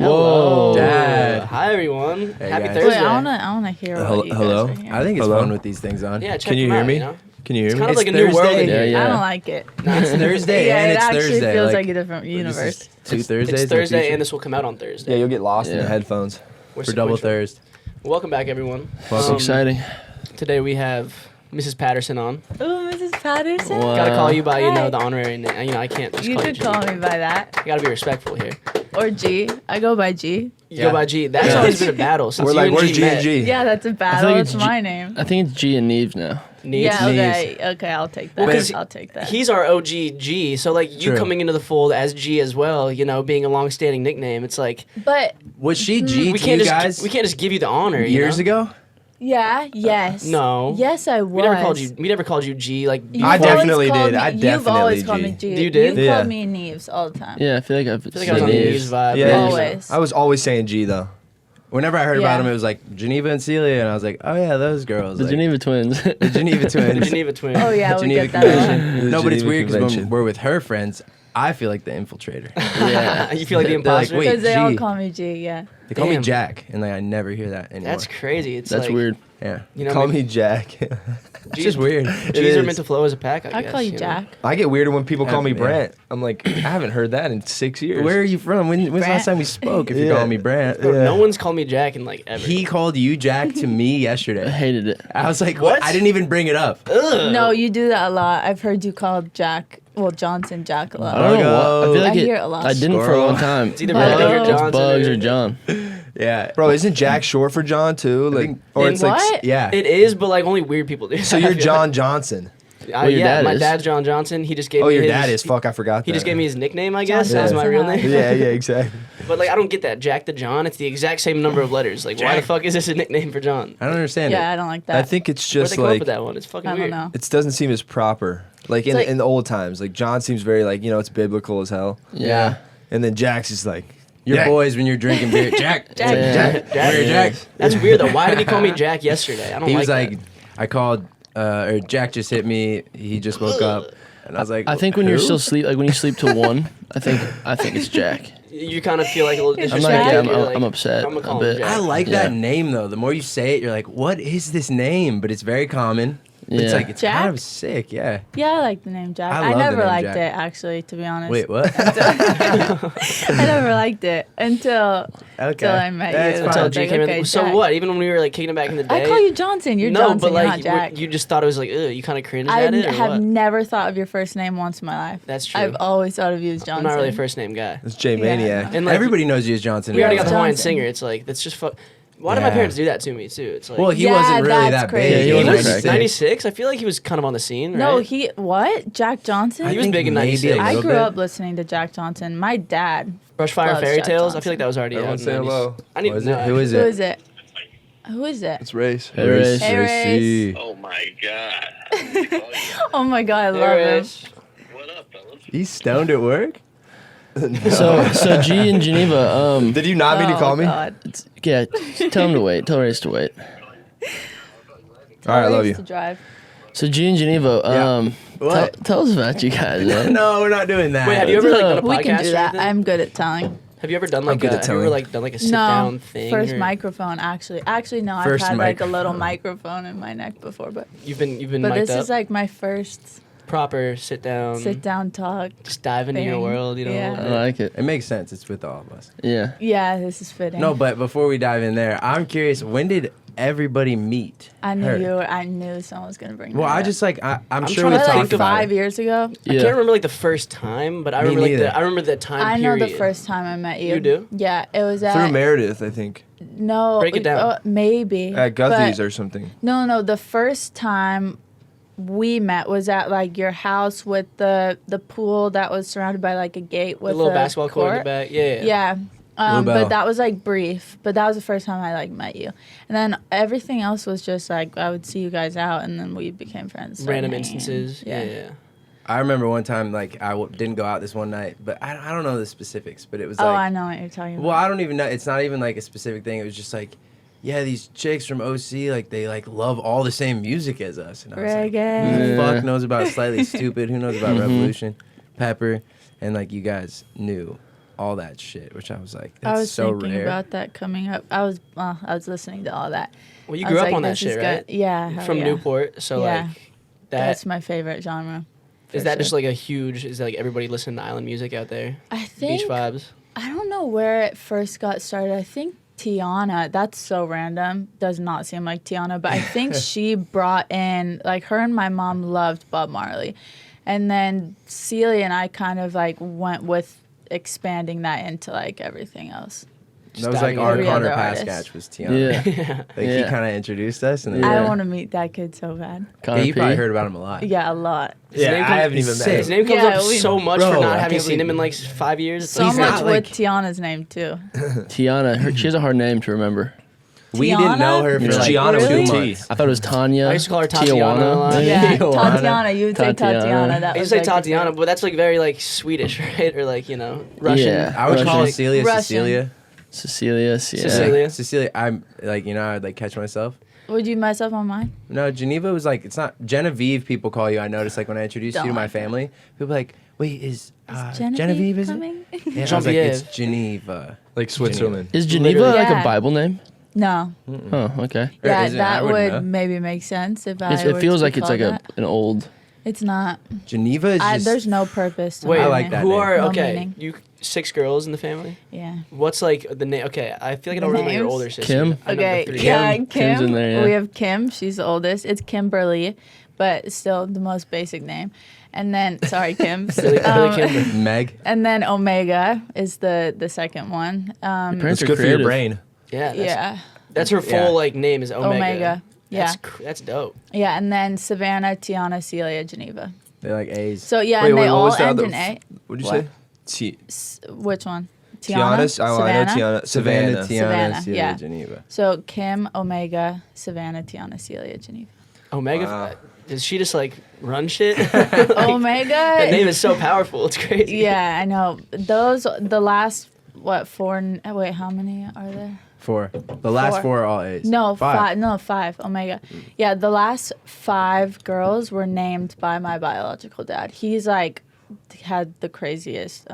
Hello. Dad. Hi, everyone. Hey, Happy guys. Thursday. Wait, I wanna hear what you guys Hello? are hearing. I think it's Hello? fun with these things on. Yeah, check Can you them hear out, me? You know? Can you hear It's me? kind of like a Thursday. new world in Yeah, here. I don't like it. It's Thursday yeah, and it it's actually Thursday. feels like a different this universe. is two Thursdays. It's in the Thursday, future. and this will come out on Thursday. Yeah, you'll get lost in Yeah. the headphones. We're for double sequential. Thursday. Welcome back, everyone. Well, Um, exciting. Today we have Mrs. Patterson on. Oh, Mrs. Patterson. Wow. Gotta call you by, Hi. the honorary name. I can't just You call you could G. call me by that. You gotta be respectful here. Or G. I go by G. You Yeah. go by G. That's Yeah. always been a battle since We're you like, and where's G G and met. G? Yeah, that's a battle. like It's it's my name. I think it's G and Neve now. Needs. Yeah, okay. Okay, I'll take that. Well, 'cause I'll take that. He's our OG G, so like you True. coming into the fold as G as well, being a long-standing nickname. It's like But Was she G we to can't you just guys we can't just give you the honor. years ago? yeah, yes. No. Yes, I was. We never called you G. Like You've I always definitely called did. I You've definitely always called me G. G. You did? You Yeah. called me Neves all the time. Yeah, I feel like I've I feel like I was on the seen Neves vibe. Yeah, Always. I was always saying G though. Whenever I heard Yeah. about him, it was like Geneva and Celia, and I was like, oh yeah, those girls. the like, Geneva twins. the Geneva The twins. Geneva twins. Oh yeah, we Geneva get that. a lot. convention. No, but it's Geneva weird because when convention. we're with her friends, I feel like the infiltrator. yeah. You feel like the They're like, imposter? wait, Because they all G. call me G. Yeah. They call me Damn. Jack, and like I never hear that anymore. That's crazy. It's That's like, weird. Yeah. Call me Jack. It's just weird. G's are meant to flow as a pack. I I guess, call you know? Jack. I get weirder when people call me Yeah. Brant. I'm like, I haven't heard that in 6 years. Where are you from? When's the Brant. last time we spoke? If you're Yeah. calling me Brant. Bro, no one's called me Jack in like ever. He called you Jack to me I yesterday. hated it. I was like, What? what? I didn't even bring it up. Ugh. No, you do that a lot. I've heard you call Jack, Johnson Jack a lot. I don't know what. I feel like I hear it a lot. I didn't for a long time. It's either Bugs Bugs or or Johnson. Bugs or John. Yeah. Bro, isn't Jack short for John too? Like, think- or In it's like, what? Yeah. It is, but like only weird people do. so you're John Johnson. Well, your yeah, dad my is. dad's John Johnson. He just gave Oh, me your his, dad is. Fuck, I forgot He that. just gave me his nickname, I guess. That's my Johnson. real name. Yeah, exactly. But like, I don't get that. Jack the John. It's the exact same number of letters. Like, why the Jack. fuck is this a nickname for John? I don't understand Yeah, it. I don't like that. I think it's Where'd they just come up like with that one? It's fucking I don't weird. know. it doesn't seem as proper. Like in, like- in the old times, like John seems very like it's biblical as hell, Yeah. and then Jack's just like Your Jack. boys when you're drinking beer. Jack. Jack. Yeah. Jack. Where Jack? That's weird though. Why did he call me Jack yesterday? I don't He like was that. like, I called, or Jack just hit me. He just woke up. And I was like, I think when you're who? still sleep, like when you sleep till 1, I think it's Jack. You kind of feel like a little I'm I'm like, like, disrespected. yeah, You're like, I'm upset I'm gonna a call him bit. Jack. I like Yeah. that name though. The more you say it, you're like, what is this name? But it's very common. It's Yeah. like, it's Jack? kind of sick. Yeah. Yeah, I like the name Jack. I I, love the never name liked Jack. it, actually, to be honest. Wait, what? I never liked it until I met That's you. fine. Until I was G like, came in. okay, So Jack. what? Even when we were like kicking it back in the day. I call you Johnson. You're no, Johnson, but you're like not Jack. you just thought it was like, ugh, you kind of cringed I at it, or have what? never thought of your first name once in my life. That's true. I've always thought of you as I'm Johnson. not really a first name guy. it's J Maniac. And like, Everybody knows you as Johnson. we already got Yeah, the Hawaiian Johnson. singer. It's like that's just fuck. Why did my Yeah. parents do that to me too? It's like Well, he Yeah, wasn't really that's that crazy. big. Yeah, he he was was like 96. I feel like he was kind of on the scene, right? No, what? Jack Johnson? He was think big in maybe 96. a I little grew bit. up listening to Jack Johnson. My dad. Brush Fire and loves Fairy Jack Tales. I Johnson. feel like that was already Everyone out in say the 90s. hello. I need What is no, it? Who is Who it? is it? Who is it? It's Race. Hey, Race. Hey, Race. Oh my god. Oh my god, I There love it him. is. What up, fellas? He's stoned at work? So G and Geneva, Did you not mean to call me? God. yeah, tell him to wait. Tell Race to wait. All right, I love Race you. to drive. So G and Geneva, What? tell us about you guys, man. No, we're not doing that. Wait, have you ever like done a podcast? We can do or that. anything? I'm good at telling. Have you ever done like good a, at have you ever telling. like done like a sit down No, thing? first or microphone actually. Actually, no, First I've had like a microphone. little microphone in my neck before, but You've been but mic'd this up. is like my first Proper sit down. sit down talk. Just dive into your thing. world. You know. Yeah. a little I bit. like it. It makes sense. It's with all of us. Yeah. Yeah, this is fitting. No, but before we dive in there, I'm curious, when did everybody meet? I knew her? I knew someone was gonna bring. Well, that I up. just like, I'm sure trying we to talked think like about 5 it. years ago. I Yeah. can't remember like the first time, but I Me remember like neither. I remember the time I know period. the first time I met you. You do? Yeah, it was at Through Meredith, I think. no. Break it down. Maybe At Guthy's but- or something. No. The first time we met was at like your house with the pool that was surrounded by like a gate The with little a basketball court in the back. Yeah. Yeah. Blue Bell. But that was like brief. But that was the first time I like met you, and then everything else was just like I would see you guys out, and then we became friends. started Random hanging. instances. Yeah. I remember one time, like, didn't go out this one night, but I don't know the specifics, but it was Oh, like, I know what you're talking about. well, I don't even know. It's not even like a specific thing. It was just like, yeah, these chicks from OC, like, they like love all the same music as us. And I was like, Reggae. who the Yeah. fuck knows about Slightly Stupid? Who knows about Mhm. Revolution, Pepper, and like you guys knew all that shit, which I was like, I that's was so thinking rare. about that coming up. I was listening to all that. Well, you I grew was up like, on that this is shit, good. right? Yeah. hell From yeah. Newport, so Yeah. like that That's my favorite genre. is for that sure. just like a huge? Is that like everybody listening to island music out there? I think Beach vibes. I don't know where it first got started. I think Tiana, that's so random. Does not seem like Tiana, but I think she brought in, like, her and my mom loved Bob Marley. And then Celia and I kind of like went with expanding that into like everything else. That was like our Every Connor other artist. Pascatch was Tiana. Yeah. Like he Yeah. kind of introduced us, and then I Yeah. want to meet that kid so bad. Connor you P. probably heard about him a lot. Yeah, a lot. His name I comes- haven't even met sick. him. His name comes Yeah, up we- so much Bro, for not I having can't seen him believe- in like 5 years. It's So like- He's much not, with like- Tiana's name too. Tiana. She has a hard name to remember. We didn't know her for It's like Gianna 2 with a months. I thought it was Tanya. I used to call her Tatiana a lot. Tijuana. Yeah, Tijuana. Tatiana. You would say Tatiana. Tatiana. That I was used to say like your Tatiana, favorite. but that's like very like Swedish, right? Or like Russian. Yeah. I would call Russian. Celia Russian. Cecilia. Cecilia. Yeah. Cecilia. Cecilia. I'm like, I'd like catch myself. Would you mess up on mine? No, Geneva was like, it's not Genevieve. People call you. I noticed like when I introduced you Don't to my like that. family, people are like, wait, is Genevieve Genevieve is it? coming? Yeah, I was like, Genevieve. it's Geneva. Like Switzerland. Is Geneva Literally. like Yeah. a Bible name? No. Oh, okay. Or Yeah, is it? I that wouldn't would know. maybe make sense if I. It were feels to like be it's like called that. an old. It's not. Geneva is just. There's no purpose. To Wait, my I like name. that Who name. are No okay? meaning. You 6 girls in the family. Yeah. What's like the name? Okay, I feel like I don't The remember your names? older sister. Kim? I know the Okay. 3. Yeah, Kim's Kim. in there, yeah. We have Kim. She's the oldest. It's Kimberly, but still the most basic name. And then, sorry, Kim. Billy Kimber. Meg. And then Omega is the second one. Parents It's are good for your creative. brain. Yeah. Yeah. That's her full Yeah. like name is Omega. Omega. Yeah. That's dope. Yeah. And then Savannah, Tiana, Celia, Geneva. They're like A's. So yeah, Wait, and wait, they what all was the end other in A. What'd you What? say? Which one? Tiana. I know Savannah? Tiana. Savannah, Savannah. Tiana, Savannah, Celia, yeah. Geneva. So Kim, Omega, Savannah, Tiana, Celia, Geneva. Omega. Wow. Does she just like run shit? Omega. That name is so powerful. It's crazy. Yeah, I know. The last, what, 4, wait, how many are there? 4. The last 4. 4 are all A's. No, 5. 5. No, 5. Omega. Yeah, the last 5 girls were named by my biological dad. He's like, had the craziest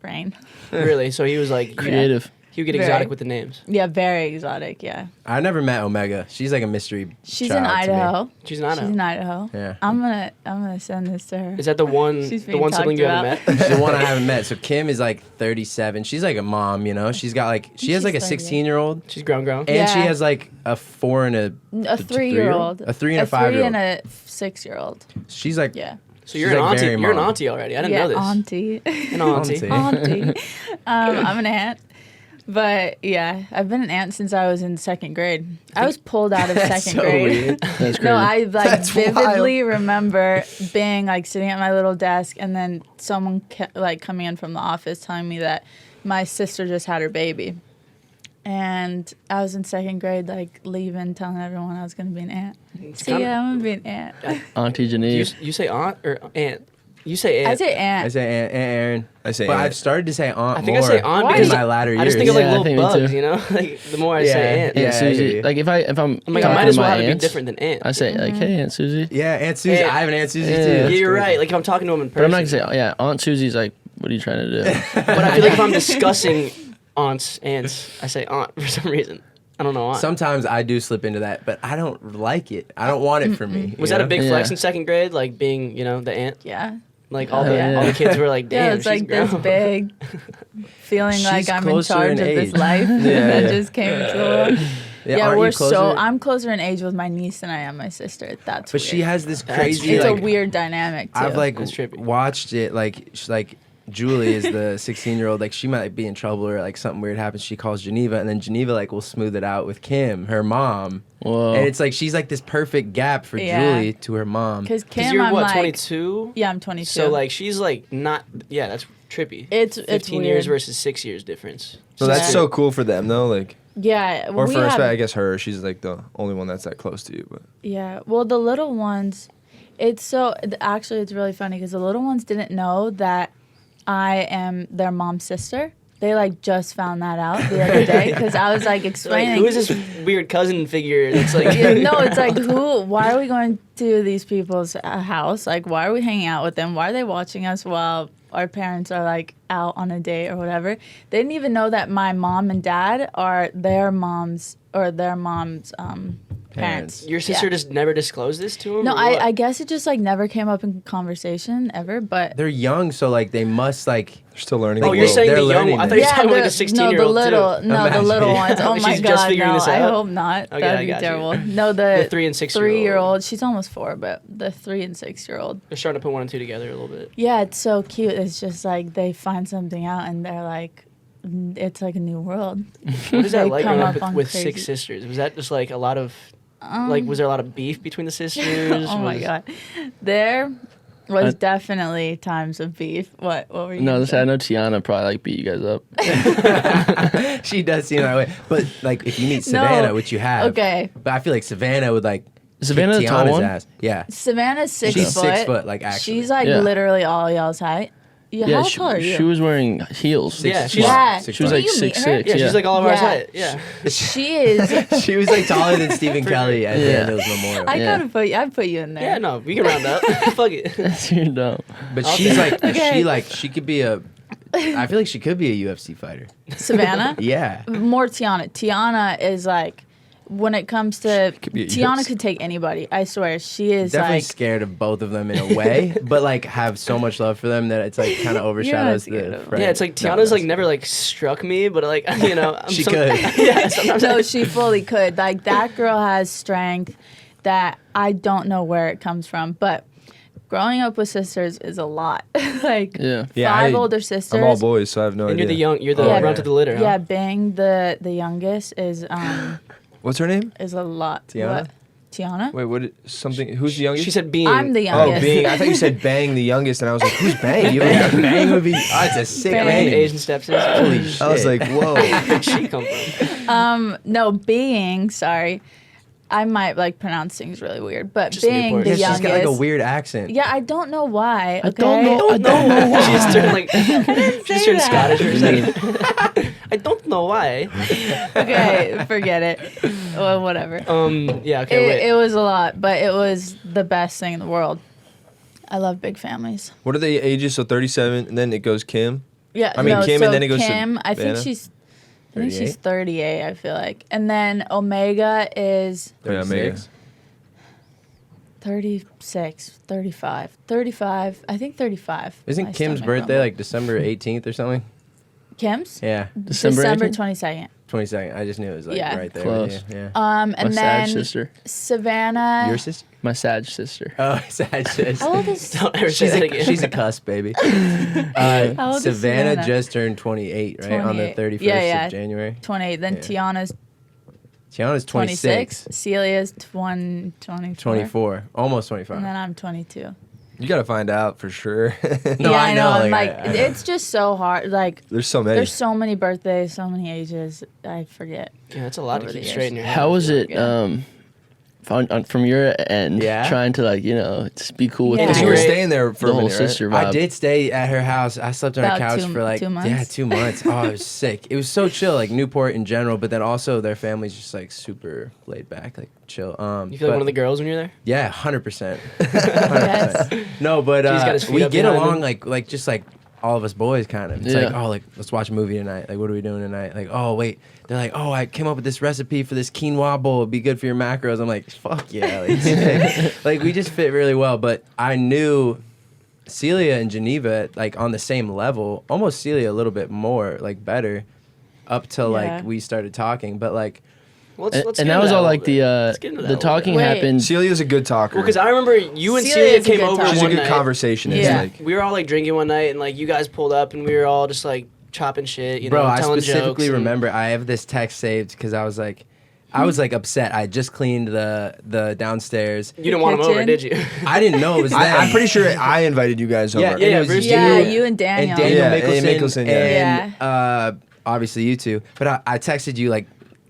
brain. Really? So he was like Creative. He would get Very. exotic with the names. Yeah, very exotic, yeah. I never met Omega. She's like a mystery. She's child in to me. Idaho. She's not. She's in Idaho. Yeah. I'm gonna send this to her. Is that the one? She's The being one sibling talked you haven't about. met? She's the one I haven't met. So Kim is like 37. She's like a mom, She's got like she has She's like a 38. 16-year-old, She's grown. and Yeah. she has like a 4 and A 3-year-old. a 3 and a 3 5-year-old. and a 6-year-old. She's like Yeah. So She's you're an like auntie. very You're an mom. auntie already. I didn't Yeah, know this. auntie. An auntie. Auntie. Auntie. I'm an aunt. But yeah, I've been an aunt since I was in 2nd grade. I was pulled out of That's 2nd so grade. weird. That's crazy. No, I like That's vividly remember being like sitting at my little desk and then someone like coming in from the office telling me that my sister just had her baby. And I was in 2nd grade, like leaving, telling everyone I was gonna be an aunt. It's See, kinda- yeah, I'm gonna be an aunt. Auntie You, Geneve. you say aunt or aunt? You say aunt. I say aunt. I say Aunt Aaron. I say But aunt. I've started to say aunt I think more I say aunt Why? because in my latter years. I just think of like Yeah, I little think me bugs, too. you know. Like the more I Yeah. say aunt, Aunt Yeah, I hear Susie. you. Like if I'm I'm like talking I might to as well my have it be aunts, different than aunt. I say like, hey, Aunt Susie. Yeah, Aunt Susie. Aunt- I have an Aunt Susie Yeah. too. Yeah, Yeah, That's you're crazy. right. Like if I'm talking to him in But person. I'm not gonna say, yeah, Aunt Susie's like, what are you trying to do? But I feel like if I'm discussing aunts, I say aunt for some reason. I don't know why. Sometimes I do slip into that, but I don't like it. I don't want it for me. Was you that a know? big flex Yeah. in 2nd grade? Like being, the aunt? Yeah. Like all Oh, the yeah. all the kids were like, Yeah, damn, it's she's like grown. this big, feeling She's like I'm in closer charge in of this age. life Yeah, that yeah. just came into the world. Yeah, aren't you we're closer? I'm closer in age with my niece than I am my sister. That's But weird. she has this That's crazy. It's like, a weird dynamic too. I've like That's trippy. watched it. Like Julie is the 16-year-old. Like she might be in trouble or like something weird happens. She calls Geneva, and then Geneva like will smooth it out with Kim, her mom. Whoa. And it's like she's like this perfect gap for Yeah. Julie to her mom. because Because Kim, you're I'm what, like, 22? yeah, I'm 22. So like she's like not. Yeah, that's trippy. it's 15 weird. years versus 6 years difference. So that's Yeah. so cool for them though. Like, Yeah, or we for have, I guess her, she's like the only one that's that close to you. But yeah. Well, the little ones, actually it's really funny because the little ones didn't know that I am their mom's sister. They like just found that out the other day because I was like Like, explaining. who is this weird cousin figure that's like, Yeah, no, it's like who? Why are we going to these people's house? Like, why are we hanging out with them? Why are they watching us while our parents are like out on a date or whatever? They didn't even know that my mom and dad are their mom's parents. your sister Yeah. just never disclosed this to him? No, or what? I guess it just like never came up in conversation ever. But They're young, so like they must like. They're still learning. Oh, the you're world. saying They're the young learning one. I thought you were this. talking like a the 16-year-old little, too. no, the Imagine. little ones. Oh She's my just god, figuring no! this I out? hope not. Okay, I That'd be got you. terrible. No, the 3 and 6 year old. 3-year-old. She's almost 4, but the 3 and 6-year-old. They're starting to put 1 and 2 together a little bit. Yeah, it's so cute. It's just like they find something out and they're like, it's like a new world. What is that They like come growing up up on with crazy- 6 sisters? Was that just like a lot of, like, was there a lot of beef between the sisters? Oh my Was- god, there was I- definitely times of beef. What were you? No, gonna this say? I know Tiana probably like beat you guys up. She does seem that way, but like if you meet Savannah, No. which you have, Okay, but I feel like Savannah would like Savannah kick the tall Tiana's one? ass. Yeah, Savannah's 6 she's foot. 6 foot. Like actually, She's like Yeah. literally all y'all's height. Yeah, how she, tall are you? she was wearing heels. Yeah, Six she's- foot. Yeah. Six She was foot. like Did you meet 6'6". her? Yeah, she's like all of our Yeah. height. Yeah. She is. She was like taller than Stephen Kelly at Yeah. Daniel's Memorial. I Yeah. could put you. I'd put you in there. Yeah, no, we can round up. Fuck it. You're dumb. But I'll she's take like Okay. she could be a. I feel like she could be a UFC fighter. Savannah. Yeah. More Tiana. Tiana is like, when it comes to could be a Tiana UFC. could take anybody. I swear, she is Definitely like. scared of both of them in a way, but like have so much love for them that it's like kind of overshadows scared the. of them. friend. Yeah, it's like No, Tiana's like that's- never like struck me, but like, you know, She could. Yeah, sometimes. No, she fully could. Like that girl has strength that I don't know where it comes from, but growing up with sisters is a lot. Like Yeah. Yeah, 5 older sisters. I'm all boys, so I have no And idea. you're the young, you're the Yeah. run to the litter. Huh? Yeah, Bang, the youngest is What's her name? a lot. Tiana? What? Tiana? Wait, what? Something? Who's the youngest? She said being. I'm the Oh, youngest. Bing. I thought you said Bang, the youngest, and I was like, who's Bang? You Yeah, like, Bang would be. Oh, it's a sick Bang. Bang, name. Asian stepsister. Holy shit. I was like, whoa. Where'd she come from? No, Being, sorry. I might like pronounce things really weird, but Just Being Newport. the Yeah, she's youngest. got like a weird accent. Yeah, I don't know why. I don't okay? know. I don't know why. She just turned like. She just turned that. Scottish for a second. I don't know why. Okay, forget it. Well, whatever. Yeah. Okay. Wait. It was a lot, but it was the best thing in the world. I love big families. What are the ages? So 37, and then it goes Kim. Yeah, I mean, no, Kim, so and then it goes to Kim, I think Vanna? she's 38? 38, I feel like. And then Omega is Oh, yeah, Megan. 36? 36, 35, I think 35. Isn't My Kim's stomach birthday rumbled. like December 18th or something? Kim's? Yeah, December December 18th? 22nd. 22nd. I just knew it was like Yeah. right there. Close. With you. Yeah. And My then Sag sister. Savannah. Your sister? My Sag sister. Oh, sad sister. How old is Don't ever say She's that a, again. she's a cusp, baby. How old is Savannah Savannah? just turned 28, right? On the 28. 31st Yeah, yeah. of January. 28? Then Yeah. Tiana's Tiana's 26. 26. Celia's 24. 24. Almost And 25. then I'm 22. You gotta find out for sure. No, yeah, I know, I'm like, like, I know. it's just so hard. Like, There's so many. there's so many birthdays, so many ages. I forget. Yeah, that's a lot to Over the keep years. straight in your head. How was it Yeah. from your end? Yeah. Trying to like, just be cool with Yeah. Because the you were whole, staying there for the a whole minute, right? sister vibe. I did stay at her house. I slept on her About couch two- for like 2 months? yeah, 2 months. Oh, it was sick. It was so chill, like Newport in general, but then also their family's just like super laid back, like chill. You feel like one of the girls when you're there? yeah, 100%. Yes. No, but He's got his feet we up get behind along him. like just like all of us boys kind of. It's Yeah. like, oh, like let's watch a movie tonight. Like, what are we doing tonight? Like, oh wait, they're like, oh, I came up with this recipe for this quinoa bowl. It'd be good for your macros. I'm like, fuck yeah, like, sick. Like we just fit really well. But I knew Celia and Geneva like on the same level, almost Celia a little bit more, like better, up till Yeah. like we started talking. But like, Let's and get that into was a all little like bit. the Let's get into that a the little talking bit. Wait. happened. Celia's a good talker. Well, because I remember you and Celia's Celia a came good over talker. she's a one good night. conversationist. Yeah. Like, We were all like drinking one night, and like you guys pulled up, and we were all just like chopping shit. You bro, know, I telling specifically jokes and- remember I have this text saved because I was like upset. I just cleaned the downstairs. You didn't want them over, Kitchen? did you? I didn't know it was them. I'm pretty sure I invited you guys over. Yeah, Yeah, and it was Bruce, Yeah, you- you and Daniel. and Daniel Yeah, Mickelson, and Mickelson, yeah. and obviously you two. But I texted you like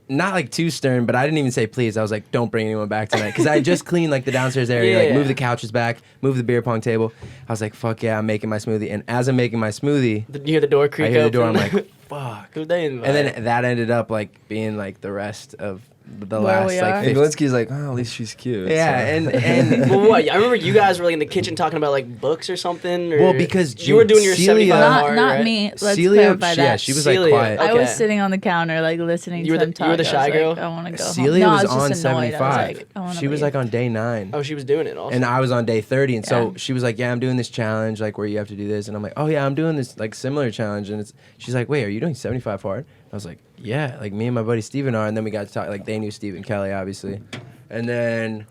not like too stern, but I didn't even say please. I was like, don't bring anyone back tonight because I had just cleaned like the downstairs area, like Yeah. move the couches back, move the beer pong table. I was like, fuck yeah, I'm making my smoothie. And as I'm making my smoothie, You hear the door I creak hear the open. door. I'm like, fuck. Who'd they invite? And then that ended up like being like the rest of the Where last we like are. 50 And Linsky's like, oh, at least she's cute. Yeah, so. and well, what? I remember you guys were like in the kitchen talking about like books or something. Or Well, because you were doing your Celia- 75 Not hard, not right? me. Let's Celia, clarify yeah, that. she was Celia, like quiet. okay. I was sitting on the counter, like listening You were to the- them you were talk. the shy I was girl? Like, I want to go Celia home. was No, I on was just annoyed. 75. I was like, I wanna She was leave. like on day 9. Oh, she was doing it also. And I was on day 30, and so Yeah. she was like, "Yeah, I'm doing this challenge, like where you have to do this." And I'm like, "Oh yeah, I'm doing this like similar challenge." And she's like, "Wait, are you doing 75 hard?" I was like, "Yeah, like me and my buddy Steven are." And then we got to talk, like they knew Steven Kelly, obviously. And then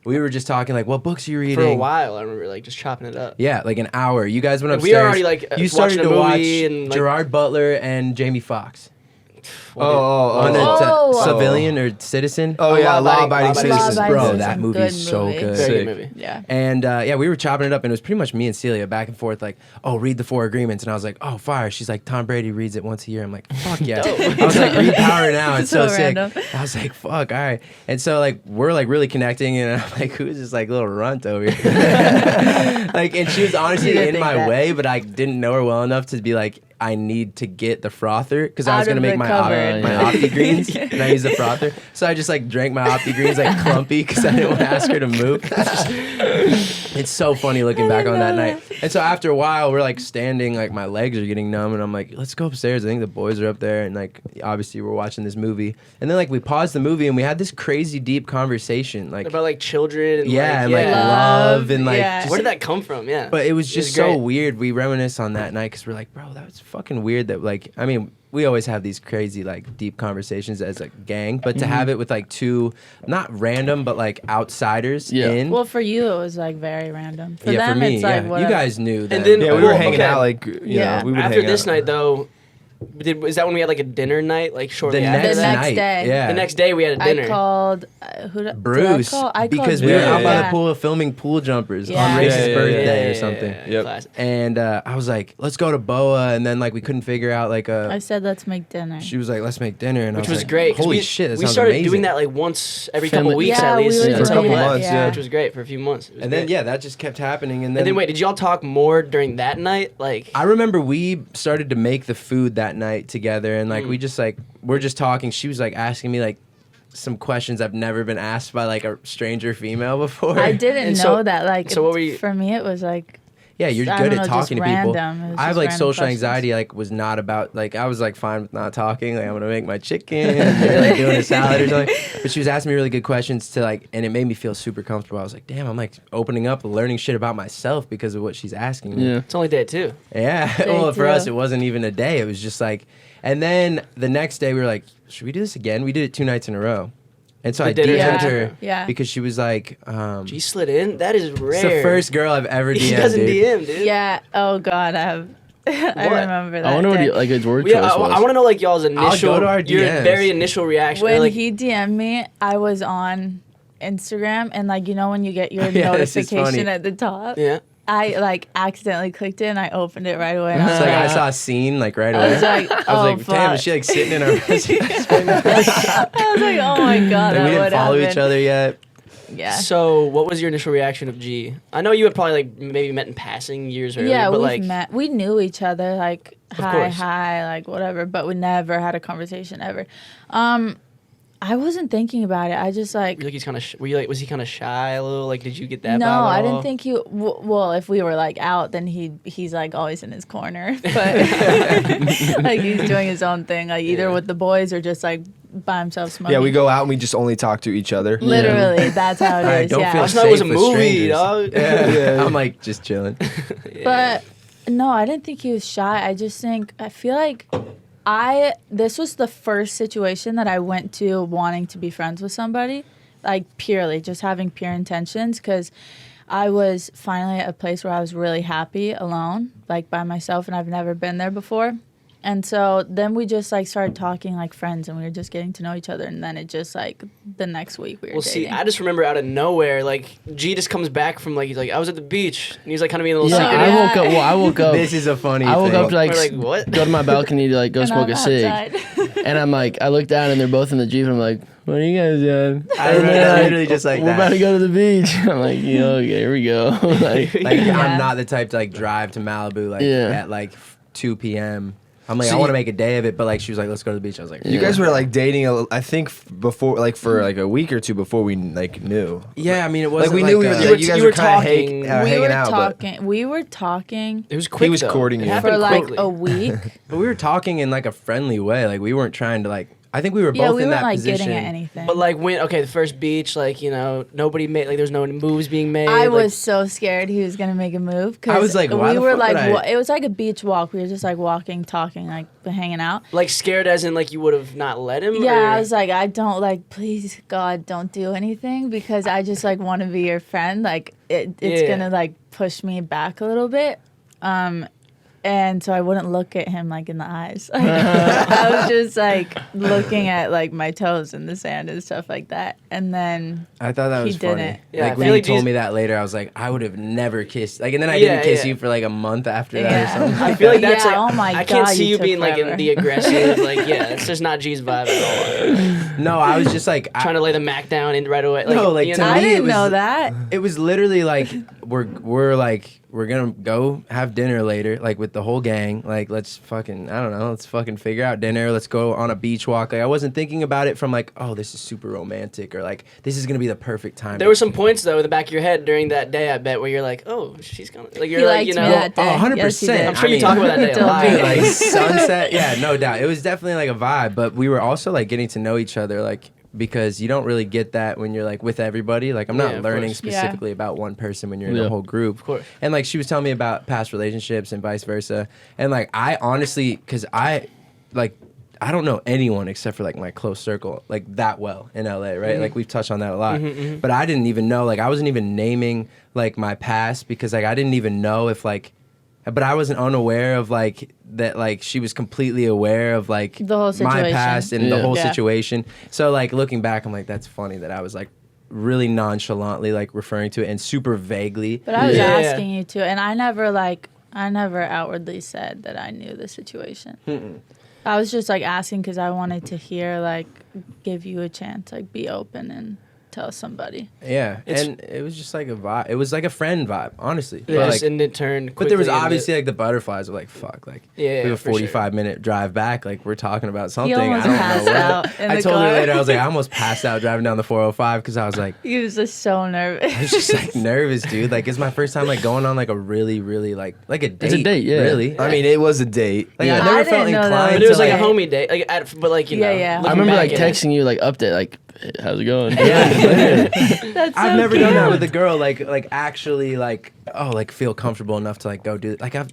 we were just talking like, "What books are you reading?" For a while, I remember like just chopping it up. Yeah, like an hour. You guys went Like, upstairs. we were already, like, you started watching to a watch movie and, like- Gerard Butler and Jamie Foxx. Oh, Oh. Civilian or Citizen. Oh, yeah, Law-abiding law-abiding citizens. Law-abiding Bro, citizens. that movie's Good so movie. good. Very Sick. good movie. Yeah. And yeah, we were chopping it up, and it was pretty much me and Celia back and forth, like, "Oh, read the 4 agreements," and I was like, "Oh, fire!" She's like, "Tom Brady reads it once a year." I'm like, "Fuck yeah!" I was like, "Read Power Now." It's so So sick. random. I was like, "Fuck, all right." And so like we're like really connecting, and I'm like, "Who's this like little runt over here?" Like, and she was honestly You didn't in think my that. way, but I didn't know her well enough to be like, I need to get the frother because I was Out gonna of make the my cupboard. my Opti greens, and I used the frother. So I just like drank my Opti greens like clumpy because I didn't want to ask her to move. It's so funny looking back on that night. And so after a while, we're like standing, like my legs are getting numb, and I'm like, let's go upstairs. I think the boys are up there, and like obviously we're watching this movie. And then like we paused the movie and we had this crazy deep conversation, like About like children and yeah, and like, like yeah. love and like Yeah. just Where did that come from? Yeah. but it was It just was so great. weird. We reminisce on that night because we're like, bro, that was fucking weird. That like, I mean, we always have these crazy like deep conversations as a gang, but to have it with like two, not random, but like outsiders Yeah. in. Well, for you, it was like very random. For yeah, them, for me, it's like yeah. whatever. You guys knew that. then- Yeah, we Well, were hanging okay. out like, Yeah. we would After hang this out. night though, is that when we had like a dinner night? Like shortly the after next The that? next night, day. yeah. The next day we had a dinner. I called who did Bruce, I called because we Bruce. were out by the Yeah. pool filming pool jumpers Yeah. on Race's Yeah, yeah, yeah, birthday Yeah, or something. yeah, Yep. classic. And I was like, let's go to Boa, and then like we couldn't figure out like I a. said, let's make dinner. She was like, let's make dinner, and Which I was was like, great. 'cause Holy we, shit, that we sounds started amazing. doing that like once every Family- couple weeks Yeah, at we least were until doing we it, left, months, yeah. which was great for a few months. It was And then great. yeah, that just kept happening, and then And then wait, did y'all talk more during that night? Like I remember we started to make the food that night together, and like Mm. we just like we're just talking. She was like asking me like some questions I've never been asked by like a stranger female before. I didn't And know so- that. Like, so what were you- for me, it was like Yeah, you're I good don't at know, talking to just people. random. It was I have just like random social questions. anxiety. Like was not about like I was like fine with not talking. Like I'm gonna make my chicken, or, like doing a salad or something. But she was asking me really good questions to like, and it made me feel super comfortable. I was like, damn, I'm like opening up, learning shit about myself because of what she's asking me. Yeah. it's only day 2. Yeah. Day Well, for us, two. it wasn't even a day. It was just like, and then the next day we were like, should we do this again? We did it 2 nights in a row. And so The I dinner DM'd Yeah. her Yeah. because she was like, G slid in. That is rare. it's the first girl I've ever He DM'd, doesn't dude. DM, dude. Yeah. Oh God, I have. I What? remember that. I wonder what day. he, like his word Yeah, choice I was. want to know like y'all's initial, go to our your DMs. very initial reaction. When like, he DM'd me, I was on Instagram, and like you know when you get your Yeah, this is funny. notification at the top, yeah. I like accidentally clicked it and I opened it right away. And I was It's like I like, saw a scene like right I away. was like, I was oh like, fuck. damn, is she like sitting in our messages? I was like, oh my god, Like, that we didn't would follow happen. each other yet. Yeah. So, what was your initial reaction of G? I know you had probably like maybe met in passing years earlier, Yeah, but we've like, met. We knew each other, like hi, course. hi, like whatever, but we never had a conversation ever. I wasn't thinking about it. I just like were you like he's kind of. Were you like? Was he kind of shy a little? Like, did you get that? no, vibe at I all? didn't think he. Well, if we were like out, then he's like always in his corner, but like he's doing his own thing, like either Yeah. with the boys or just like by himself smoking. Yeah, we go out and we just only talk to each other. Literally, that's how it I is. don't yeah. feel Last night was a safe with movie, strangers. dog. Yeah. I'm like just chilling. But no, I didn't think he was shy. I just think I feel like this was the first situation that I went to wanting to be friends with somebody, like purely just having pure intentions, because I was finally at a place where I was really happy alone, like by myself, and I've never been there before. And so then we just like started talking like friends, and we were just getting to know each other. And then it just like the next week we were Well, dating. see, I just remember out of nowhere, like G just comes back from like he's like I was at the beach, and he's like kind of being a little Yeah, secretive. I woke up. Well, I woke up. This is a funny I woke thing. up to like, We're like, what? go to my balcony to like go And smoke I'm a cig, outside. and I'm like, I look down and they're both in the Jeep, and I'm like, what are you guys doing? I And remember they're that literally just like we're that. about to go to the beach. I'm like, yeah, okay, here we go. like, Like Yeah. I'm not the type to like drive to Malibu like Yeah. at like 2 p.m. I'm like, So I want you- to make a day of it, but like she was like, let's go to the beach. I was like, You guys were like dating, I think before, like for like a week or two before we like knew. yeah, I mean, it Like wasn't we like knew we a- were, You like, you guys you were were kind of talking- we hanging were out, talking. We were talking It was quick. was though. courting It you. happened for like quickly. a week. but we were talking in like a friendly way. Like we weren't trying to like. I think we were Yeah, both we in weren't that like position. getting at anything. But like when the first beach, like nobody made like there's no moves being made. I like, was so scared he was gonna make a move. I was like, why we the were fuck like, would I- it was like a beach walk. We were just like walking, talking, like hanging out. like scared as in like you would have not let him. Yeah, or? I was like, I don't like, please God, don't do anything because I just like want to be your friend. Like it's Yeah. gonna like push me back a little bit. And so I wouldn't look at him like in the eyes. I was just like looking at like my toes in the sand and stuff like that. And then I thought that He was funny. didn't. Yeah, I like when feel you like told these- me that later, I was like, I would have never kissed. Like, and then I Yeah, didn't kiss yeah. you for like a month after that or Yeah. something. I feel like that's Yeah, like oh my I can't God, see you you took being like in forever. the aggressive. Like it's just not G's vibe at all. No, I was just like, Trying to lay the Mac down and right away. Like, No, like, you to know? I me, didn't it was- know that. it was literally like we're gonna go have dinner later, like with the whole gang. Like let's fucking figure out dinner. Let's go on a beach walk. Like I wasn't thinking about it from like, oh, this is super romantic or like this is gonna be the perfect time. There were some points though in the back of your head during that day, I bet, where you're like, oh, she's gonna like you're He like liked you me know. that day. Oh, 100%. Yes, he did. I'm sure I you mean- talk about that day a Don't lot. be like sunset. Yeah, no doubt. It was definitely like a vibe, but we were also like getting to know each other, like because you don't really get that when you're like with everybody. Like I'm not Yeah, of learning course. specifically about one person when you're in Yeah. a whole group. Of course. And like she was telling me about past relationships and vice versa. And like I honestly, because I don't know anyone except for like my close circle like that well in LA, right? Like we've touched on that a lot. But I didn't even know, like I wasn't even naming like my past because like I didn't even know if like, but I wasn't unaware of like that like she was completely aware of like The whole my situation. past and the Yeah. whole Yeah. situation. So like looking back, I'm like, that's funny that I was like really nonchalantly like referring to it and super vaguely. But I was Yeah. asking you to, and I never outwardly said that I knew the situation. I was just like asking because I wanted to hear, like, give you a chance, like, be open and tell somebody. Yeah, It's- and it was just like a vibe. It was like a friend vibe, honestly. Yeah, But, just like, and it turned. but there was quickly into- obviously like the butterflies of like fuck, like Yeah, we have a for sure. 45-minute drive back. Like we're talking about something. almost I don't passed know what. out in I the told her car. later. I was like, I almost passed out driving down the 405 because I was like, He was just so nervous. I was just like nervous, dude. Like it's my first time like going on like a really, really like a date. It's a date, yeah. Really. I mean, it was a date. Like Yeah. I never I felt didn't know that inclined. But it was to, like a Right. homie day, but like you Yeah, know. yeah. I looking remember back like at it. texting you like update like, hey, how's it going? Yeah, literally. That's so I've never cute. done that with a girl. Like actually like like feel comfortable enough to like go do it. Like I've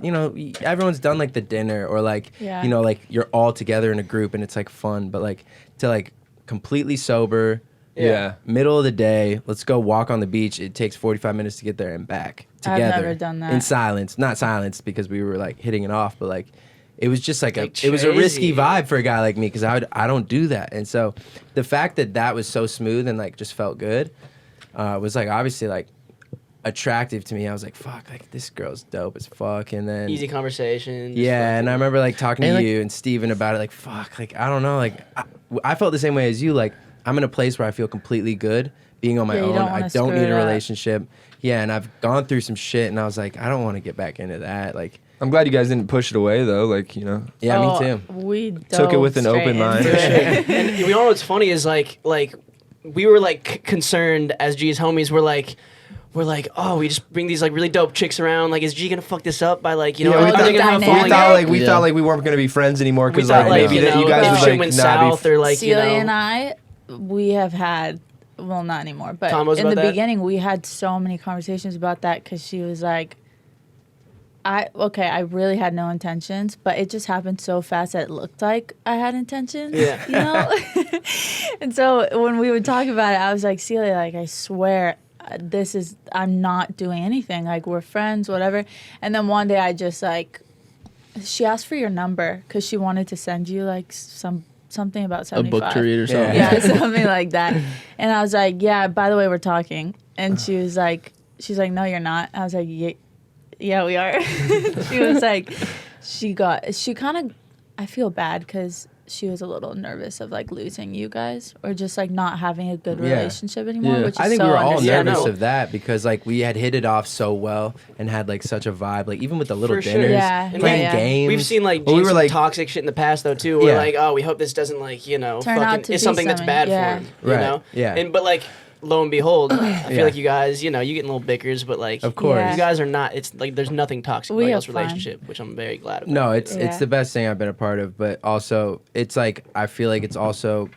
everyone's done like the dinner or like Yeah. like you're all together in a group and it's like fun, but like to like completely sober. Yeah. Middle of the day, let's go walk on the beach. It takes 45 minutes to get there and back I've together. never done that. In silence. Not silence because we were like hitting it off, but like it was just like Like it was a risky crazy. vibe for a guy like me because I don't do that. And so the fact that was so smooth and like just felt good was like obviously like attractive to me. I was like, fuck, like this girl's dope as fuck. And then Easy conversation. just yeah, fucking- and I remember like talking to And, like- you and Steven about it, like, fuck, like, I don't know, like, I felt the same way as you, like, I'm in a place where I feel completely good being on my Yeah, you own. don't I wanna don't screw need it a up. relationship. Yeah, and I've gone through some shit, and I was like, I don't want to get back into that. Like, I'm glad you guys didn't push it away though. Like, you know. yeah, Oh, me too. We Took it dove with an straight open mind. into For sure. it. And we all know what's funny is like we were like concerned as G's homies. We're like, oh, we just bring these like really dope chicks around. Like, is G gonna fuck this up by like, you know, Yeah, we are thought- they gonna have a dynamic. falling We thought out? like we Yeah. thought like we weren't gonna be friends anymore We because thought like, like maybe you that know, you guys if would shit like went not south be. or like you Celia know. and I, we have had, well, not anymore, but Combos in the about that? beginning, we had so many conversations about that because she was like, I really had no intentions, but it just happened so fast that it looked like I had intentions. Yeah. You know? And so when we would talk about it, I was like, Celia, like, I swear, I'm not doing anything. Like, we're friends, whatever. And then one day I just, like, she asked for your number because she wanted to send you, like, something about A 75. book to read or something. Yeah, something like that. And I was like, yeah, by the way, we're talking. And she's like, no, you're not. I was like, yeah, we are. She was like, I feel bad because she was a little nervous of like losing you guys or just like not having a good Yeah. relationship anymore. Yeah. Which is I think so we were all understandable. nervous no. of that because like we had hit it off so well and had like such a vibe. Like even with the little For sure. dinners, Yeah, playing yeah. games. We've seen like Well, we Gene were, some like- toxic shit in the past though too. We're Yeah. like, oh, we hope this doesn't like Turn out fucking to is be something that's something, bad yeah. for him. Right, You know? yeah. And but like lo and behold, I feel Yeah. like you guys, you getting little bickers, but like Of course. Yeah. you guys are not. It's like there's nothing toxic We about have y'all's fun. relationship, which I'm very glad about. No, it's Yeah. the best thing I've been a part of, but also it's like I feel like it's also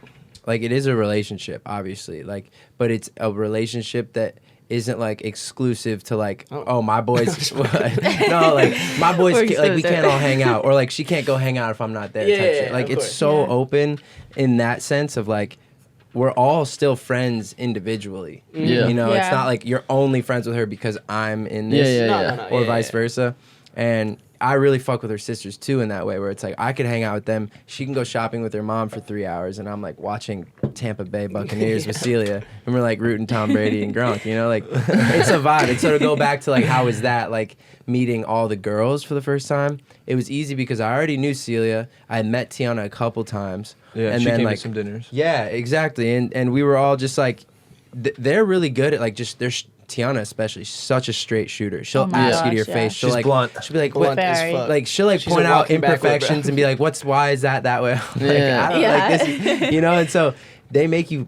like it is a relationship, obviously, like, but it's a relationship that isn't like exclusive to like my boys no like my boys We're like we exclusive. can't all hang out or like she can't go hang out if I'm not there Yeah, type yeah, shit. Like of it's course. so Yeah. open in that sense of like we're all still friends individually. Yeah. You know, it's Yeah. not like you're only friends with her because I'm in Yeah, this yeah, No, or yeah, vice yeah. versa. And I really fuck with her sisters too in that way where it's like I could hang out with them. She can go shopping with her mom for 3 hours and I'm like watching Tampa Bay Buccaneers with Celia and we're like rooting Tom Brady and Gronk, you know, like it's a vibe. And so to go back to like how was that like meeting all the girls for the first time? It was easy because I already knew Celia. I had met Tiana a couple times. Yeah, and she then came like to some dinners. yeah, exactly. And we were all just like they're really good at like just Tiana especially, she's such a straight shooter. She'll Oh my ask you to your gosh, yeah. face. She'll She's like blunt. She'll be like, Blunt what? as Very. fuck. Like she'll like She's a point out walking backward, bro. imperfections and be like, why is that way? I'm like, Yeah. I don't Yeah. like this, you know. And so they make you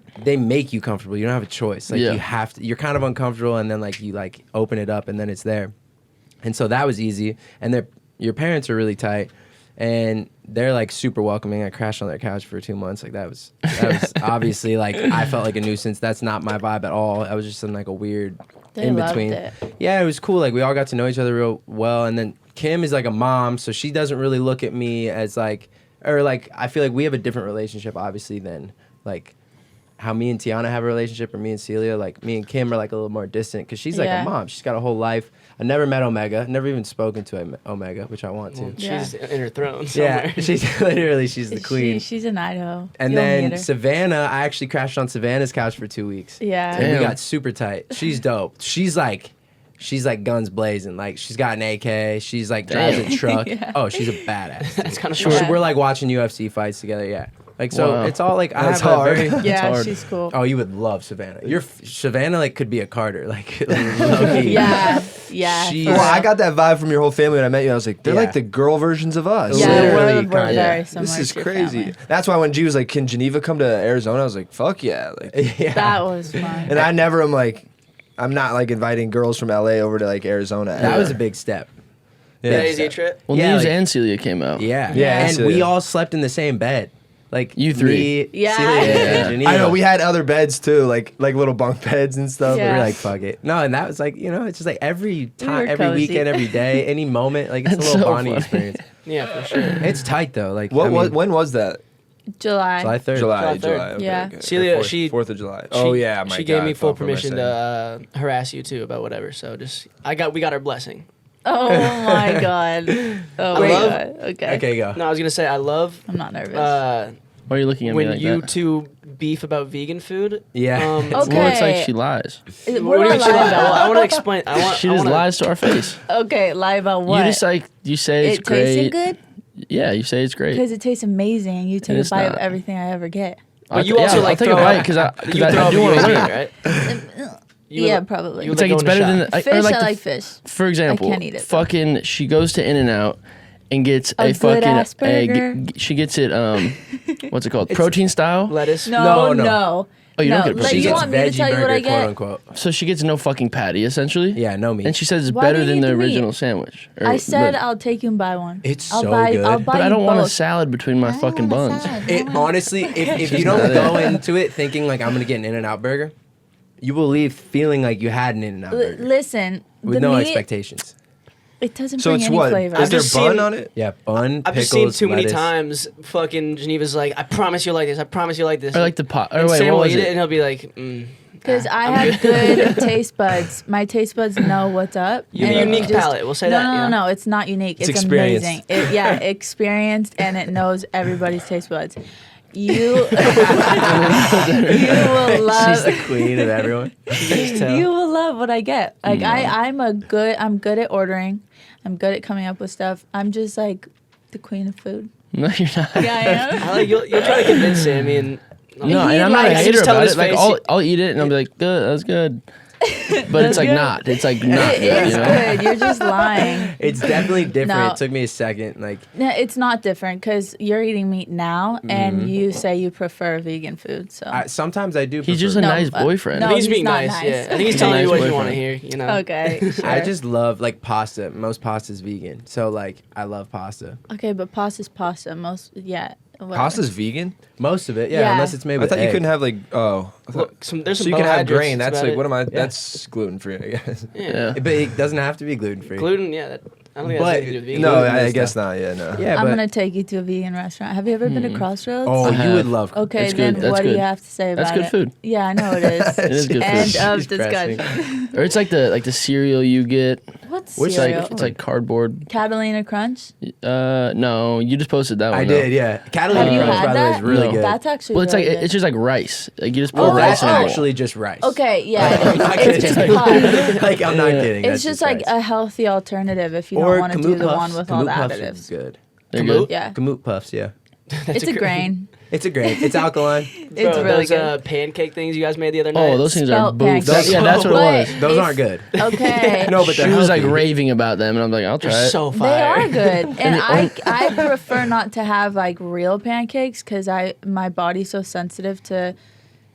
comfortable. You don't have a choice. Like Yeah. you have to. You're kind of uncomfortable, and then like you like open it up, and then it's there. And so that was easy. And your parents are really tight, and they're like super welcoming. I crashed on their couch for 2 months. Like that was obviously like I felt like a nuisance. That's not my vibe at all. I was just in like a weird They in loved between. it. Yeah, it was cool. Like we all got to know each other real well. And then Kim is like a mom, so she doesn't really look at me as like, or like I feel like we have a different relationship, obviously, than like how me and Tiana have a relationship, or me and Celia. Like me and Kim are like a little more distant because she's like Yeah. a mom. She's got a whole life. I never met Omega. Never even spoken to Omega, which I want to. Yeah. She's in her throne somewhere. Yeah, she's literally the queen. She's in Idaho. And You'll then meet her. Savannah, I actually crashed on Savannah's couch for 2 weeks. Yeah. And we Damn. got super tight. She's dope. She's like guns blazing. Like she's got an AK. She's like drives a Damn. truck. Yeah. Oh, she's a badass. That's kind of Sure. short. We're like watching UFC fights together. Yeah. Like so, Wow. it's all like I That's have hard. a very. Yeah, hard. she's cool. Oh, you would love Savannah. Savannah like could be a Carter. Like low-key. Yeah, yeah. She's- for Well, I real. got that vibe from your whole family when I met you. I was like, they're Yeah. like the girl versions of us. Yeah, Literally, we're kinda. very similar. This is to your crazy. family. That's why when G was like, "Can Geneva come to Arizona?" I was like, "Fuck yeah!" Like, Yeah. That was fun. and I never am like, I'm not like inviting girls from LA over to like Arizona. That ever. was a big step. Yeah, easy trip. Well, Yeah, News like- and Celia came out. Yeah. Yeah, And Celia. we all slept in the same bed. Like You three. me, Yeah. Celia, Yeah. and Geneva. I know we had other beds too, like little bunk beds and stuff. Yeah. We were like, fuck it. No, and that was like, it's just like every time, were every cozy. weekend, every day, any moment, like it's That's a little so bonding funny. experience. Yeah, for sure. It's tight though. Like What I was mean, when was that? July. July 3rd. July. July 3rd. Okay, Yeah. okay. Celia, Or she- 4th of July. She- Oh yeah, my she gave God, me full fuck, what am I permission saying? to harass you too about whatever. So we got our blessing. Oh my god. Oh I my love- god. Okay. Okay, go. No, I was gonna say I love I'm not nervous. Why are you looking at me when like you that? two beef about vegan food. Yeah. Okay. Well, it's like she lies. What What do you do I mean she lie lied? Well, I about? want to explain. She just wanna- lies to our face. Okay, lie about what? You just like you say it's it great. tasted good Yeah, you say it's great. because it tastes amazing. And you take a it's bite of not. everything I ever get. But you also I'll like take a throw bite up- because I You throw do up want to USD, learn. right? You Yeah, like- probably. you It's like go it's in the better shop. than the, Fish, or like I the- like fish. For example, can't eat it, though. fucking she goes to In-N-Out and gets A a fucking good-ass egg. burger. She gets it what's it called? Protein style. lettuce. No, No, no. no. Oh, you don't no. get it. Like, She you gets want me to tell you what I quote get? unquote. So she gets no fucking patty essentially. Yeah, no meat. And she says it's Why better do you than eat the the meat? original sandwich. Or- I said but, I'll take you and buy one. It's I'll so buy, good. I'll buy but I you don't want a both. salad between my fucking buns. It honestly, if you don't go into it thinking like I'm gonna get an In-N-Out burger, you will leave feeling like you had an In-N-Out burger Listen, with the no meat, expectations. it doesn't So bring it's any what? flavor. Is I've there just bun seen- on it? Yeah, bun, I've just pickles, seen too many lettuce. times. Fucking Geneva's like, I promise you like this. I promise you like this. Or like the pot. Or and wait, Sam what will was eat it and it? he'll be like, Because I I'm have good taste buds. My taste buds know what's up. You have a and it unique palate, we'll say no, that, No, yeah. no, it's not unique. It's It's experienced. amazing. Experienced, and it knows everybody's taste buds. You, you will She's love. the queen of everyone. You will love what I get. Like I'm good at ordering. I'm good at coming up with stuff. I'm just like the queen of food. No, you're not. Yeah, I am. I like you'll try to convince Sammy and. No, He and I'm not a likes- hater Just tell about his it. Like face. I'll eat it and I'll be like, good, that's good. But it's like good. not. It's like not It good, is you know? good. You're just lying. It's definitely different. No. It took me a second. Like, No, it's not different because you're eating meat now, Mm-hmm. and you say you prefer vegan food. So sometimes I do. He's just prefer- a No, nice but- boyfriend. no. I think he's he's being not nice. nice. Yeah, I think he's He's a telling you nice what you boyfriend. want to hear. You know. okay, sure. I just love like pasta. Most pasta's vegan, so like I love pasta. Okay, but pasta's pasta. Most whatever. Pasta's vegan? Most of it, yeah, Yeah. unless it's made I with thought you egg. couldn't have like I thought- Look, there's so some you can have carbohydrates, grain. that's That's about like it. what am I? Yeah. That's gluten free, I guess. Yeah. But it doesn't have to be gluten free. Gluten. Yeah, I don't think But- that's anything to do with vegan. No, Gluten I is guess stuff. not. Yeah, no. Yeah, I'm but gonna take you to a vegan restaurant. Have you ever been to Crossroads? oh, I you would have. love. Okay, It's then good. That's what do you good. have to say about That's good it? food. Yeah, I know it is. It is good End food. of She's pressing. discussion. Or it's like the cereal you get. What's It's cereal? like it's like cardboard. Catalina Crunch. No, you just posted that one. I though. did, yeah. Catalina Have you Crunch, had by the way, is that? really No. good. That's actually Well, it's really like good. it's just like rice. Like you just Oh, pour rice That's in a bowl. actually just rice. Okay, yeah, I'm not it's kidding. just puff. Like I'm not Yeah. kidding. It's that's just like rice. a healthy alternative if you or don't want to do Kamut the puffs. one with all the Kamut puffs is additives. good. They're Kamut? good. Yeah, Kamut puffs, yeah. it's a grain. It's a grain. It's alkaline. It's Bro, really those good. pancake things you guys made the other night. Oh, those things are Spelt boobs. pancakes. Yeah, that's what it But was. Those if- aren't good. Okay. No, but She they're was like healthy. raving about them, and I'm like, I'll try They're it. so They fire. are good, and I prefer not to have like real pancakes because my body's so sensitive to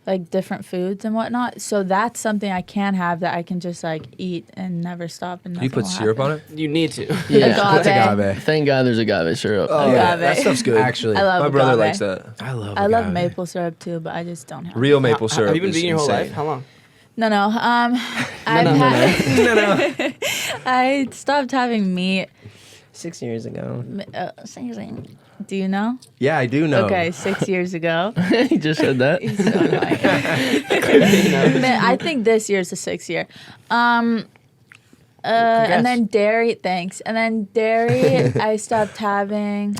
like different foods and whatnot. So that's something I can have that I can just like eat and never stop. And You put syrup on it? You need to. Yeah. It's agave. Thank God there's agave syrup. Oh, Agave. yeah. That stuff's good. Actually, I love My brother agave. likes that. I love I love agave. maple syrup too, but I just don't have. Real maple syrup. Have you been is vegan your whole insane. life? How long? No. I've no, had. I stopped having meat. 6 years ago. Do you know? Yeah, I do know. Okay, 6 years ago. He just said that. He's so annoying. Man, I think this year's the 6th year. And then dairy, thanks. And then dairy, I stopped having.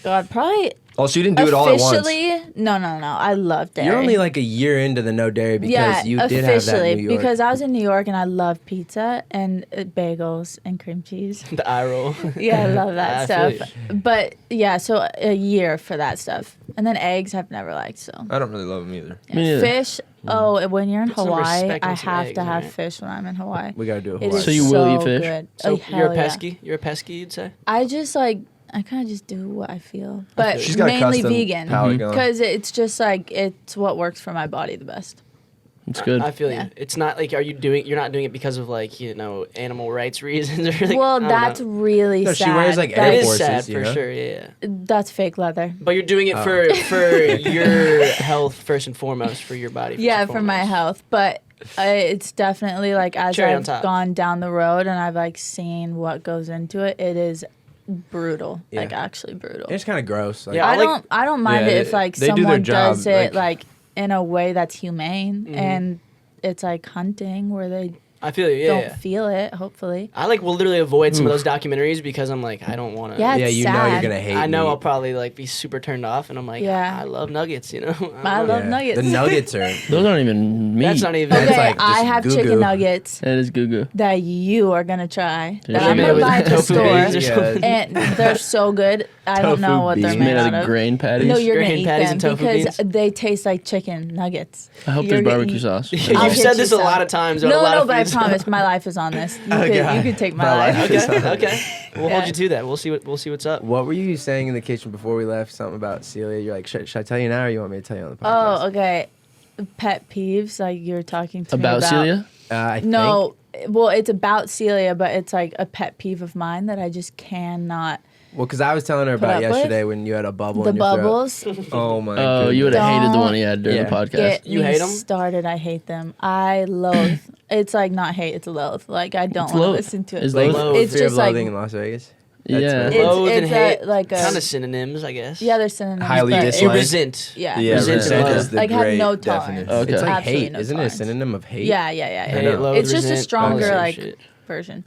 God, probably Oh, so you didn't do it all at once? officially. No. I love dairy. You're only like a year into the no dairy because you did have that in New York. because I was in New York and I love pizza and bagels and cream cheese. The eye roll. Yeah, I love that I feel stuff. But yeah, so a year for that stuff. And then eggs I've never liked, so. I don't really love them either. Yeah. Me neither. Fish, when you're in Put some Hawaii, respect on I some have eggs, to have right? fish when I'm in Hawaii. we gotta do it. It Hawaii. is So you will eat fish? good. So Oh, you're a hell yeah. pesky? You're a pesky, you'd say? I just like I kind of just do what I feel, but She's got a mainly custom vegan palate going. because it's just like it's what works for my body the best. It's good. I feel Yeah. you. It's not like you're not doing it because of like, animal rights reasons or like, Well, I don't that's know. really No, sad. she wears, like, It Air is That's- Forces, sad you for know? sure, yeah. That's fake leather. But you're doing it for your health first and foremost, for your body. First Yeah, and for my foremost. health, but it's definitely like as Cherry on I've top. gone down the road and I've like seen what goes into it. It is brutal, Yeah. like actually brutal. It's kind of gross. Like, Yeah, I don't mind Yeah, it if like they do their someone job, does it like- like in a way that's humane Mm-hmm. and it's like hunting where they I feel you, yeah. don't yeah. feel it. Hopefully, I will literally avoid some of those documentaries because I'm like, I don't want to. Yeah, yeah, it's you know you're sad. gonna hate. I know meat. I'll probably like be super turned off, and I'm like, Yeah. I love nuggets, I know? love nuggets. The nuggets are. Those aren't even meat. That's not even. It's Okay, like I just have goo-goo. chicken nuggets That is goo goo. that you are gonna try. Yeah, That I'm maybe gonna with buy at the tofu store, beans or Yeah. something. and they're so good. I don't know Tofu what they're beans. made Made out out of of. grain patties. No, you're gonna Grain eat patties them and tofu because beans? they taste like chicken nuggets. I hope You're there's gonna barbecue eat- sauce. You've I'll get said you this a some. lot of times. on a lot No, of but I foods. promise my life is on this. You, Oh, could, God. you could take my My life. life. Okay, okay. We'll Yeah. hold you to that. We'll see what's up. What were you saying in the kitchen before we left? Something about Celia. You're like, should I tell you now, or you want me to tell you on the podcast? Oh, okay. Pet peeves, like you're talking to me About Celia? I No, well, it's about Celia, but it's like a pet peeve of mine that I just cannot. Well, because I was telling her Put about up with? yesterday when you had a bubble The in your throat. bubbles Oh my god. Oh, you would have hated the one he Don't had during Yeah. the podcast. get You me hate 'em? started. I hate them. I loathe. It's like not hate. It's loathe. Like I don't It's want to loathe. listen to it. It's Like, loathe. It's fear of just like loathing in Las Vegas. That's Yeah. what- Loathe and it's hate, like a kind of synonyms, I guess. yeah. There's synonyms. Highly but You dislike. it's- resent. Yeah. Yeah, Resent resent and is the Like, have great no definition. tolerance. Okay. It's like Absolutely hate, no isn't it? A tolerance. synonym of hate? Yeah. Hate, know. loathe, It's just a resent, all stronger that like shit. version.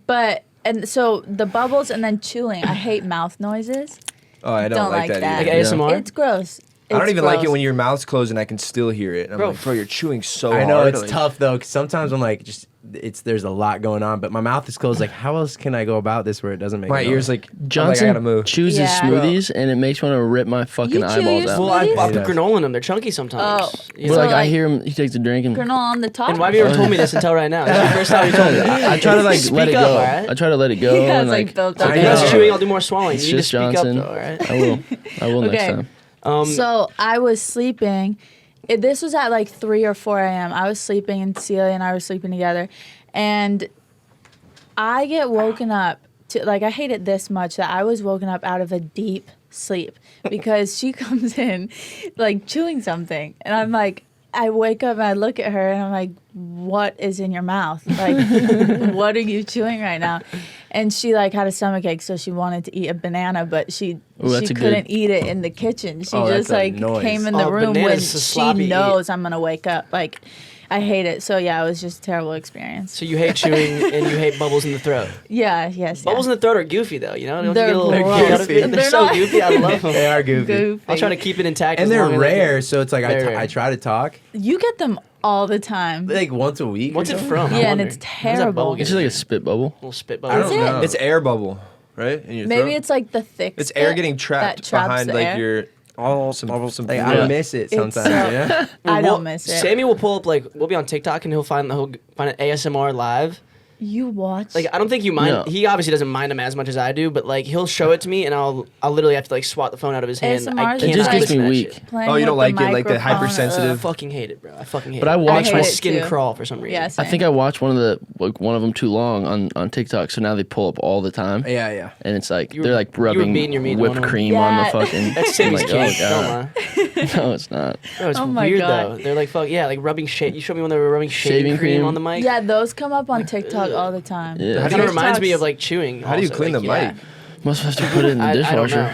But and so the bubbles and then chewing. I hate mouth noises. Oh, I don't like that. Like either. ASMR? It's gross. I don't It's even like it gross. when your mouth's closed and I can still hear it. And I'm Bro. like, bro, you're chewing so I know hard. it's like- tough though. 'Cause sometimes I'm like, just there's a lot going on, but my mouth is closed. Like, how else can I go about this where it doesn't make My a ears noise? like Johnson I gotta move. chooses Yeah. smoothies, and it makes me want to rip my fucking You chew eyeballs your out. Well, I Smoothies? put granola in them. They're chunky sometimes. Oh. You But know? like I like- hear him, he takes a drink and Granola on the top. And why have you ever told me this until right now? This is the first time you told me that. I try to like Speak let it up, go. alright? I try to let it go. Yeah, and it's like built up. If you guys know. chewing, I'll do more swallowing. It's You need to just speak Johnson. up, though, all right? I will next Okay. time. So I was sleeping. This was at like 3 or 4 a.m. I was sleeping, and Celia and I were sleeping together. And I get woken up to, like, I hate it this much that I was woken up out of a deep sleep because she comes in, like, chewing something. And I'm like, I wake up and I look at her and I'm like, what is in your mouth? Like, what are you chewing right now? And she like had a stomachache, so she wanted to eat a banana, but she Ooh, that's a couldn't good- eat it in the kitchen. She Oh, just that's a like noise. came in the Oh, room when banana's a sloppy she eat. knows I'm gonna wake up. Like, I hate it. So yeah, it was just a terrible experience. So you hate chewing and you hate bubbles in the throat. Yeah, yes, Bubbles yeah. in the throat are goofy, though. You know, don't you They're get a little gross. kick out of it? They're They're so not- goofy. I love them. They are goofy. Goofy. I'll try to keep it intact. And as they're long as I can. rare, so it's like Very rare. I try to talk You get them all the time. like once a week. What's or it something. from? I Yeah, and wonder. it's Where's that bubble terrible. get It's just like a spit bubble. little spit I bubble. don't Is it? know. It's air bubble, right? In your Maybe throat? it's like the thick. It's air spit getting that trapped traps behind the like air. your some Like, Yeah. I miss it It's sometimes. so- Yeah. I We'll- don't miss it. Sammy will pull up like we'll be on TikTok and he'll find an ASMR live. You watch? Like I don't think you mind. No. He obviously doesn't mind them as much as I do, but like he'll show it to me and I'll literally have to like swat the phone out of his hand. ASMR I is can't It just like- gets me listen to that weak. shit. Playing Oh, you don't with like it, like the microphone, hypersensitive? I fucking hate it, bro. I fucking hate But it. I watch hate my it skin too. crawl for some reason. Yes. I think I watched one of them too long on TikTok, so now they pull up all the time. Yeah, yeah. And it's like You were- they're like you were rubbing beating your meat on whipped them. cream on the Yeah. fucking. That's Sammy's I'm kid. like, Don't oh lie. god, no, it's not. Bro, it's Oh my weird God. though. They're like fuck yeah, like rubbing shit. You showed me when they were rubbing shaving Shaving cream cream. on the mic. Yeah, those come up on TikTok all the time. Yeah. It kind of reminds me of like chewing. How do you also, clean like, the yeah. mic? Must have to put it in the I don't dishwasher. know.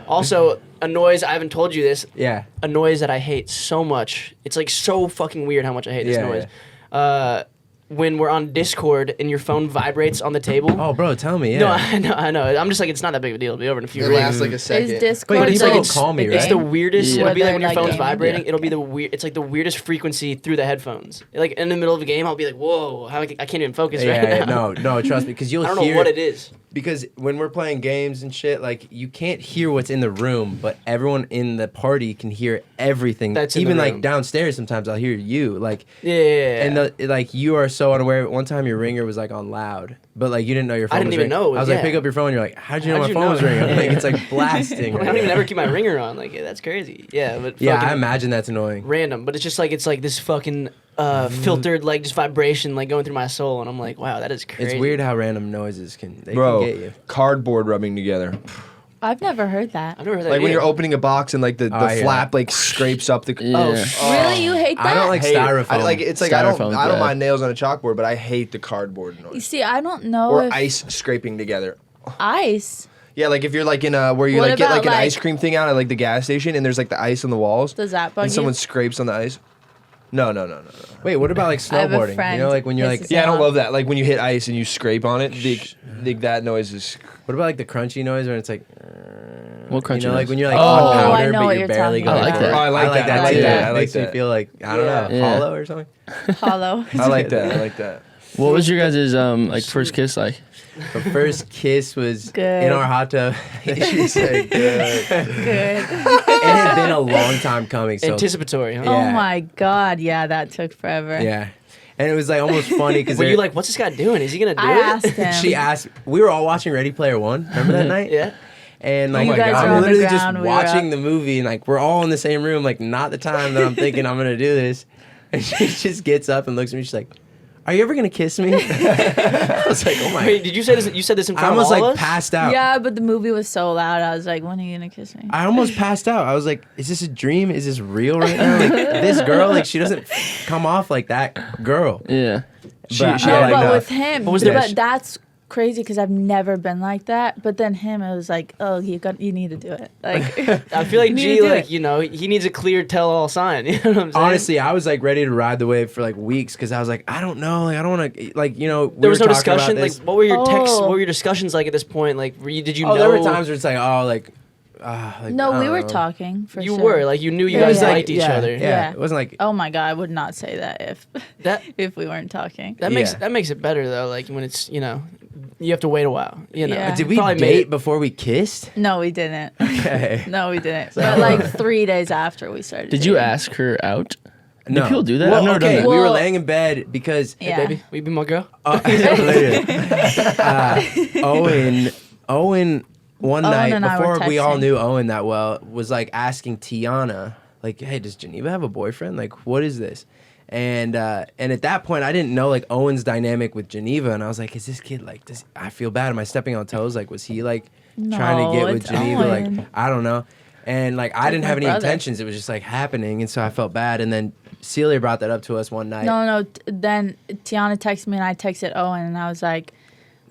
Also, a noise I haven't told you this. Yeah. A noise that I hate so much. It's like so fucking weird how much I hate this Yeah, noise. When we're on Discord and your phone vibrates on the table. Oh, bro, tell me. Yeah. No, I know. I'm just like it's not that big of a deal. It'll be over in a few It rings. lasts like a Is second. Discord But it's people like the- call me, the right? It's the game? weirdest. Yeah. It'll be like Where when your they're, phone's like, vibrating. yeah. It'll be the weird. It's like the weirdest frequency through the headphones. Like in the middle of a game, I'll be like, "Whoa, how I can't even focus Yeah, right yeah, now." no, trust me, because you'll I don't hear know what it is. because when we're playing games and shit, like you can't hear what's in the room, but everyone in the party can hear everything. That's in the even room. like downstairs. Sometimes I'll hear you, like, Yeah. and like you are so unaware. One time your ringer was like on loud, but like you didn't know your phone. I didn't was even ringing. know it was- I was like, yeah. pick up your phone. You're like, how'd you know How'd my you phone was know? ringing? I'm like, Yeah. it's like blasting. I right don't even now. ever keep my ringer on. Like that's crazy. Yeah, but Yeah, fucking I imagine that's annoying. random. But it's just like this fucking filtered like just vibration like going through my soul, and I'm like, wow, that is crazy. It's weird how random noises can get Bro, you. cardboard rubbing together. I've never heard that. I've never heard that. Like when either. you're opening a box and like the I hear flap that. like scrapes up the. Yeah. Really, you hate that? I don't like Hate it. styrofoam. I like it's like I don't Styrofoam's bad. mind nails on a chalkboard, but I hate the cardboard You noise see, I don't know or if ice scraping together. ice. Yeah, like if you're like in a where you What like get like about, an like- ice cream thing out at like the gas station and there's like the ice on the walls Does that bug and you? someone scrapes on the ice. No. Wait, what about like I have a snowboarding? You friend know, like when you're pisses like, me Yeah, I don't off. love that. Like when you hit ice and you scrape on it, that noise is. what about like the crunchy noise when it's like, What crunchy you know, like noise? when you're like Oh, on I powder, know but what you're you're barely talking going. about. I like that. Oh, I like that. I like that. I like Makes me that. feel like I don't know, Yeah. hollow or something. Hollow. I like that. I like that. What was your guys' like first kiss like? The first kiss was Good. in our hot tub. She said, Good. It had been a long time coming. So anticipatory, huh? Yeah. Oh my God. Yeah, that took forever. yeah, and it was like almost funny because Were you like, what's this guy doing? Is he gonna do I it? asked him. she asked. We were all watching Ready Player One. Remember that night? Yeah. And like You guys I'm were on the literally just ground, we were watching up. the movie, and like we're all in the same room. Like not the time that I'm thinking I'm gonna do this. And she just gets up and looks at me. She's like, "Are you ever gonna kiss me?" I was like, "Oh my!" Wait, did you say this? You said this in I front almost of all like of us? passed out. Yeah, but the movie was so loud. I was like, when are you going to kiss me? I almost passed out. I was like, "Is this a dream? Is this real right now?" Like, this girl, like, she doesn't come off like that girl. Yeah. She But No, I like but that. with him, What was the- but that's crazy because I've never been like that. But then him, it was like, oh, you need to do it. Like, I feel like You need G, to do like it. you know, he needs a clear tell-all sign. You know what I'm saying? Honestly, I was like ready to ride the wave for like weeks because I was like, I don't know, like I don't want to, like we there was were no talking about discussion. Like, this. what were your texts? Oh. What were your discussions like at this point? Like, did you Oh, know? there were times where it's like, oh, like like, No, I we don't were know. talking for You sure. were like you knew you Yeah, guys yeah. liked each other. Yeah, it wasn't like Oh my god, I would not say that if That if we weren't talking. that makes Yeah. that makes it better though. Like when it's you have to wait a while. Yeah. did we Probably made date it- before we kissed? No, we didn't. Okay. No, we didn't. But like 3 days after we started. Did you dating. ask her out? No. people do that? Well, I've never done okay, that. we were Well- laying in bed because Yeah. Hey, baby, will you be my girl? Owen one night and I were before we all texting. knew Owen that well was like asking Tiana like, hey, does Geneva have a boyfriend? Like, what is this? And at that point I didn't know like Owen's dynamic with Geneva, and I was like, is this kid like, does I feel bad? Am I stepping on toes? Like, was he like trying to No, get with it's Geneva? Owen. Like, I don't know. And like I like didn't my have any brother. intentions. It was just like happening, and so I felt bad. And then Celia brought that up to us one night. No. Then Tiana texted me and I texted Owen and I was like,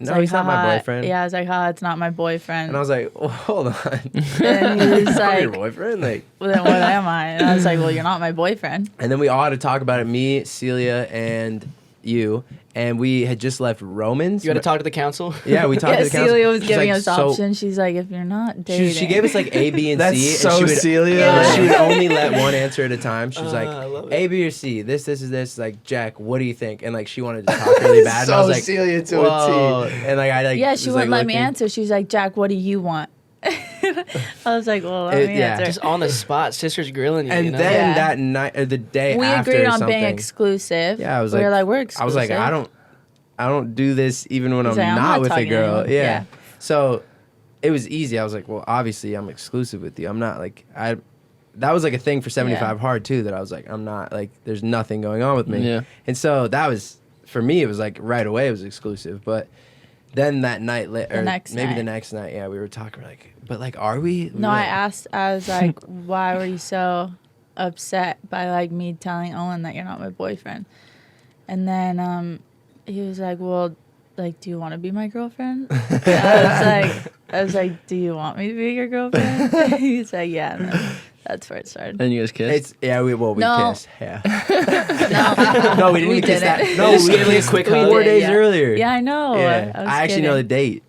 No, like, he's not my haha. boyfriend. Yeah, I was like, it's not my boyfriend. And I was like, well, hold on. And he was I'm your like, boyfriend? Like, well, then what am I? And I was like, well, you're not my boyfriend. and then we all had to talk about it, me, Celia, and you. And we had just left Romans. You had to talk to the council. Yeah, we talked Yeah, to the council. Celia was She's giving like, us so- options. She's like, if you're not dating. She gave us like A, B, and That's C. so and she would, Celia. Yeah. She would only let one answer at a time. She was I like, love it. A, B, or C. This is this. Like, Jack, what do you think? And like, she wanted to talk really bad. and I was like, Celia to whoa. And like, I like, Yeah, was, she like, wouldn't let me looking. answer. She was like, Jack, what do you want? I was like, well, let me Yeah. answer. Just on the spot, sisters grilling you. And you know? then Yeah. that night, or the day we after agreed or on being something, exclusive. Yeah, I was we were like, like, we're exclusive. I was like, I don't do this even when I'm He's like, I'm not not with a talking to girl. anyone. Yeah. Yeah. So it was easy. I was like, well, obviously I'm exclusive with you. I'm not like that was like a thing for 75 Yeah. hard too, that I was like, I'm not like, there's nothing going on with me. Yeah. And so that was, for me, it was like right away it was exclusive. But then that night, or next maybe the night. next night, yeah, we were talking like, but like, are we? No, I asked. I was like, why were you so upset by like me telling Owen that you're not my boyfriend? And then he was like, well, like, do you want to be my girlfriend? I was like, do you want me to be your girlfriend? He was like, yeah. And then that's where it started. And you guys kissed? It's, yeah, we No. kissed. Yeah. No, No, we didn't we even kiss didn't. that. No, Just we gave me a kissed quick 4 hug. We did, days yeah. earlier. Yeah, I know. Yeah. I, was I actually know the kidding. date.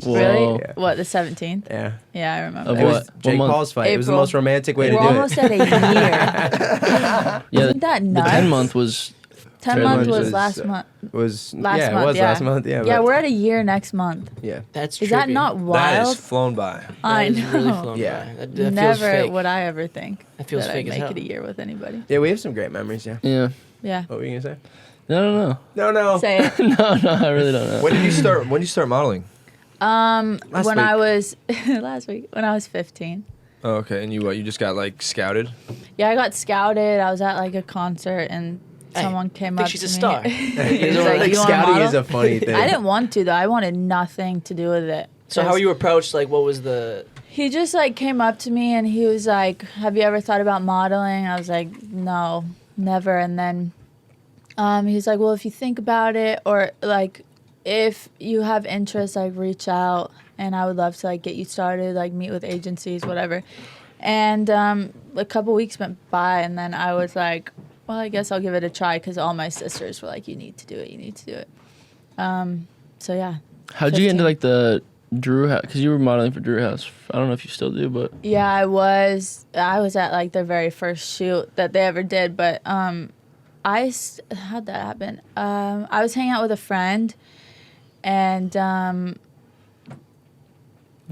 Really? Whoa. What, the 17th? Yeah. Yeah, I remember. Of It what? was Jake month? Paul's fight. It was the April. most romantic way to We're do almost it. at a year. Yeah, Isn't that the nuts? 10 month was 10 Very months much was is, last month. Was Last yeah, month, it was yeah. last month. Yeah. Yeah, but- we're at a year next month. yeah. That's Is that trippy. not That wild? has flown by. I That is know. really flown Yeah. by. That feels Never fake. would I ever think That feels that fake I'd as make hell. it a year with anybody. Yeah, we have some great memories. Yeah. yeah. Yeah. What were you gonna say? No. No. Say it. No, I really don't know. When did you start? When did you start modeling? Last when I week. was last week when I was 15. Oh, okay. And you just got like scouted? Yeah, I got scouted. I was at like a concert and Hey, someone came think up she's to a me. star. He was like, Like "You wanna scouting model?" is a funny thing. I didn't want to though. I wanted nothing to do with it. So how were you approached? Like, what was the? He just like came up to me and he was like, "Have you ever thought about modeling?" I was like, "No, never." And then he was like, "Well, if you think about it, or like if you have interest, like reach out, and I would love to like get you started, like meet with agencies, whatever." And a couple weeks went by, and then I was like, "Well, I guess I'll give it a try," because all my sisters were like, "You need to do it. You need to do it." So yeah. How'd you get into 15. like the Drew House? Because you were modeling for Drew House. I don't know if you still do, but Yeah, I was at like their very first shoot that they ever did, but how'd that happen? I was hanging out with a friend, and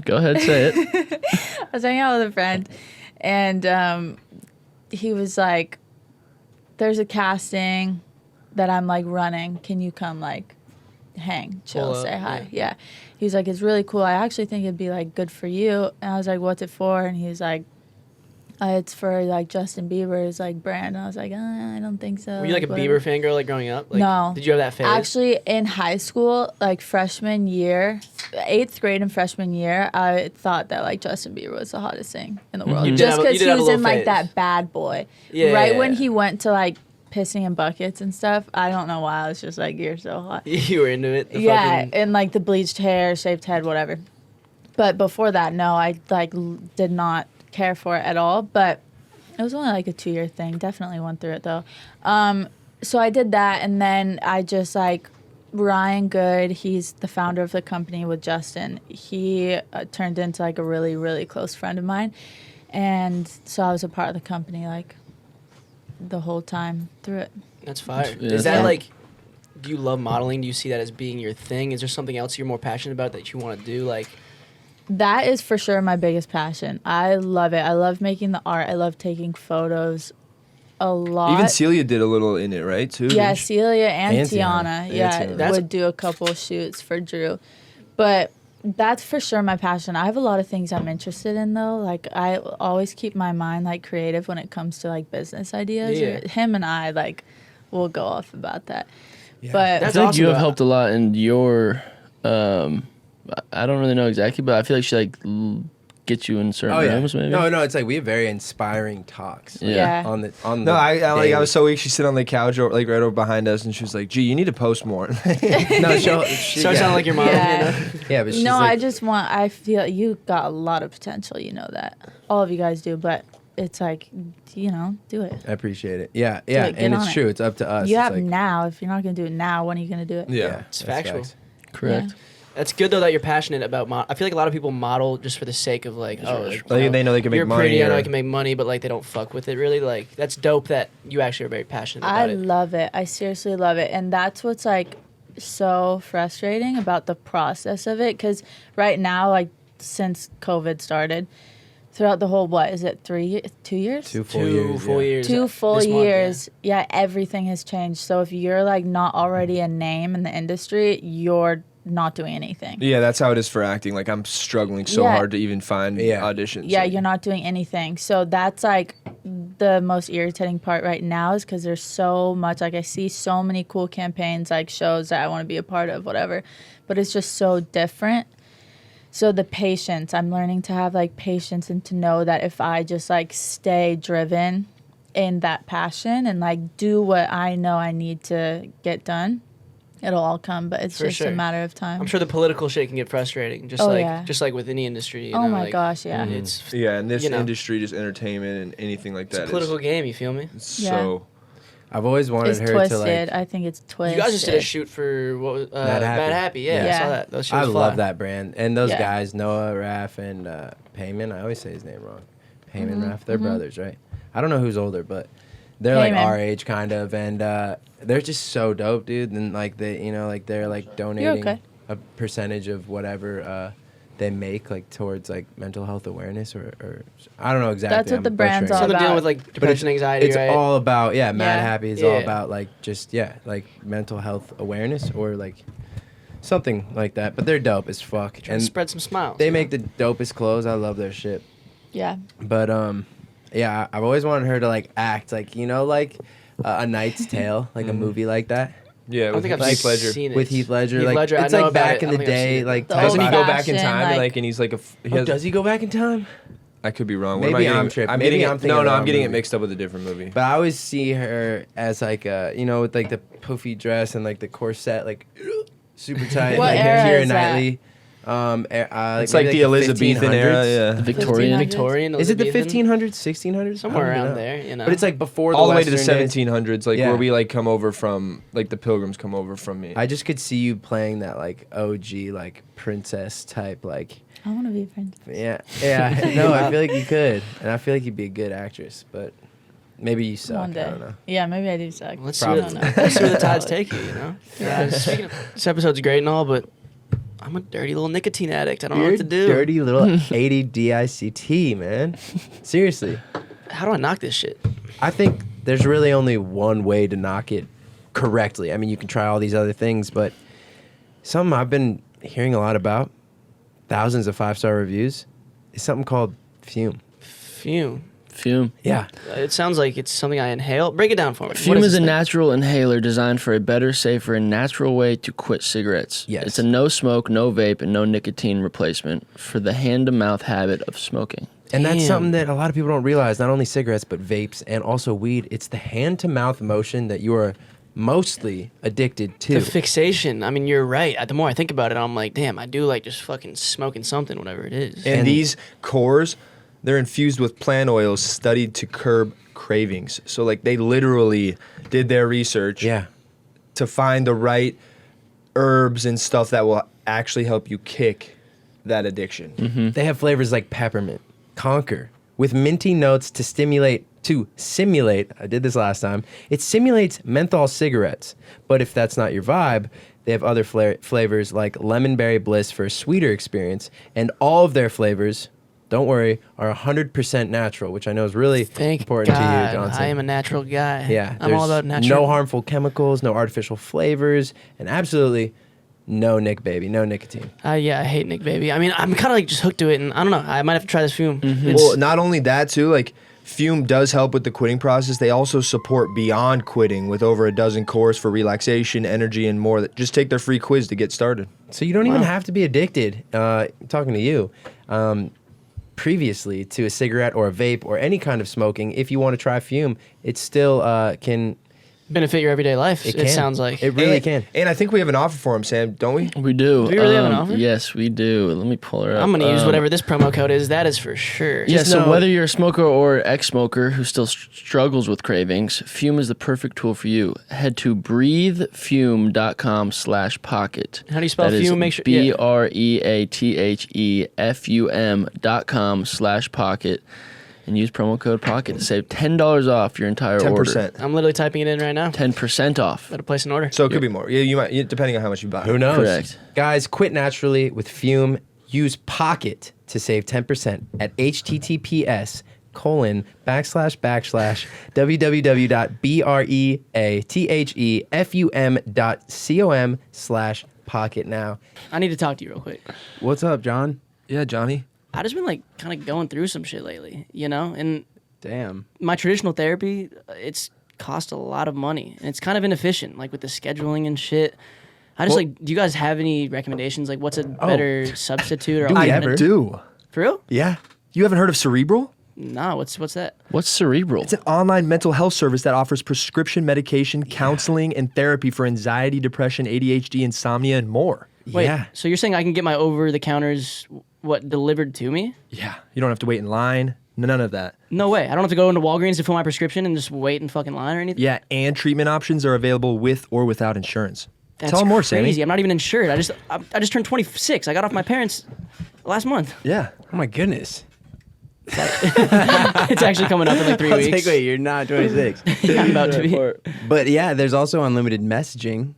go ahead, say it. I was hanging out with a friend, and he was like, "There's a casting that I'm like running. Can you come like hang, chill, Pull up, say hi?" yeah. Yeah. He was like, "It's really cool. I actually think it'd be like good for you." And I was like, "What's it for?" And he was like, "It's for like Justin Bieber's like brand." And I was like, "I don't think so." Were you like a whatever." Bieber fangirl like growing up? Like, No. Did you have that phase? Actually, in high school, like freshman year, 8th grade and freshman year, I thought that like Justin Bieber was the hottest thing in the world. You did Just have a- you because did he have a was little in like phase. that bad boy. Yeah, Right yeah, when yeah. he went to like pissing in buckets and stuff. I don't know why. I was just like, "You're so hot." You were into it. The Yeah, fucking- and like the bleached hair, shaved head, whatever. But before that, no, I like did not care for it at all. But it was only like a 2-year thing. Definitely went through it though. So I did that, and then I just like Ryan Good, he's the founder of the company with Justin. He turned into like a really, really close friend of mine. And so I was a part of the company like the whole time through it. That's fire. Yeah. Is that Yeah. like, do you love modeling? Do you see that as being your thing? Is there something else you're more passionate about that you want to do? Like, That is for sure my biggest passion. I love it. I love making the art. I love taking photos a lot. Even Celia did a little in it, right? Too. Yeah, didn't she? Celia and And Tiana. Tiana. Yeah, And Tiana. would do a couple shoots for Drew. But that's for sure my passion. I have a lot of things I'm interested in though. Like I always keep my mind like creative when it comes to like business ideas. Yeah. Him and I like will go off about that. Yeah. But I That's feel like awesome, you have though. helped a lot in your. I don't really know exactly, but I feel like she like get you in certain Oh yeah. rooms. Maybe. No, it's like we have very inspiring talks. like, Yeah. Yeah. On the No, I daily. was so weak. She sit on the couch, or, like right over behind us, and she was like, "Gee, you need to post more." No, she start sounding like your mom. Yeah. You know? Yeah, but she's no, like, I just want. I feel you got a lot of potential. You know that all of you guys do, but it's like, do it. I appreciate it. Yeah, yeah, it, get and on it's it. true. It's up to us. You It's have like, now. If you're not gonna do it now, when are you gonna do it? Yeah. It's that's factual. facts. Correct. That's good though that you're passionate about. I feel like a lot of people model just for the sake of like, oh, right. like, Like, they know they can make you're money, pretty, I know or- I can make money, but like they don't fuck with it really. Like that's dope that you actually are very passionate I about it. love it. I seriously love it. And that's what's like so frustrating about the process of it. Because right now, like since COVID started, throughout the whole, 2 years? 2 years? Two full yeah. years. 2 full this month, yeah. years. Yeah, everything has changed. So if you're like not already a name in the industry, you're not doing anything. Yeah, that's how it is for acting. Like I'm struggling so Yeah. hard to even find Yeah. auditions. Yeah, Like, you're not doing anything. So that's like the most irritating part right now is because there's so much, like I see so many cool campaigns, like shows that I want to be a part of, whatever, but it's just so different. So the patience, I'm learning to have like patience and to know that if I just like stay driven in that passion and like do what I know I need to get done, it'll all come, but it's For just sure. a matter of time. I'm sure the political shit can get frustrating, just Oh, like yeah. just like with any industry. You Oh know, my like, gosh, yeah. It's Yeah, in this You know. industry, just entertainment and anything like it's that. a political game. You feel me? It's Yeah. so. I've always wanted It's her twisted. to like. I think it's twisted. You guys just did a shoot for what was Mad Happy. Bad Happy. Yeah, I Yeah. saw that. Those shows I fly. love that brand and those Yeah. guys, Noah, Raph, and Payman. I always say his name wrong. Payman, Raph. They're brothers, right? I don't know who's older, but they're like Payman. our age, kind of, and they're just so dope, dude. And like they're like donating okay. a percentage of whatever they make, like towards like mental health awareness, or I don't know exactly. That's what I'm the brand's butchering all it. So they're about. dealing with like But depression, anxiety, it's right? all about Mad Yeah. Happy is all Yeah. about like just like mental health awareness or like something like that. But they're dope as fuck, Trying to and spread some smiles. they you know? make the dopest clothes. I love their shit. Yeah. But yeah, I've always wanted her to like act like like A Knight's Tale, like a movie like that Yeah, I don't with think I've Heath Ledger. seen it. with Heath Ledger. Heath Like Ledger, I it's know like about back it. in I the don't think I've day, seen it. like The type Doesn't he old go of- back in fashioned, time and like- like, and he's like he Oh, has, does he go back in time? I could be wrong. Maybe What am I I'm getting- tripping. I'm Maybe getting I'm it, thinking no, of no, the I'm wrong getting it movie. mixed up with a different movie. But I always see her as like with like the poofy dress and like the corset, like super tight, What like era Keira is that? Knightley. It's maybe like the Elizabethan era, 1500s. yeah. The Victorian. 1500s. Victorian. Is it the Elizabethan? 1500s, 1600s? Somewhere I don't even around know. there, you know. But it's like before All the way to the Western days. 1700s, like Yeah. where we like come over from, like the Pilgrims come over from me. I just could see you playing that like OG like princess type like I want to be a friend. yeah no I feel like you could, and I feel like you'd be a good actress, but maybe you suck. One day. I don't know. Yeah, maybe I do suck. Let's see, Probably. what, let's see where the tides take you. You know. Speaking of, this episode's great and all, but I'm a dirty little nicotine addict. I don't know You're what to do. dirty little ADDICT, man. Seriously, How do I knock this shit? I think there's really only one way to knock it correctly. I mean, you can try all these other things, but something I've been hearing a lot about, thousands of 5-star reviews, is something called fume. Fume. Fume. Yeah. It sounds like it's something I inhale. Break it down for me. Fume What is this a thing? natural inhaler designed for a better, safer, and natural way to quit cigarettes. Yes. It's a no smoke, no vape, and no nicotine replacement for the hand-to-mouth habit of smoking. And that's Damn. something that a lot of people don't realize. Not only cigarettes, but vapes and also weed. It's the hand-to-mouth motion that you are mostly addicted to. The fixation. I mean, you're right. The more I think about it, I'm like, damn, I do like just fucking smoking something, whatever it is. And these cores, they're infused with plant oils studied to curb cravings. So like they literally did their research yeah. to find the right herbs and stuff that will actually help you kick that addiction. They have flavors like peppermint, conker, with minty notes to simulate. I did this last time. It simulates menthol cigarettes. But if that's not your vibe, they have other flavors like lemon berry bliss for a sweeter experience. And all of their flavors, don't worry, are 100% natural, which I know is really Thank important God, to you, Johnson. I am a natural guy. Yeah, I'm all there's about natural. no harmful chemicals, no artificial flavors, and absolutely no no nicotine. Yeah, I hate Nick Baby. I mean, I'm kind of like just hooked to it, and I don't know. I might have to try this fume. It's- Well, not only that too, like Fume does help with the quitting process. They also support beyond quitting with over a dozen cores for relaxation, energy, and more. Just take their free quiz to get started. So you don't even have to be addicted. Talking to you, previously to a cigarette or a vape or any kind of smoking, if you want to try Fume, it still can. benefit your everyday life. It can. sounds like. It really and, can. And I think we have an offer for him, Sam, don't we? We do. Do we really have an offer? Yes, we do. Let me pull her up. I'm gonna use whatever this promo code is. That is for sure. Yeah, Just so know- whether you're a smoker or ex-smoker who still struggles with cravings, Fume is the perfect tool for you. Head to breathefume.com/pocket. How do you spell That is Fume? Make sure. BREATHEFUM.com/pocket. And use promo code POCKET to save $10 off your entire 10%. order. I'm literally typing it in right now. 10% off. Gotta place an order. So it could be more. Yeah, you might, depending on how much you buy. Who knows? Correct. Guys, quit naturally with Fume. Use Pocket to save 10% at https://www.breathefum.com/pocket now. I need to talk to you real quick. What's up, John? Yeah, Johnny. I just been like kind of going through some shit lately, you know, and Damn. my traditional therapy, it's cost a lot of money and it's kind of inefficient, like with the scheduling and shit. I just do you guys have any recommendations? Like, what's a better substitute or Do we alternative? ever? Do. For real? Yeah. You haven't heard of Cerebral? Nah, what's that? What's Cerebral? It's an online mental health service that offers prescription medication, counseling, and therapy for anxiety, depression, ADHD, insomnia, and more. Wait, Yeah. so you're saying I can get my over-the-counters delivered to me? Yeah. You don't have to wait in line. None of that. No way. I don't have to go into Walgreens to fill my prescription and just wait in fucking line or anything. Yeah, and treatment options are available with or without insurance. That's Tell them more, crazy. Sammy. I'm not even insured. I just turned 26. I got off my parents last month. Yeah. Oh my goodness. It's actually coming up in like 3 I was weeks. like, wait, you're not 26. Yeah, I'm about to be. But yeah, there's also unlimited messaging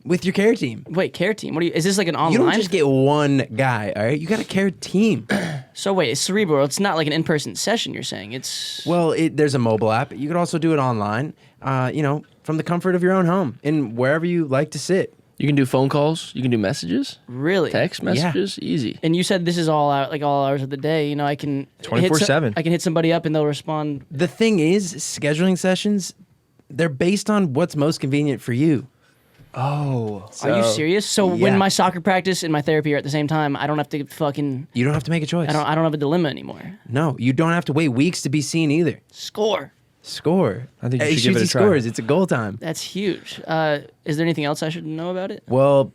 with your care team. Wait, care team. What do you? Is this like an online? You don't just get one guy, all right? You got a care team. So wait, it's Cerebral. It's not like an in-person session. You're saying it's. Well, there's a mobile app. You could also do it online, from the comfort of your own home and wherever you like to sit. You can do phone calls. You can do messages. Really? Text messages. Easy. And you said this is all out, like all hours of the day. You know, I can 24/7. I can hit somebody up and they'll respond. The thing is, scheduling sessions, they're based on what's most convenient for you. Oh. Are you serious? So yeah. when my soccer practice and my therapy are at the same time, I don't have to fucking. You don't have to make a choice. I don't have a dilemma anymore. No, you don't have to wait weeks to be seen either. Score. Score. I think you Hey, should give it a Shootsy try. scores. It's a goal time. That's huge. Is there anything else I should know about it? Well,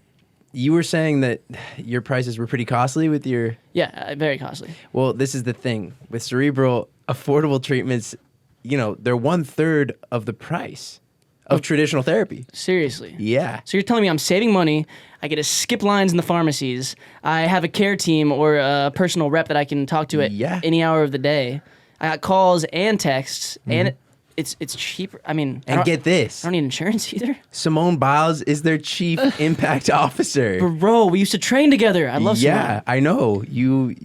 you were saying that your prices were pretty costly with your. Yeah, very costly. Well, this is the thing with Cerebral affordable treatments. They're 1/3 of the price of traditional therapy. Seriously. Yeah. So you're telling me I'm saving money, I get to skip lines in the pharmacies, I have a care team or a personal rep that I can talk to at Yeah. any hour of the day. I got calls and texts, and it's cheaper. I mean, I And don't- get this. I don't need insurance either. Simone Biles is their chief impact officer. Bro, we used to train together. I love Yeah, Simone. I know. You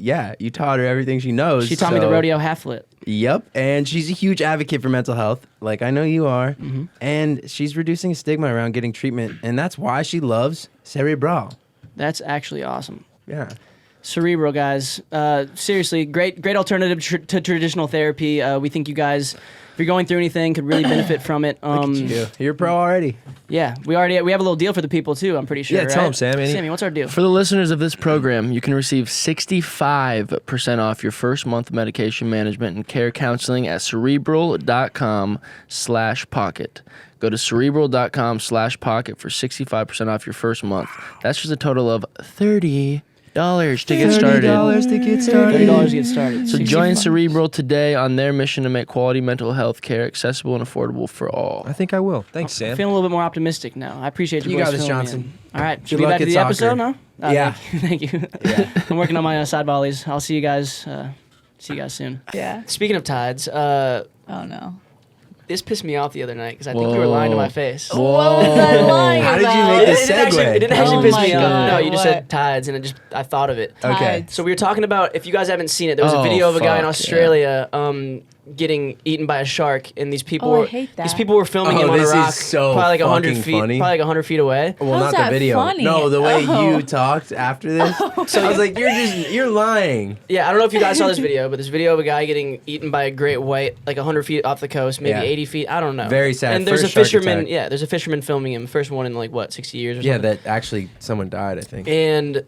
taught her everything she knows. She taught me the so- rodeo half flip. Yep, and she's a huge advocate for mental health, like I know you are. Mm-hmm. And she's reducing stigma around getting treatment, and that's why she loves Cerebral. That's actually awesome. Yeah. Cerebral, guys. Seriously, great alternative to traditional therapy. We think you guys, if you're going through anything, could really benefit from it. Look at you. You're a pro already. Yeah, we have a little deal for the people too. I'm pretty sure. Yeah, tell right? 'em, Sam. Sammy, what's our deal? For the listeners of this program, you can receive 65% off your first month of medication management and care counseling at cerebral.com/pocket. Go to cerebral.com/pocket for 65% off your first month. That's just a total of $30. $30 to get started. $30 to get started. $30 to get started. So 60 join bucks. Cerebral today on their mission to make quality mental health care accessible and affordable for all. I think I will. Thanks, I'm Sam. feeling a little bit more optimistic now. I appreciate you You boys got this, filling me Johnson. in. All right, should Good we be luck back to at the soccer. episode now? Yeah. Thank you. I'm working on my side volleys. I'll see you guys. See you guys soon. Yeah. Speaking of tides, Oh no. this pissed me off the other night because I think you were lying to my face. What was I lying How did you about? make It this didn't actually, segue? it didn't actually Oh piss my me off. God, No, you just what? said tides, and I thought of it. Okay. Tides. So we were talking about, if you guys haven't seen it, there was a Oh, video of a guy in fuck, Australia getting eaten by a shark, and these people Oh, I were hate these that. people were filming Oh, him on a this is rock, so probably like 100 fucking feet, funny. probably like 100 feet away. Well, How's not the that video. funny? No, the way Oh. you talked after this. So I was like, you're lying. Yeah, I don't know if you guys saw this video, but this video of a guy getting eaten by a great white, like 100 feet off the coast, maybe Yeah. 80 feet. I don't know. Very sad. And there's First a shark fisherman. attack. Yeah, there's a fisherman filming him. First one in like what, 60 years or Yeah, something. that actually someone died, I think. And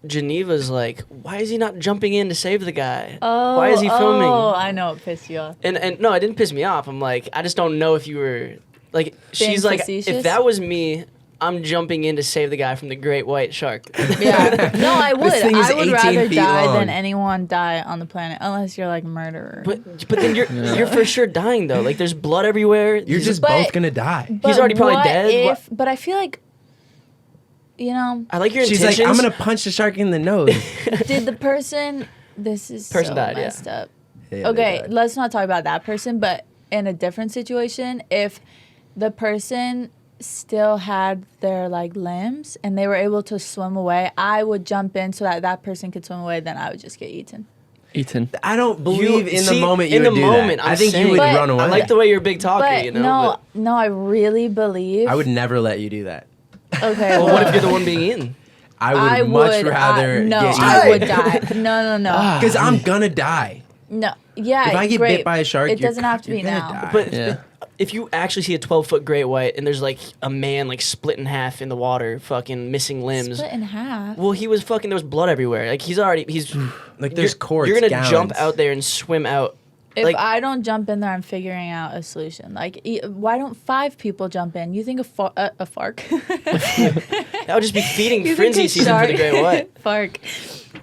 Geneva's like, why is he not jumping in to save the guy? Oh, Why is he filming? Oh, I know it pissed you off. And no, it didn't piss me off. I'm like, I just don't know if you were like, she's like, facetious? if that was me, I'm jumping in to save the guy from the great white shark. Yeah. No, I would. thing is I would 18 rather feet die long. than anyone die on the planet, unless you're like a murderer. but then you're for sure dying though. Like there's blood everywhere. You're just But- both gonna die. But already probably what dead. If, but I feel like, you know, I like your She's intentions. like, I'm gonna punch the shark in the nose. did the person? This is Person so died, yeah. messed up. Yeah, they Okay, died. let's not talk about that person, but in a different situation, if the person still had their like limbs and they were able to swim away, I would jump in so that that person could swim away, then I would just get eaten. Ethan. I don't believe in the see, moment you in would the do moment, that. I'm I think saying. you would But run away. I like the way you're a big talker, But you know. no, I really believe. I would never let you do that. Okay, But what if you're the one being eaten? I would much rather no, get I you. would die. No, no. Because I'm gonna die. No, yeah. If I get great. bit by a shark, it you're doesn't have to you're be gonna now. die. But Yeah. if you actually see a 12-foot great white and there's like a man like split in half in the water, fucking missing limbs. Split in half. Well, he was fucking. There was blood everywhere. Like he's like there's cords. You're gonna gowns. jump out there and swim out. If like I don't jump in there, I'm figuring out a solution. Like, why don't 5 people jump in? You think a fark? That would just be feeding You think frenzy a season for the shark- great white. Fark.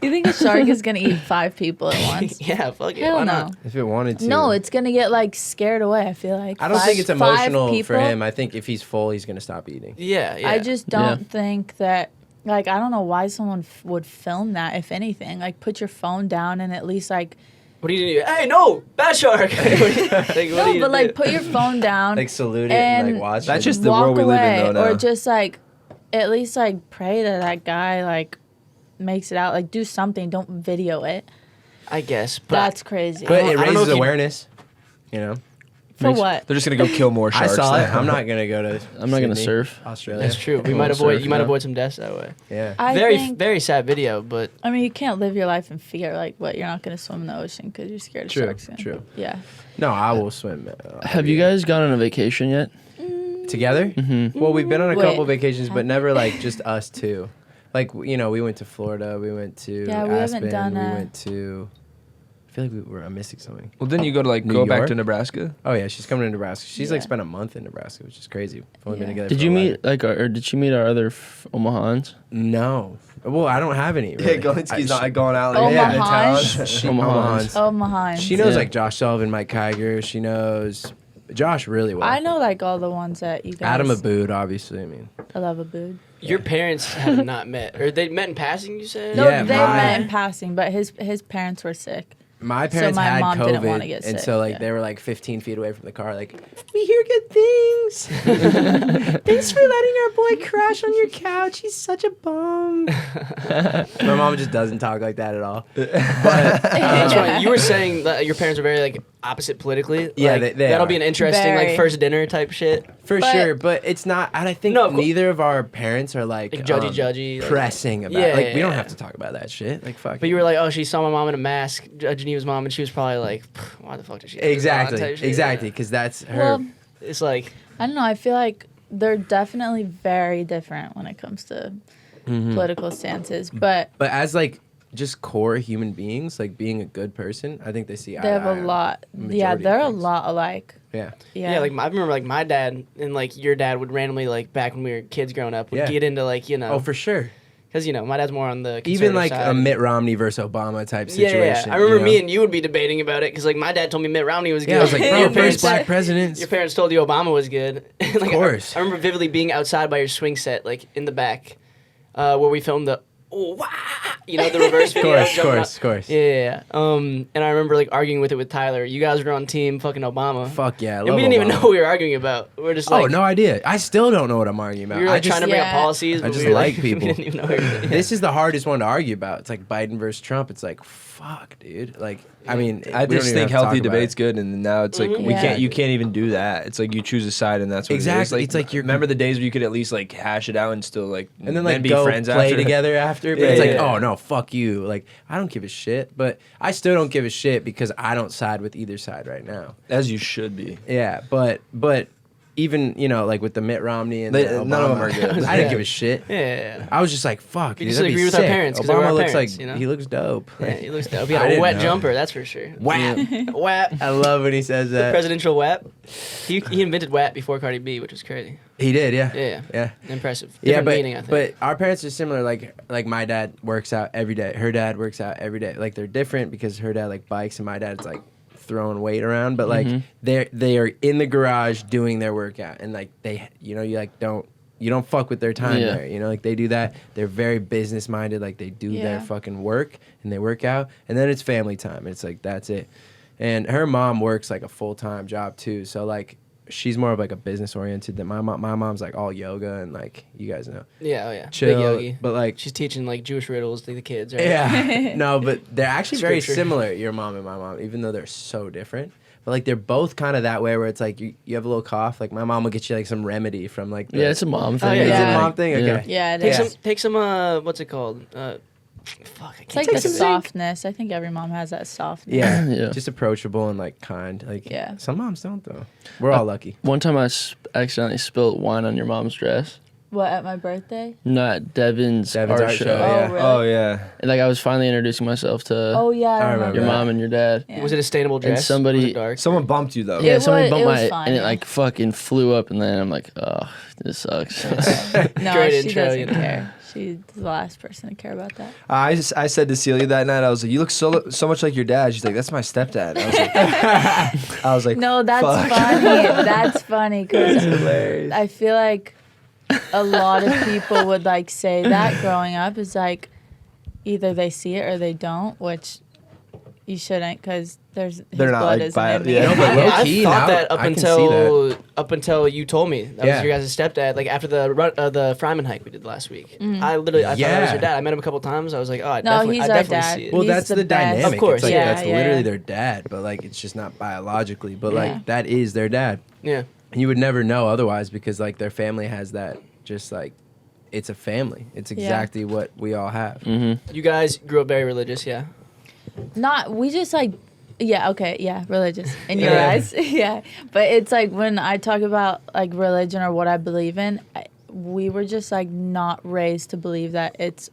You think a shark is gonna eat 5 people at once? Yeah, fuck it. Hell Why no. not? If it wanted to. No, it's gonna get like scared away. I feel like. I don't think it's 5 emotional for people, him. I think if he's full, he's gonna stop eating. Yeah, yeah. I just don't think that. Like, I don't know why someone would film that. If anything, like, put your phone down and at least like. What do you do? Hey, no, bad shark. No, but like, put your phone down. Like salute it and And like watch That's it. just the walk world we live in, away, though, now. or just like, at least like pray that that guy like makes it out. Like, do something. Don't video it. I guess. But That's crazy. But it I don't know raises if you- awareness. You know. For what? They're just gonna go kill more I sharks. saw it. now. I'm not gonna go to. I'm not gonna Sydney, surf. Australia. that's true. We I might won't avoid. surf You might now. avoid some deaths that way. Yeah. I Very, think, very sad video, but I mean, you can't live your life in fear. Like, what? You're not gonna swim in the ocean because you're scared of True, sharks. true. Yeah. No, I will swim. Have you guys gone on a vacation yet? together? Mm-hmm. Well, we've been on a Wait. couple vacations, but never like just us two. Like we went to Florida. We went to Yeah, we haven't Aspen. done we a- went to. I feel like I'm missing something. Well, didn't you go to like New go back York? to Nebraska? Oh yeah, she's coming to Nebraska. She's like Yeah. spent a month in Nebraska, which is crazy. We've only been Yeah. together. Did for you 11. meet like, or did she meet our other Omahans? No. Well, I don't have any. Really. going out like, yeah, in town? She, Omahans. Oh, Mahan. She knows Yeah. like Josh Sullivan, Mike Kiger. She knows Josh really well. I know like all the ones that you guys. Adam Abood, obviously. I mean, I love a boob. your parents have not met, or they met in passing. You said. No, Yeah, they my- met in passing, but his parents were sick. my parents my had mom COVID, didn't wanna get and sick, so like yeah. they were like 15 feet away from the car. Like, we hear good things. Thanks for letting our boy crash on your couch. He's such a bum. My mom just doesn't talk like that at all. That's funny. You were saying that your parents are very like opposite politically. Yeah, Like, they that'll are. be an interesting Very. like first dinner type shit. For But- sure, but it's not. And I think No, but- neither of our parents are like, Like judgy, like- pressing about. Yeah, like yeah, we don't yeah. have to talk about that shit. Like fuck. But you were like, oh, she saw my mom in a mask, Geneva's mom, and she was probably like, why the fuck did she? have this on?" exactly, type shit. exactly, Yeah. because that's her. Well, It's like I don't know. I feel like they're definitely very different when it comes to Mm-hmm. political stances, but But as like just core human beings, like being a good person, I think they see. eye they to have eye a on lot. majority Yeah, of they're a things. lot alike. Yeah. Yeah. yeah, like I remember like my dad and like your dad would randomly like back when we were kids growing up would Yeah. get into like Oh, for sure. Because, my dad's more on the Even conservative like side. a Mitt Romney versus Obama type Yeah, situation. yeah. I remember you know? me and you would be debating about it because, like, my dad told me Mitt Romney was good. Yeah, I was like, bro, Your first parents- black president. Your parents told you Obama was good. Like, Of course. I remember vividly being outside by your swing set, like, in the back, where we filmed the, oh, wah! The reverse video. Of jumping course. up. Yeah. And I remember, like, arguing with Tyler. You guys were on team fucking Obama. Fuck yeah, I And love we didn't even Obama. know what we were arguing about. We were just like, Oh, no idea. I still don't know what I'm arguing about. we were like trying to bring up Yeah. policies. I but just we were, like people. We didn't even know what we were doing. This is the hardest one to argue about. It's like Biden versus Trump. It's like, fuck, dude. Like, I mean, I we don't just even think have to healthy talk about debate's it. good, and now it's like Yeah. you can't even do that. It's like you choose a side, and that's what Exactly. It is. It's like you're- remember the days where you could at least like hash it out and still like And then like be go friends play after. together after. But Yeah, it's like, yeah. oh no, fuck you. Like, I don't give a shit. But I still don't give a shit because I don't side with either side right now. As you should be. Yeah, but even like with the Mitt Romney and They- the none of them Obama, are good. I didn't give a shit. Yeah. I was just like, fuck, We dude, just that'd be agree with our sick. parents 'cause they were Obama our looks parents, like he looks dope. Yeah, he looks dope. He had I a didn't wet know. jumper, that's for sure. Whap. Whap. I love when he says that. Presidential WAP. He invented WAP before Cardi B, which was crazy. He did, yeah. Yeah. Yeah. Impressive. Yeah, Different but meaning, I think. but our parents are similar. Like my dad works out every day. Her dad works out every day. Like they're different because her dad like bikes and my dad's like throwing weight around. But like they are in the garage doing their workout and like they you like don't fuck with their time Yeah. there. Like they do that. They're very business minded. Like they do their Yeah. fucking work and they work out and then it's family time. It's like that's it. And her mom works like a full-time job too. So like she's more of like a business oriented than my mom. My mom's like all yoga and like you guys know. yeah, oh yeah. Chill, Big yogi. but like She's teaching like Jewish riddles to the kids, right? yeah. No, but they're actually very Scripture. similar, your mom and my mom, even though they're so different. But like they're both kind of that way where it's like you have a little cough. Like my mom will get you like some remedy from like the, Yeah, it's a mom thing. yeah. Is it Yeah. a mom thing? Okay. Yeah, it Take is. some what's it called? Fuck, I It's can't like think the of it. softness. I think every mom has that softness. Yeah. Yeah. Just approachable and like kind. Like Yeah. some moms don't though. We're all lucky. One time I accidentally spilled wine on your mom's dress. What, at my birthday? Not Devin's art art show. show, yeah. Oh, really? Oh yeah. And like I was finally introducing myself to Oh, yeah, I remember remember your that. mom and your dad. Yeah. Was it a stainable dress? And somebody- Was it dark? Someone bumped you though. Yeah, It somebody was- bumped it my was fine, and it yeah. like fucking flew up, and then I'm like, oh, this sucks. No, Great she intro, doesn't care. She's the last person to care about that. I said to Celia that night, I was like, "You look so much like your dad." She's like, "That's my stepdad." I was like, No, that's Fuck. funny. That's funny because I feel like a lot of people would like say that growing up is like either they see it or they don't, which you shouldn't because his They're not, blood like, isn't bi- in me. yeah. No, but low I key thought now, that I can see up until you told me that Yeah. was your guys' stepdad. Like after the Fryman hike we did last week, I thought that was Yeah. your dad. I met him a couple times. I was like, oh, I No, definitely, he's I our definitely dad. see it. Well, He's that's the the best. dynamic. Of course. It's like Yeah, that's yeah, literally yeah. their dad, but like it's just not biologically. But Yeah. like that is their dad. Yeah, And you would never know otherwise because like their family has that just like it's a family. It's exactly what we all have. you guys grew up very religious. Yeah, Not we just like religious in your Yeah. eyes. Yeah. But it's like when I talk about like religion or what I believe in, we were just like not raised to believe that it's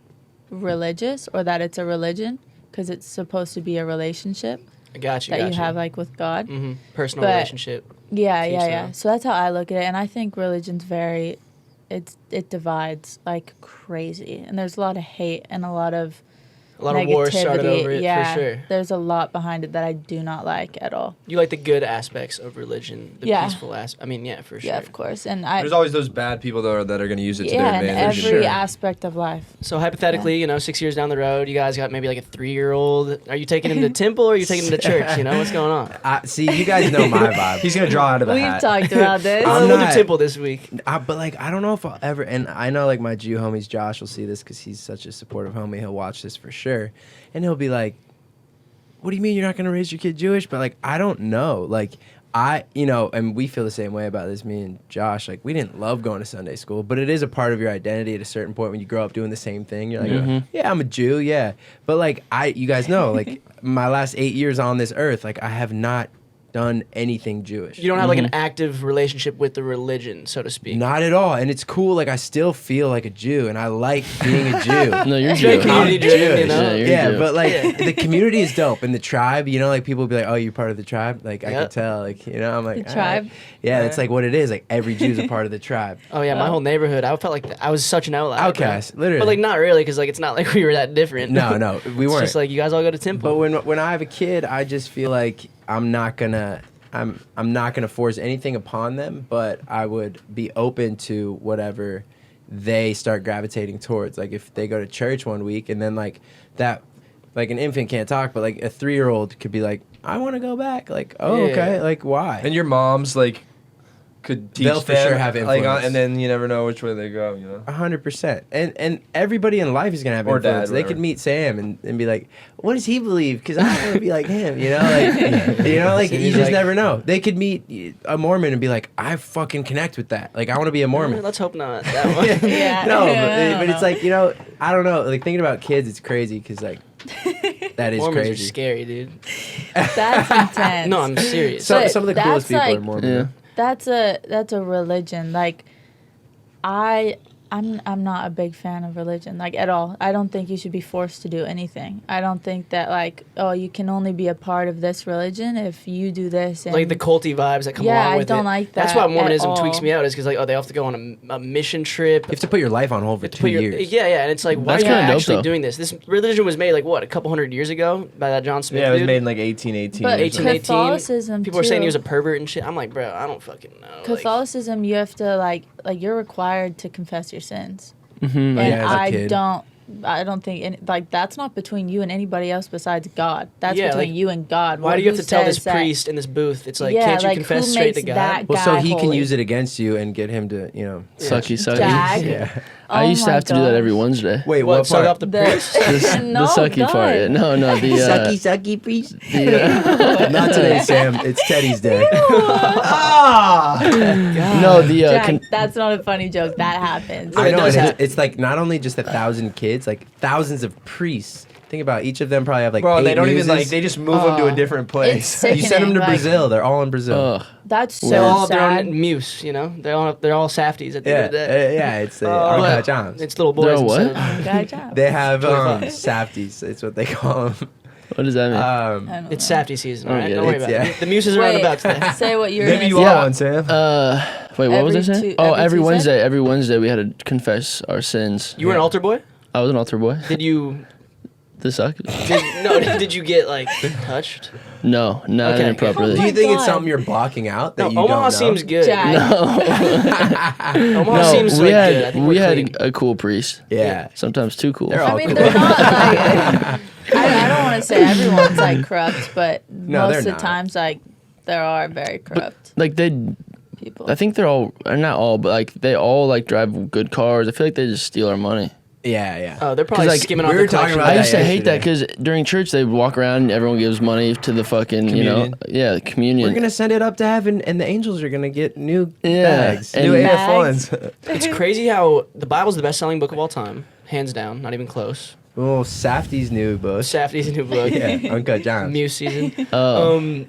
religious or that it's a religion because it's supposed to be a relationship I got you. that you have like with God. Personal but- relationship. Yeah, Teach yeah, them. yeah. So that's how I look at it, and I think religion's it divides like crazy, and there's a lot of hate and a lot of A lot of wars started negativity. over it Yeah, for sure. there's a lot behind it that I do not like at all. You like the good aspects of religion, the Yeah. peaceful aspect. I mean, yeah, for sure. Yeah, of course, and I There's always those bad people though that are going to use it to yeah, their in advantage. every Sure. aspect of life. So hypothetically, 6 years down the road, you guys got maybe like a 3-year-old. Are you taking him to temple or are you taking him to church? What's going on? See, you guys know my vibe. He's going to draw out of the We've hat. talked about this. I'm We'll do not- temple this week. But like I don't know if I'll ever, and I know like my Jew homies Josh will see this because he's such a supportive homie. He'll watch this for sure, and he'll be like, "What do you mean you're not gonna raise your kid Jewish?" But like I don't know, like and we feel the same way about this. Me and Josh, like we didn't love going to Sunday school, but it is a part of your identity at a certain point when you grow up doing the same thing. You're like, yeah, I'm a Jew, yeah, but like you guys know, like my last 8 years on this earth, like I have not done anything Jewish. You don't have like an active relationship with the religion, so to speak. Not at all. And it's cool. Like, I still feel like a Jew, and I like being a Jew. No, you're It's very Jew. community driven, you know? Yeah, you're Yeah, Jew. but like the community is dope, and the tribe, you know, like people will be like, "Oh, you're part of the tribe." Like I Yeah. can tell, like, you know, I'm like, The "All tribe? right." Yeah, that's like what it is. Like every Jew's a part of the tribe. Oh yeah, my whole neighborhood. I felt like I was such an outlier. bro. Outcast, literally. But like not really, because like it's not like we were that different. No, we It's weren't. just like you guys all go to But temple. when I have a kid, I just feel like I'm not gonna force anything upon them, but I would be open to whatever they start gravitating towards. Like if they go to church one week and then like that, like an infant can't talk, but like a 3-year-old could be like, I want to go back. Like, oh, Yeah. okay, like why? And your moms like could teach They'll for them, sure have like, influence. and then you never know which way they go. You know. 100%. And everybody in life is gonna have Or influence. dad, They whatever. could meet Sam and be like, "What does he believe?" Because I want to be like him. You know, like you just never know. They could meet a Mormon and be like, "I fucking connect with that. Like, I want to be a Mormon." Let's hope not. That one. Yeah. No, I but don't it's know. like, you know, I don't know. Like thinking about kids, it's crazy because like that is Mormons are crazy. scary, dude. That's intense. No, I'm serious. So, But some of the coolest that's people are like- Mormon. Yeah. That's a religion. Like I'm not a big fan of religion, like at all. I don't think you should be forced to do anything. I don't think that like, oh, you can only be a part of this religion if you do this. And Like the culty vibes that come Yeah, along I with don't it. like That's that why at Mormonism tweaks all. me out. Is because like, oh, they have to go on a mission trip. You have to put your life on hold for to 2 put your- years. Yeah, and it's like, why That's are you kinda dope, actually though. doing this? This religion was made like what, a couple hundred years ago by that John Smith Yeah, it was dude? made in like 1818. But or 1818. something. Catholicism, People are saying he too. was a pervert and shit. I'm like, bro, I don't fucking know. Like, Catholicism, you have to like you're required to confess your sins. Mm-hmm. And Yeah, as a I kid. don't think like that's not between you and anybody else besides God. That's Yeah, between like, you and God. why do you have Who to tell this says that- priest in this booth? It's like, Yeah, can't you like, confess who straight to makes God? that Well, so guy he can holy? use it against you and get him to, you know. Sucky, sucky. Jag. Yeah. I Oh used to my have to do that every gosh. Wednesday. Wait, What, what suck part? up the priest? No, The sucky God. part. No, the sucky priest. the Not today, Sam. It's Teddy's day. no the Jack, that's not a funny joke. That happens. I it know, does and happen. it's like not only just 1,000 kids, like thousands of priests. Think about it, each of them probably have like Bro, 8 they don't even muses. like. They just move them to a different place. It's You send them to sickening, like, Brazil. They're all in Brazil. Ugh. That's They're all so their sad. own muse, you know? They're all safties at the Yeah, end of the day. yeah. It's But Jams. it's little boys. They're what? instead of- Good job. They have 25. safties. It's what they call them. What does that mean? I don't It's know. safety season, Oh, all right? yeah, Don't worry it's- about yeah. it. The muses are on the back today. Say what you're Maybe you gonna are Yeah. one, Sam. Wait, what was I every saying? Tu- Oh, every every Tuesday? Wednesday. Every Wednesday we had to confess our sins. You were an altar boy? I was an altar boy. Did you... The suck? Did you get, like, touched? No, not Okay, inappropriately. Do my you think it's God. something you're blocking out that No, you don't Omaha know? seems good. Jack. Omaha No, seems we like good. I think we we're had clean. a cool priest. Yeah. Sometimes too cool. They're all I mean, cool. they're not like. I don't want to say everyone's like corrupt, but No, most they're of the not. times, like, there are very corrupt Like they, people. I think they're all, or not all, but like they all like drive good cars. I feel like they just steal our money. Yeah. Oh, they're probably like, skimming we off were the talking collection. about I that used to hate that yesterday. because during church they walk around and everyone gives money to the fucking, you know, Communion. yeah, the communion. We're gonna send it up to heaven, and the angels are gonna get new Yeah, bags. and- New AF Bags. funds. It's crazy how the Bible's the best-selling book of all time, hands down, not even close. Oh, Safty's new book. Safety's new book, Yeah, Uncut Gems. Muse season. Oh.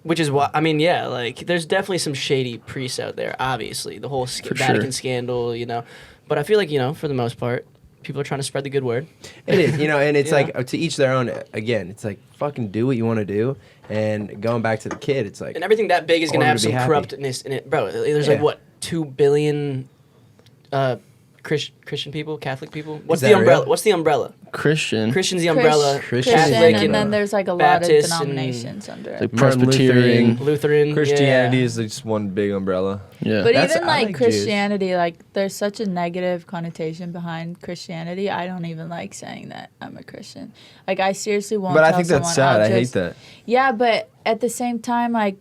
Which is why I mean, yeah, like there's definitely some shady priests out there. Obviously, the whole For Vatican sure. scandal, you know. But I feel like for the most part, people are trying to spread the good word. It is, and it's Yeah. like to each their own. Again, it's like fucking do what you want to do. And going back to the kid, it's like And everything that big is gonna Order have to some be happy. corruptness in it, bro. There's like Yeah. what 2 billion Christian people, Catholic people. What's that the umbrella? real? What's the umbrella? Christian, Christian's the umbrella. Christian. Christian, Catholic and then there's like a lot of Baptist and- denominations under it. like Martin Presbyterian. Lutheran. Christianity yeah. is just one big umbrella. Yeah. But That's- even I like like Jews. Christianity, like there's such a negative connotation behind Christianity. I don't even like saying that I'm a Christian. Like I seriously won't. But I tell think that's someone, sad. I'll I hate just- that. Yeah, but at the same time, like,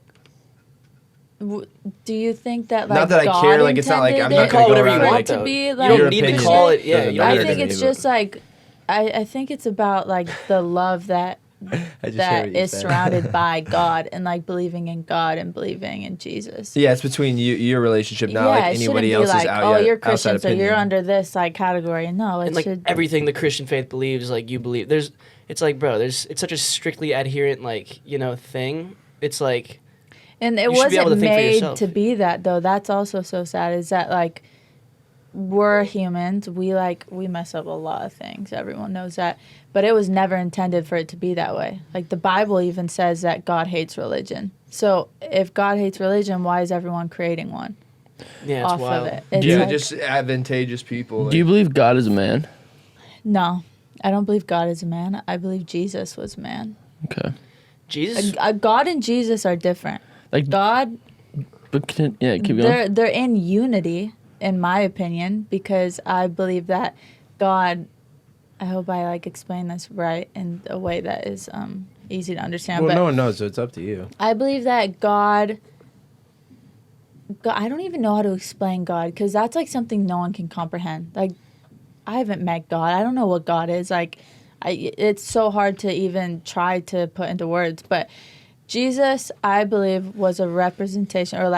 do you think that like Not that I God care, like, it's not like I'm intended not it gonna go for whatever you it want, to though. be You like don't Your need to opinion call it. Yeah, doesn't you don't I matter need think to it's me, just like I think it's about like the love that I just heard that what you is said. surrounded by God and like believing in God and believing in Jesus. Yeah, it's between your relationship, not yeah, like it shouldn't anybody be else's like, out oh, yet- you're outside Christian, so opinion. you're under this like category. No, it and like should. everything the Christian faith believes, like you believe. It's like, bro, it's such a strictly adherent, like, thing. It's like And it You should be able wasn't to think for made yourself. to be that though. That's also so sad. Is that like we're humans. We mess up a lot of things. Everyone knows that. But it was never intended for it to be that way. Like the Bible even says that God hates religion. So if God hates religion, why is everyone creating one Yeah, it's off wild. of it? It's Yeah, like- just advantageous people. Do you believe God is a man? no, I don't believe God is a man. I believe Jesus was a man. Okay. Jesus. God and Jesus are different. Like God, But keep going. they're in unity, in my opinion, because I believe that God. I hope I explain this right in a way that is easy to understand. Well, but no one knows, so it's up to you. I believe that God. I don't even know how to explain God because that's something no one can comprehend. Like, I haven't met God. I don't know what God is. It's so hard to even try to put into words. But Jesus, I believe, was a representation, or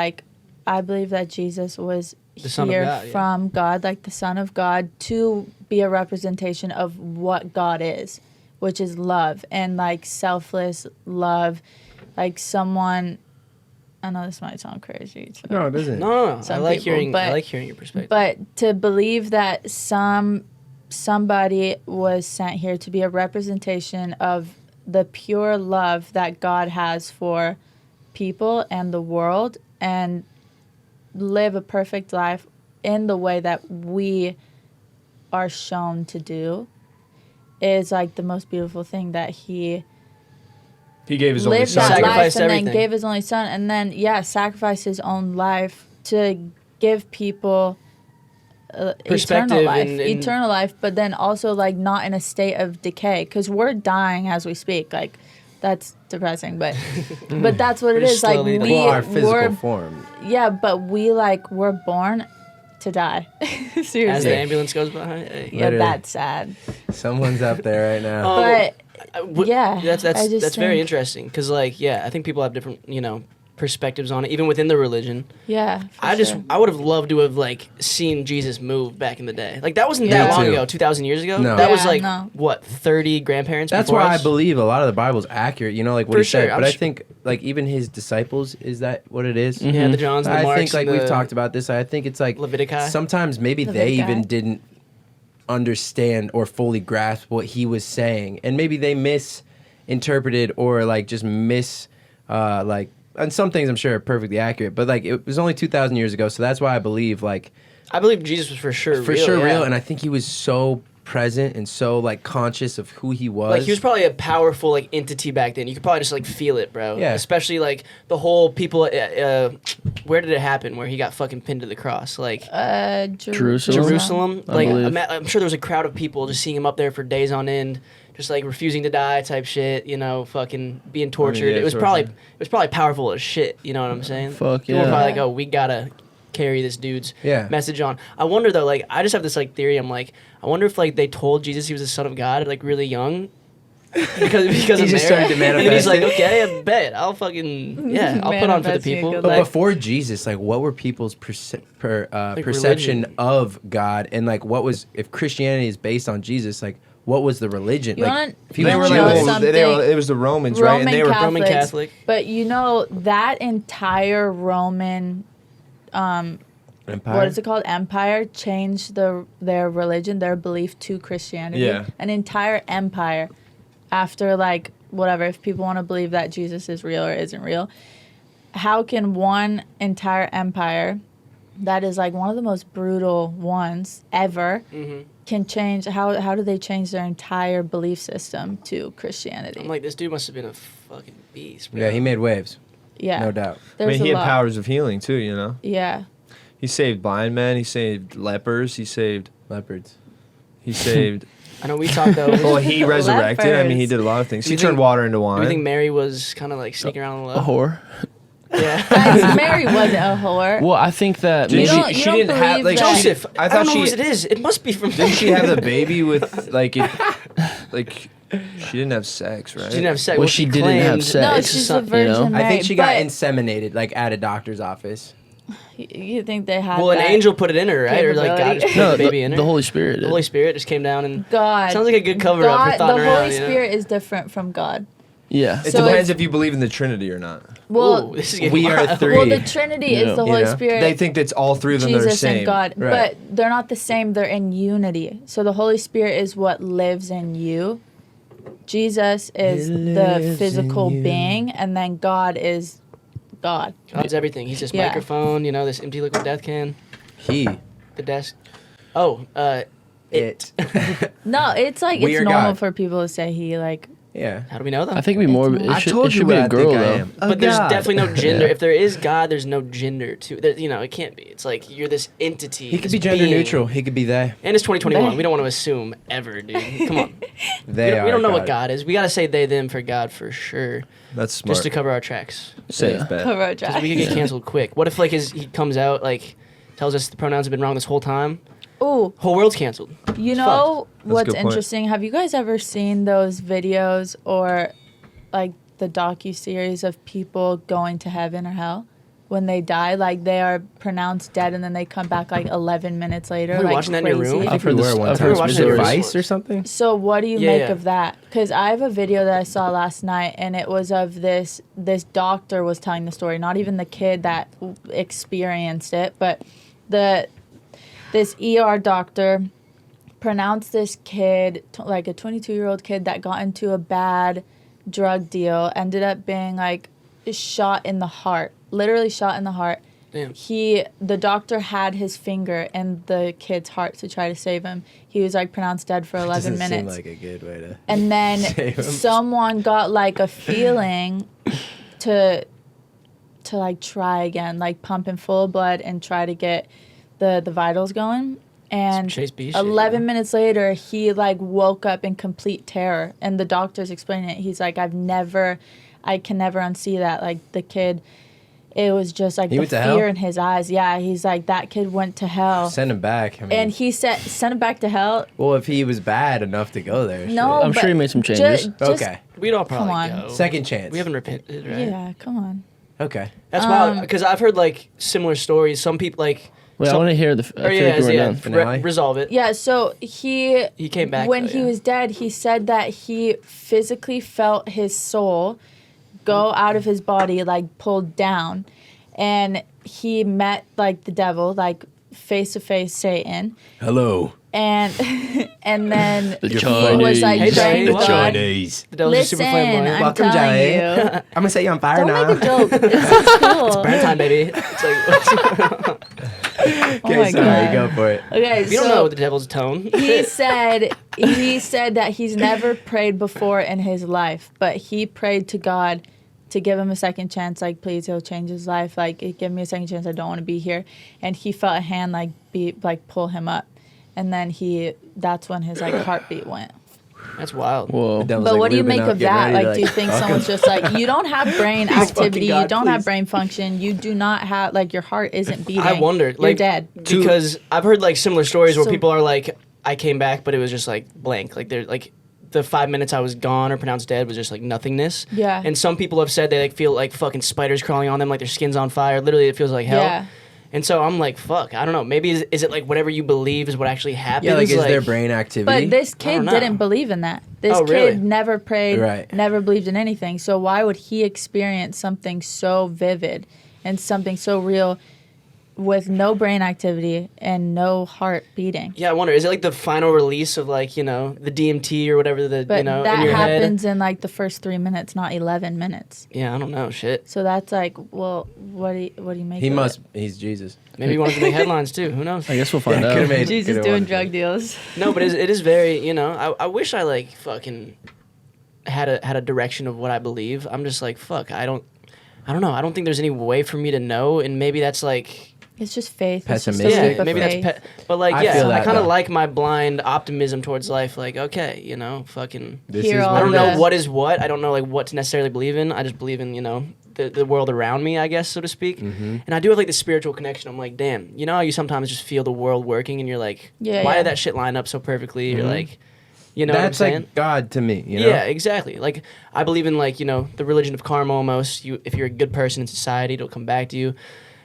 I believe that Jesus was The Son of here God, yeah. from God, like the Son of God, to be a representation of what God is, which is love and selfless love, someone. I know this might sound crazy. So. No, it doesn't. No. I Some like people, hearing. I but- like hearing your perspective. But to believe that somebody was sent here to be a representation of the pure love that God has for people and the world, and live a perfect life in the way that we are shown to do, is the most beautiful thing, that he He gave his only lived son. that life Sacrificed and everything. then gave his only son, and then sacrificed his own life to give people Perspective eternal life, but then also not in a state of decay, because we're dying as we speak. That's depressing, but that's what it We're is. slowly dying. Well, our physical we're form. yeah, but we're born to die. As Seriously, the ambulance goes by. Hey. yeah, Literally. that's sad. Someone's up there right now. But Yeah, I that's just very think- interesting because I think people have different perspectives on it, even within the religion. yeah, for I sure. would have loved to have seen Jesus move back in the day. That wasn't Yeah. that long Me too. ago, 2,000 years ago. No. That was Yeah, no. what 30 grandparents. That's before why us? I believe a lot of the Bible's accurate. What For he sure, said. I'm But I sh- think even his disciples, is that what it is? Yeah, the Johns, the I Marks, think and we've the talked about this. I think it's Leviticus. sometimes maybe they Leviticus. even didn't understand or fully grasp what he was saying, and maybe they misinterpreted or just and some things I'm sure are perfectly accurate, but it was only 2,000 years ago, so that's why I believe I believe Jesus was for sure real, and I think he was so present and so conscious of who he was. he was probably a powerful entity back then. You could probably just feel it, bro. Yeah. Especially the whole people. Where did it happen? Where he got fucking pinned to the cross? Jerusalem. Jerusalem. I believe. I'm sure there was a crowd of people just seeing him up there for days on end, just refusing to die type shit. Fucking being tortured. yeah, It was torture. probably powerful as shit. You know what I'm saying? Fuck People were yeah. probably oh, we gotta carry this dude's Yeah. message on. I wonder though. I just have this theory. I'm I wonder if they told Jesus he was the son of God really young. Because He of just Mary. started to And then he's manifest it. okay, I bet. I'll fucking, I'll put on for the Manifest me a people. good But life. before Jesus, what were people's perception religion. of God, and what was, if Christianity is based on Jesus, what was the religion? You want if he They was were know Jewish, something? it was the Romans, right? And they were Catholics, Roman Catholic. But that entire Roman Empire. what is it called? Empire changed their religion, their belief to Christianity. Yeah. An entire empire after whatever, if people want to believe that Jesus is real or isn't real. How can one entire empire that is one of the most brutal ones ever can change how do they change their entire belief system to Christianity? I'm this dude must have been a fucking beast, bro. Yeah, he made waves, yeah. no doubt. There's he a had lot. powers of healing too. Yeah. He saved blind men. He saved lepers. He saved. Leopards. He saved. I know we talked though. Well, he resurrected. I mean, he Lepers. did a lot of things. Do He you turned think- water into Do you think wine. Mary was kind of sneaking around the A low? whore. Yeah. Guys, Mary wasn't a whore. Well, I think that You maybe don't- she don't didn't have believe like that. she- Joseph, I I thought don't know she whose it is. It must be from. didn't she have the baby with she didn't have sex, right? She didn't have sex. Well, Well, she didn't have claimed sex. No, it's she's son- a virgin Mary. I think she got but inseminated, at a doctor's office. You think they had Well, an that angel put it in her, right? Or God capability? just put no, the baby in her. the Holy Spirit. The did. Holy Spirit just came down and God. sounds like a good cover up for God, thought the around. Holy Spirit is different from God. Yeah. It So depends it's- if you believe in the Trinity or not. Well, Ooh, this is getting We are wild. three. well, the Trinity Yeah. is the Holy You know? Spirit. They think that's all three of them that are Jesus same. and God, Right. but they're not the same. They're in unity. So the Holy Spirit is what lives in you. Jesus is He the lives physical in you. being, and then God is God. God's everything. He's this Yeah. microphone, this empty liquid death can, He. the desk. Oh, It. No, it's like We it's are normal God. for people to say he like. Yeah. how do we know that? I think it'd be more. It's not- It should, it should be a girl though. But there's definitely no gender. If there is God, there's no gender to there, it can't be. It's like you're this entity. He could this be gender being. neutral. He could be they. And it's 2021. They. We don't want to assume ever, dude. Come on. They we don't know what God. God is. We got to say they, them for God for sure. That's smart. Just to cover our tracks. Safe Yeah. bet. Cover our Because we could get tracks. canceled quick. What if he comes out, tells us the pronouns have been wrong this whole time? Ooh, Whole world's canceled. you It's know That's a what's good point. interesting? Have you guys ever seen those videos or like the docu-series of people going to heaven or hell when they die? Like they are pronounced dead and then they come back like 11 minutes later. Were you like watching that in your crazy. room? I think I've heard we this- were one I've time. heard Was this it before. Vice or something? So what do you Yeah, make yeah. of that? Because I have a video that I saw last night, and it was of this doctor was telling the story. Not even the kid that experienced it, but this ER doctor pronounced this kid, like a 22-year-old kid that got into a bad drug deal, ended up being like shot in the heart, literally shot in the heart. Damn. The doctor had his finger in the kid's heart to try to save him. He was like pronounced dead for 11 Doesn't minutes. seem like a good way to. And then Save him. someone got like a feeling to like try again, like pump him full of blood and try to get the vitals going. And Chase B shit, 11 minutes later, he like woke up in complete terror. And the doctor's explaining it. He's like, I can never unsee that. Like the kid, it was just like He the went to hell? fear in his eyes. Yeah, he's like, that kid went to hell. Send him back. I mean, And he said, send him back to hell. well, if he was bad enough to go there. No, I'm but sure he made some ju- changes. just- Okay. We'd all probably on. go. Second chance. We haven't repented, right? Yeah, come on. Okay. That's wild. Because I've heard similar stories. Some people Wait, I some- want to hear the. I feel like we're done. Finale? resolve it. Yeah, so he came back, when though, he yeah. was dead. He said that he physically felt his soul go out of his body, like pulled down, and he met like the devil, like face to face Satan, Hello. and and then The he Chinese. was like Hey, praying to Chinese. God. Chinese. The devil's Listen, super flamboyant. I'm Welcome, telling Jay. you. I'm gonna set you on fire Don't now. make a joke. This is cool. Burn time, baby. It's like Oh Okay, my sorry, God. go for it. Okay, you don't so know the devil's tone. he said that he's never prayed before in his life, but he prayed to God to give him a second chance, like please he'll change his life, like give me a second chance, I don't want to be here. And he felt a hand like pull him up, and then that's when his like heartbeat went. That's wild. Whoa. The devil's But like, what do you "Ruben, make up, of get that? ready," Like, do you think fuck him. someone's just like, you don't have brain activity, God, you don't have please. brain function, you do not have like your heart isn't beating. I wonder. You're Like, dead. Because I've heard similar stories where So- people are like, I came back, but it was just blank. Like they're like the 5 minutes I was gone or pronounced dead was just nothingness. Yeah. And some people have said they feel like fucking spiders crawling on them, like their skin's on fire. Literally, it feels like hell. Yeah. And so I'm like, fuck, I don't know. Maybe is it like whatever you believe is what actually happens? Yeah, like is there brain activity? But this kid don't know. didn't believe in that. This Oh, really? kid never prayed, Right. never believed in anything. So why would he experience something so vivid and something so real with no brain activity and no heart beating? Yeah, I wonder. Is it like the final release of the DMT or whatever But in that your happens head? in like the first 3 minutes, not 11 minutes. Yeah, I don't know. Shit. So that's like, well, what do you make he of must. it? He's Jesus. Maybe he wanted to make headlines too. Who knows? I guess we'll find could've out. made- Jesus could've doing wanted drug to. deals. No, but it is very. I wish I fucking had a direction of what I believe. I'm just like fuck. I don't know. I don't think there's any way for me to know, and maybe that's like. It's just faith. It's just a Pessimistic. leap Yeah, of maybe faith. that's but I feel I that, kind of though. like my blind optimism towards life. Like, okay, fucking. This Hear is all I don't what it know the- what is what. I don't know what to necessarily believe in. I just believe in the world around me, I guess, so to speak. Mm-hmm. And I do have the spiritual connection. I'm like, damn, how you sometimes just feel the world working, and you're like, Yeah, why yeah. did that shit line up so perfectly? You're like, what I'm That's saying? like God to me. You know. Yeah, exactly. Like I believe in the religion of karma almost. If you're a good person in society, it'll come back to you.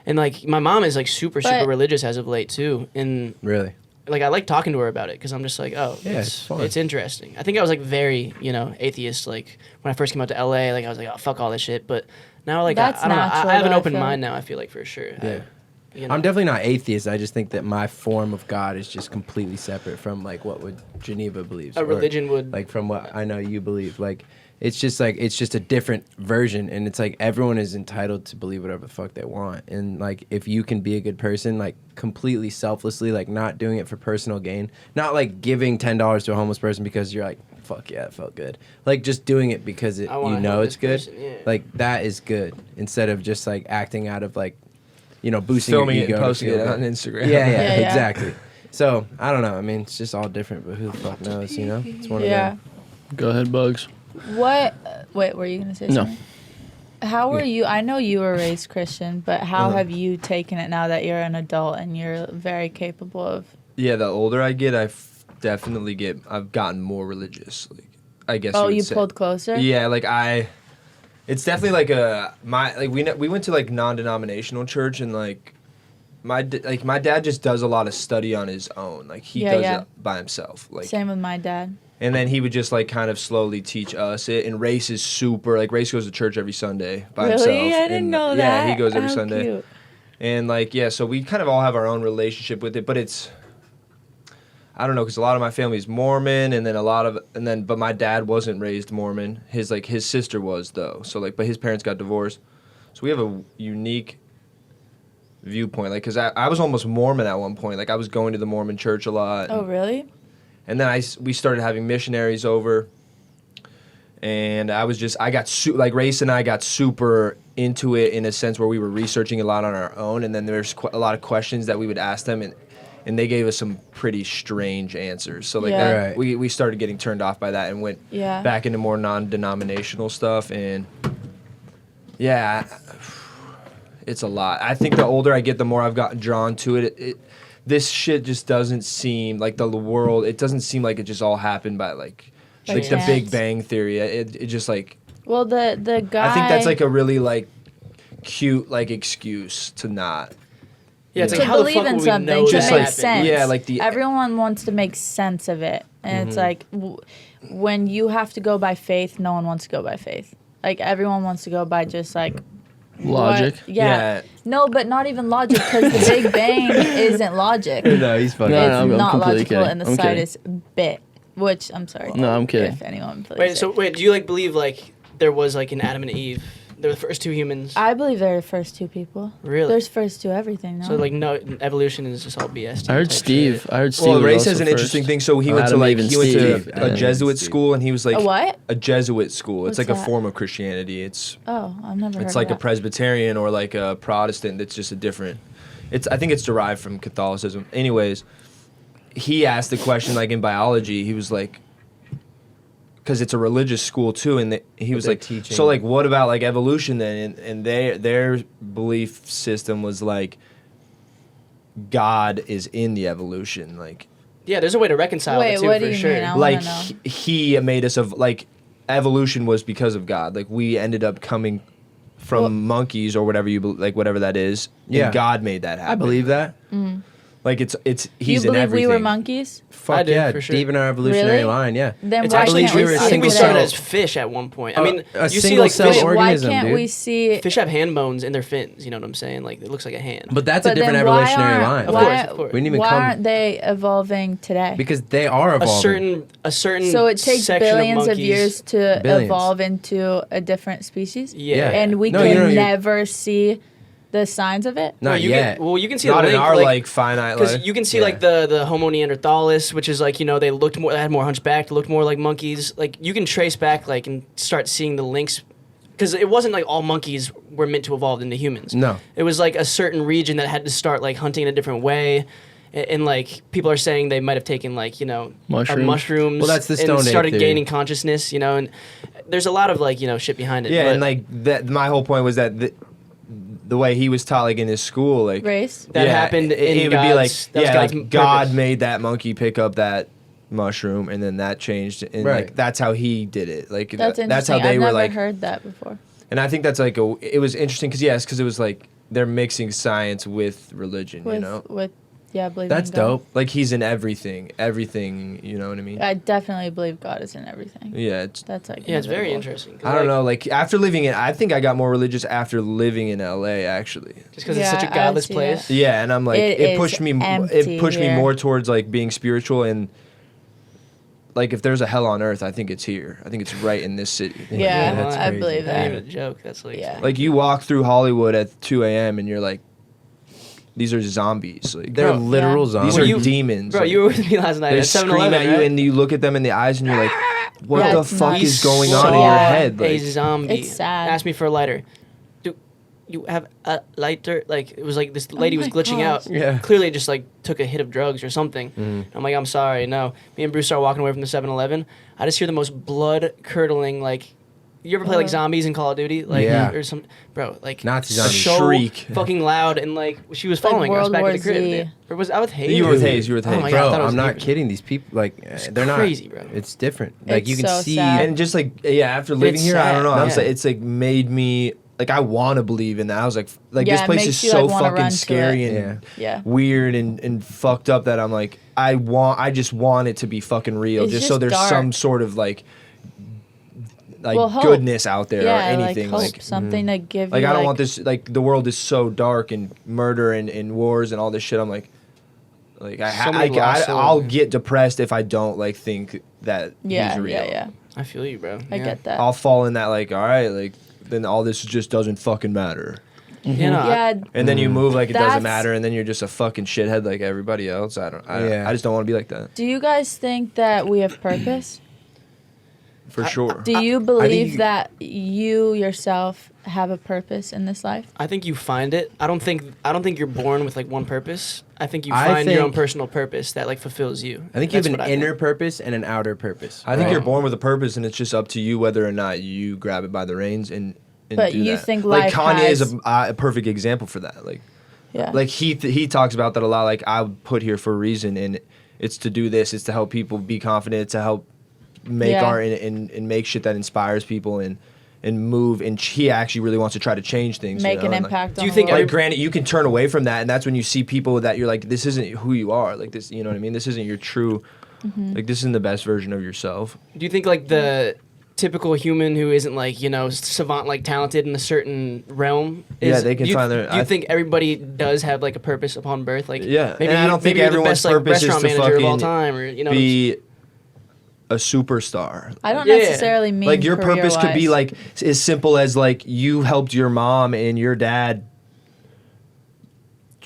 And my mom is super But- religious as of late too. And Really. like I like talking to her about it because I'm just like, oh, Yeah, it's fun. it's interesting. I think I was like very, atheist. Like when I first came out to LA, like I was like, oh, fuck all this shit. But now, like That's I don't know. natural, I have an though, I open feel mind like. now. I feel like for sure. Yeah. I'm definitely not atheist. I just think that my form of God is just completely separate from like what would Geneva believes. A religion would like from what I know you believe. Like it's just a different version, and it's like everyone is entitled to believe whatever the fuck they want. And like if you can be a good person, like completely selflessly, like not doing it for personal gain, not like giving $10 to a homeless person because you're like, fuck yeah, it felt good. Like just doing it because I wanna you know help it's this good. person, yeah. Like that is good instead of just like acting out of like, boosting Filming your it ego and to posting feel it good. on Instagram. Yeah, Yeah. exactly. So I don't know. I mean, it's just all different, but who the fuck knows? It's one Yeah. of them. Go ahead, Bugs. What? Wait, were you gonna say No. something? How were you? I know you were raised Christian, but how have you taken it now that you're an adult and you're very capable of? Yeah, the older I get, I've gotten more religious. Like, I guess. Oh, would you say. pulled closer. Yeah, it's definitely like we went to like non-denominational church, and like my dad just does a lot of study on his own. Like he does it by himself. Like Same with my dad. and then he would just like kind of slowly teach us it. And Race is super like Race goes to church every Sunday by himself. Really? I didn't and, know that. Yeah, he goes every How Sunday. cute. And like so we kind of all have our own relationship with it, but it's I don't know because a lot of my family is Mormon, but my dad wasn't raised Mormon. His sister was though, so like but his parents got divorced, so we have a unique viewpoint. Like because I was almost Mormon at one point. Like I was going to the Mormon church a lot. Oh, really? And then we started having missionaries over, and Race and I got super into it in a sense where we were researching a lot on our own, and then there's a lot of questions that we would ask them, and they gave us some pretty strange answers. So like Yeah. that, we started getting turned off by that and went Yeah. back into more non-denominational stuff, and yeah, it's a lot. I think the older I get, the more I've gotten drawn to it. This shit just doesn't seem like the world. It doesn't seem like it just all happened by like By the chance. Big Bang Theory. It just like Well, the guy. I think that's like a really like cute like excuse to not. Yeah, it's to like how the believe fuck in would we something know to Just that make like- sense. yeah, like the- everyone wants to make sense of it, and it's like when you have to go by faith, no one wants to go by faith. Like everyone wants to go by just like Logic. what- Yeah. No, but not even logic because the Big Bang isn't logic. No, he's fucking. No, It's I'm not completely logical kidding. in the I'm kidding. slightest bit. Which I'm sorry. No, I'm kidding. If anyone believes Wait, it. so do you like believe like there was like an Adam and Eve? They're the first two humans. I believe they're the first two people. Really? There's first to everything. No? So like no evolution is just all BS. I heard type Steve. shit. I heard Steve. Well, was Race also has an interesting first. thing. So he went to Adam, like Eve, and he went Steve. to Adam, a Eve, Jesuit Steve. school, and he was like A what? a Jesuit school. What's It's like that? a form of Christianity. It's I've never heard It's of like a that. Presbyterian or like a Protestant. That's just a different. I think it's derived from Catholicism. Anyways, he asked the question like in biology. He was like, because it's a religious school too, and he was they're like, teaching- so like, what about like evolution then? And their belief system was like, God is in the evolution, like. Yeah, there's a way to reconcile Wait, the two what for do you sure. mean? I wanna Like know. he made us of like evolution was because of God. Like we ended up coming from Well- monkeys or whatever whatever that is. Yeah. And God made that happen. I believe that. Like it's Do you he's in believe everything. we were monkeys? Fuck I do, yeah, for sure. deep in our evolutionary Really? line, yeah. Then It's why actually can't we we were see I think we it started today? as fish at one point. I A- mean, a you see single like cell fish, organ- Why organism, can't dude. we see? fish have hand bones in their fins. You know what I'm saying? Like it looks like a hand. But that's But a different then why evolutionary aren't- line. Of Why, course. We didn't even why come- aren't they evolving today? Because they are a evolving. certain So it takes section billions of monkeys- years to Billions. evolve into a different species, Yeah. and we No, can you're- never see the signs of it. Not you yet. Can, well, you can see Not the in link, our like finite because life. you can see Yeah. like the Homo neanderthalis, which is like they had more hunchback, looked more like monkeys. Like you can trace back like and start seeing the links, because it wasn't like all monkeys were meant to evolve into humans. No. It was like a certain region that had to start like hunting in a different way. And like people are saying they might have taken like Mushrooms. mushrooms. Well, that's the and Stone Age started theory. gaining consciousness. And there's a lot of like shit behind it. Yeah, but and like that. My whole point was that the way he was taught, like in his school, like Race. that happened. It would be like God's- that was God's like God purpose. made that monkey pick up that mushroom, and then that changed, and Right. like that's how he did it. Like That's interesting. that's how they I've were never like. heard that before. And I think that's like it was interesting because it was like they're mixing science with religion, you know. With Yeah, believe That's in God. dope. Like he's in everything, you know what I mean? I definitely believe God is in everything. Yeah, it's, That's like Yeah, it's very inevitable. interesting. 'Cause, I don't like, know. Like after living in, I think I got more religious after living in LA. Actually, Just because it's such a Yeah, I godless see place. that. yeah, and I'm like, It it is pushed me. empty It pushed me here. more towards like being spiritual and like if there's a hell on earth, I think it's here. I think it's right in this city. Yeah, that's I crazy. believe Not even that. a joke. That's like Yeah. Like you walk through Hollywood at 2 a.m. and you're like, these are zombies. Like They're Bro, literal yeah. zombies. these are you- demons. Bro, like, you were with me last night they at scream 7-Eleven, at you right? and you look at them in the eyes and you're like, what Yeah, the it's fuck nuts. is going saw on in your Yeah. head? a Like, zombie. It's sad. Asked me for a lighter. Do you have a lighter? Like it was like this lady was my glitching gosh. out. Yeah. Clearly just like took a hit of drugs or something. I'm like, I'm sorry, no. Me and Bruce start walking away from the 7-Eleven. I just hear the most blood curdling like. You ever play like zombies in Call of Duty, like Yeah. or some bro, like Nazi so zombies. Shriek. fucking loud and like she was Like following us World back War to the crib. Z. dude. Or was I with Hayes? You were with Hayes. You were with Oh Hayes. my God, I Bro, thought it was I'm not different. kidding. These people, like, they're not crazy, bro. It's different. Like, you It's can so see. sad. And just like yeah, after living It's here, I don't know. sad, I was yeah. like, it's like made me like I want to believe in that. I was like Yeah, this it place makes is you, so like, wanna run fucking to scary it. and Yeah. weird and fucked up that I'm like I just want it to be fucking real, It's just so just there's dark. some sort of like Well, hope. goodness out there Yeah, or anything like hope, something to give like you. I don't want this like the world is so dark and murder and wars and all this shit. I'm like So many lost souls, I'll man. get depressed if I don't like think that Yeah, he's real. yeah. I feel you, bro. I get that. I'll fall in that like all right, like then all this just doesn't fucking matter. You know, Yeah, And then you move like it doesn't That's- matter, and then you're just a fucking shithead like everybody else. I Yeah. just don't want to be like that do you guys think that we have purpose? for sure. Do you believe you- that you yourself have a purpose in this life? I think you find it. I don't think you're born with like one purpose. I think you I find your own think- personal purpose that like fulfills you. I think you have That's an what I inner think. purpose and an outer purpose. I think right? you're born with a purpose, and it's just up to you whether or not you grab it by the reins and But do you that. think like life Kanye is has- a perfect example for that. Like Yeah. like he talks about that a lot. Like I would put here for a reason, and it's to do this. It's to help people be confident. To help make Yeah. art and make shit that inspires people and move. And he actually really wants to try to change things. Make you know? an and, like, impact Do on you the think world. like granted you can turn away from that, and that's when you see people that you're like, this isn't who you are, like this, you know what I mean, this isn't your true like this isn't the best version of yourself. Do you think like the typical human who isn't like savant like talented in a certain realm Yeah, they can do you, find their- do you I- think everybody does have like a purpose upon birth? Like Yeah, maybe and I don't think maybe you're the everyone's best like purpose is restaurant to manager of all fucking time, or be a superstar. I don't Yeah. necessarily mean Like your purpose could be career-wise. like as simple as like you helped your mom and your dad